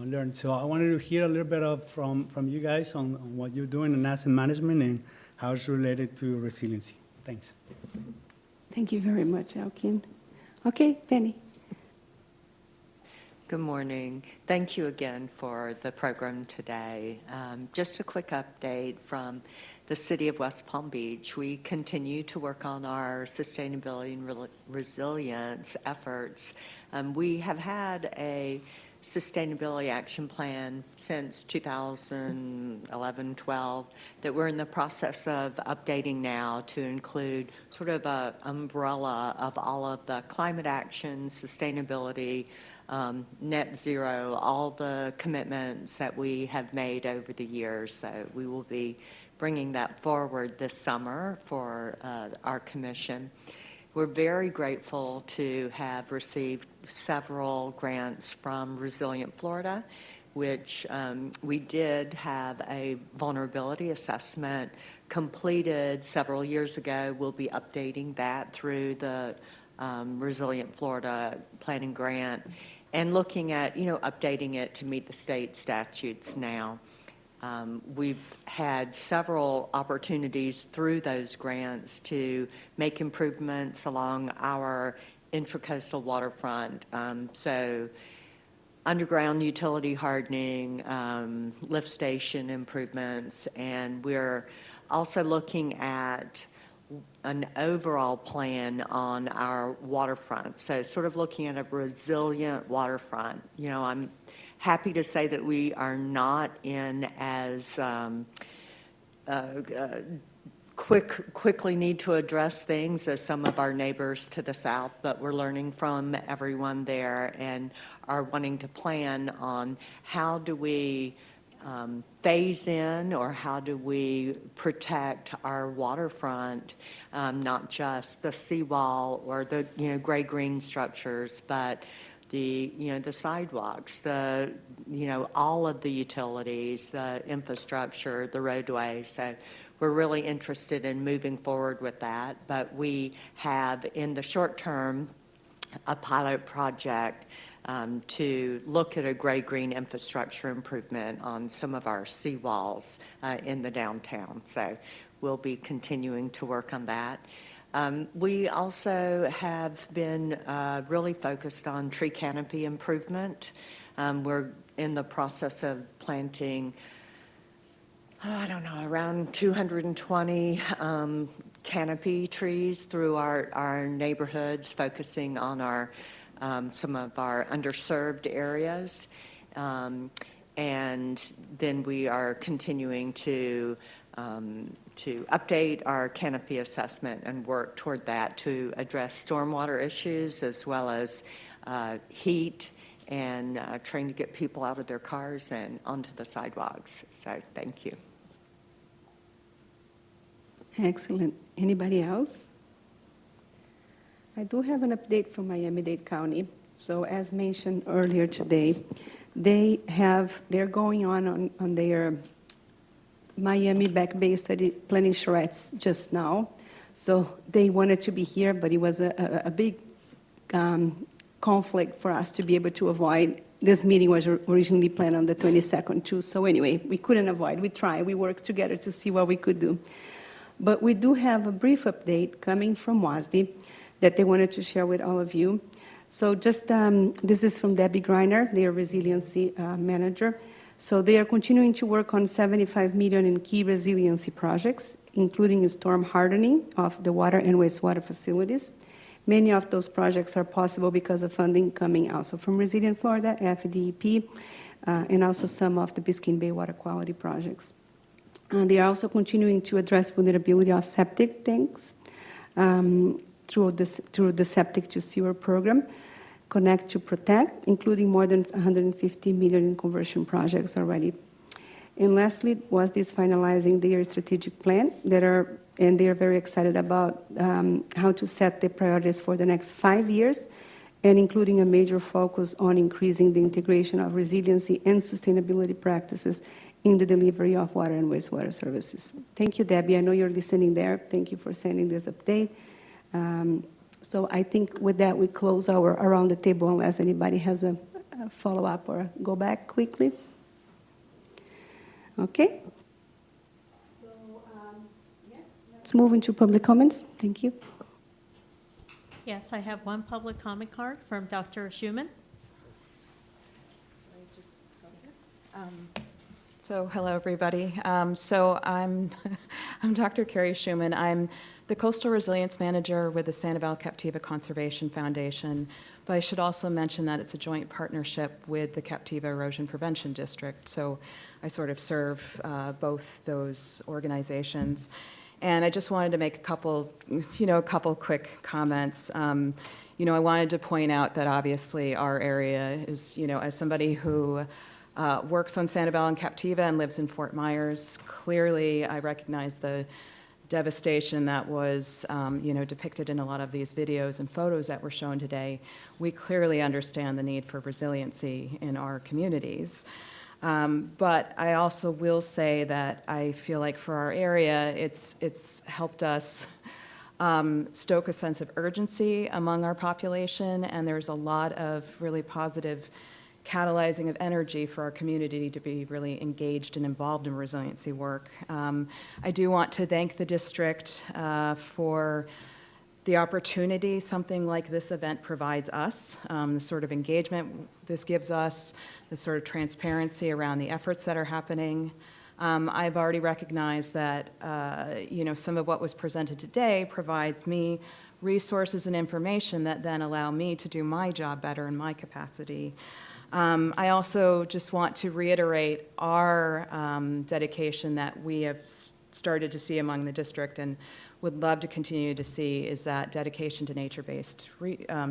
learned. So I wanted to hear a little bit from you guys on what you're doing in asset management and how it's related to resiliency. Thanks. Thank you very much, Elkin. Okay, Penny. Good morning. Thank you again for the program today. Just a quick update from the city of West Palm Beach. We continue to work on our sustainability and resilience efforts. We have had a sustainability action plan since 2011-12 that we're in the process of updating now to include sort of an umbrella of all of the climate action, sustainability, net zero, all the commitments that we have made over the years. So we will be bringing that forward this summer for our commission. We're very grateful to have received several grants from Resilient Florida, which we did have a vulnerability assessment completed several years ago. We'll be updating that through the Resilient Florida Planning Grant and looking at, updating it to meet the state statutes now. We've had several opportunities through those grants to make improvements along our intracoastal waterfront. So underground utility hardening, lift station improvements, and we're also looking at an overall plan on our waterfront. So sort of looking at a resilient waterfront. I'm happy to say that we are not in as quickly need to address things as some of our neighbors to the south, but we're learning from everyone there and are wanting to plan on how do we phase in or how do we protect our waterfront, not just the seawall or the gray-green structures, but the sidewalks, all of the utilities, the infrastructure, the roadways. So we're really interested in moving forward with that. But we have, in the short term, a pilot project to look at a gray-green infrastructure improvement on some of our seawalls in the downtown. So we'll be continuing to work on that. We also have been really focused on tree canopy improvement. We're in the process of planting, around 220 canopy trees through our neighborhoods, focusing on some of our underserved areas. And then we are continuing to update our canopy assessment and work toward that to address stormwater issues as well as heat and trying to get people out of their cars and onto the sidewalks. So thank you. Excellent. Anybody else? I do have an update from Miami-Dade County. So as mentioned earlier today, they're going on their Miami Back Bay study planning charrettes just now. So they wanted to be here, but it was a big conflict for us to be able to avoid this meeting was originally planned on the 22nd too. So anyway, we couldn't avoid. We tried. We worked together to see what we could do. But we do have a brief update coming from WASD that they wanted to share with all of you. So just, this is from Debbie Greiner, their resiliency manager. So they are continuing to work on $75 million in key resiliency projects, including storm hardening of the water and wastewater facilities. Many of those projects are possible because of funding coming also from Resilient Florida, FDEP, and also some of the Biscayne Bay water quality projects. They are also continuing to address vulnerability of septic tanks through the Septic to Sewer program, Connect to Protect, including more than $150 million in conversion projects already. And lastly, WASD is finalizing their strategic plan and they are very excited about how to set the priorities for the next 5 years, and including a major focus on increasing the integration of resiliency and sustainability practices in the delivery of water and wastewater services. Thank you, Debbie. I know you're listening there. Thank you for sending this update. So I think with that, we close our around the table unless anybody has a follow-up or go back quickly. Okay. So, yes, let's move into public comments. Thank you. Yes, I have one public comment card from Dr. Schumann. So hello, everybody. So I'm Dr. Carrie Schumann. I'm the Coastal Resilience Manager with the Sanibel Captiva Conservation Foundation, but I should also mention that it's a joint partnership with the Captiva Erosion Prevention District. So I sort of serve both those organizations. And I just wanted to make a couple quick comments. I wanted to point out that obviously our area is, as somebody who works on Sanibel and Captiva and lives in Fort Myers, clearly I recognize the devastation that was, depicted in a lot of these videos and photos that were shown today. We clearly understand the need for resiliency in our communities. But I also will say that I feel like for our area, it's helped us stoke a sense of urgency among our population, and there's a lot of really positive catalyzing of energy for our community to be really engaged and involved in resiliency work. I do want to thank the district for the opportunity something like this event provides us, the sort of engagement this gives us, the sort of transparency around the efforts that are happening. I've already recognized that some of what was presented today provides me resources and information that then allow me to do my job better in my capacity. I also just want to reiterate our dedication that we have started to see among the district and would love to continue to see is that dedication to nature-based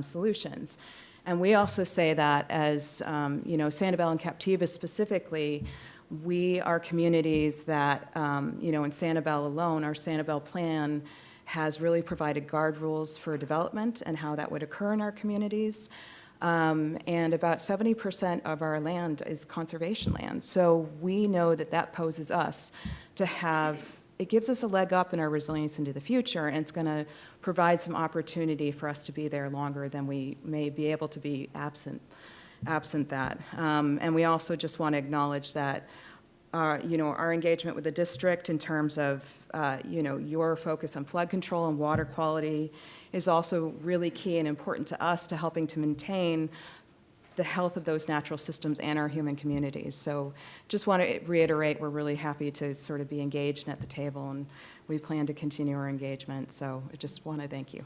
solutions. And we also say that as, Sanibel and Captiva specifically, we are communities that, in Sanibel alone, our Sanibel plan has really provided guard rules for development and how that would occur in our communities. And about 70% of our land is conservation land. So we know that that poses us to have, it gives us a leg up in our resilience into the future, and it's going to provide some opportunity for us to be there longer than we may be able to be absent that. And we also just want to acknowledge that our engagement with the district in terms of, your focus on flood control and water quality is also really key and important to us to helping to maintain the health of those natural systems and our human communities. So just want to reiterate, we're really happy to sort of be engaged at the table, and we plan to continue our engagement. So I just want to thank you.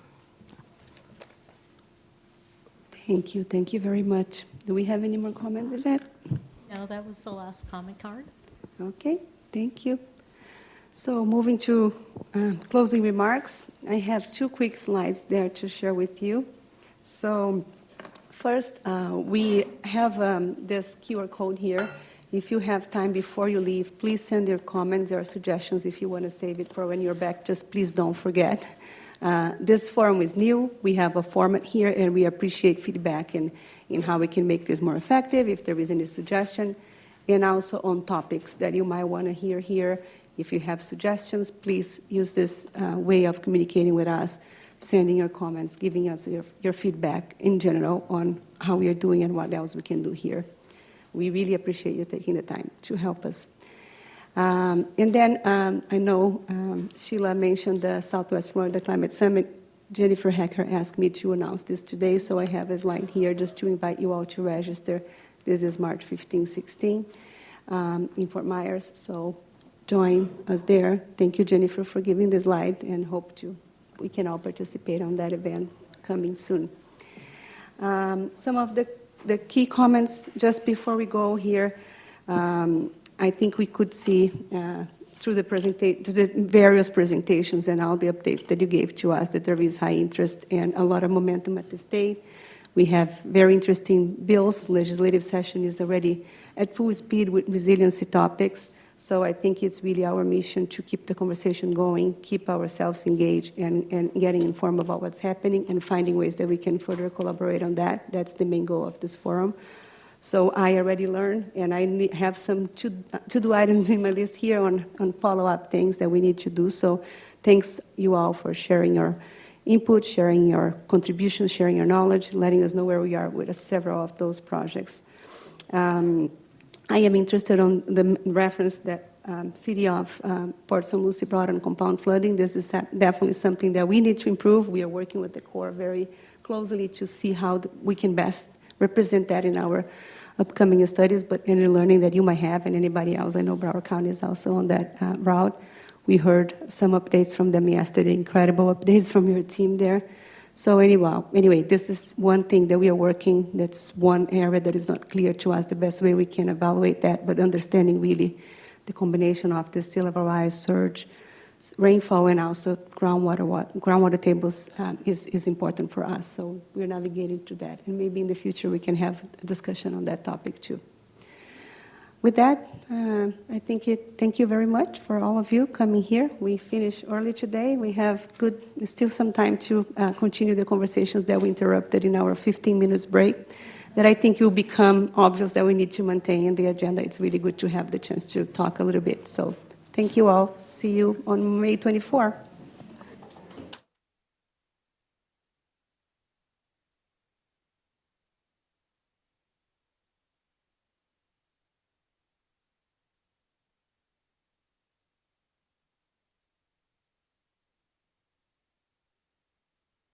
Thank you. Thank you very much. Do we have any more comments, Yvette? No, that was the last comment card. Okay, thank you. So moving to closing remarks, I have 2 quick slides there to share with you. So first, we have this QR code here. If you have time before you leave, please send your comments or suggestions. If you want to save it for when you're back, just please don't forget. This forum is new. We have a format here, and we appreciate feedback in how we can make this more effective, if there is any suggestion, and also on topics that you might want to hear here. If you have suggestions, please use this way of communicating with us sending your comments, giving us your feedback in general on how we are doing and what else we can do here. We really appreciate you taking the time to help us. And then I know Sheila mentioned the Southwest Florida Climate Summit. Jennifer Hecker asked me to announce this today, so I have a slide here just to invite you all to register. This is March 15, 16 in Fort Myers, so join us there. Thank you, Jennifer, for giving the slide, and hope we can all participate on that event coming soon. Some of the key comments just before we go here, I think we could see through the various presentations and all the updates that you gave to us that there is high interest and a lot of momentum at the state. We have very interesting bills. Legislative session is already at full speed with resiliency topics. So I think it's really our mission to keep the conversation going, keep ourselves engaged, and getting informed about what's happening and finding ways that we can further collaborate on that. That's the main goal of this forum. So I already learned, and I have some to-do items in my list here on follow-up things that we need to do. So thanks you all for sharing your input, sharing your contributions, sharing your knowledge, letting us know where we are with several of those projects. I am interested on the reference that City of Port St. Lucie brought on compound flooding. This is definitely something that we need to improve. We are working with the Corps very closely to see how we can best represent that in our upcoming studies, but any learning that you might have and anybody else. I know Broward County is also on that route. We heard some updates from them yesterday, incredible updates from your team there. So anyway, this is one thing that we are working, that's one area that is not clear to us, the best way we can evaluate that, but understanding really the combination of the sea level rise, surge, rainfall, and also groundwater tables is important for us. So we're navigating through that. And maybe in the future we can have a discussion on that topic too. With that, I thank you very much for all of you coming here. We finished early today. We have still some time to continue the conversations that we interrupted in our 15 minutes break that I think will become obvious that we need to maintain in the agenda. It's really good to have the chance to talk a little bit. So thank you all. See you on May 24.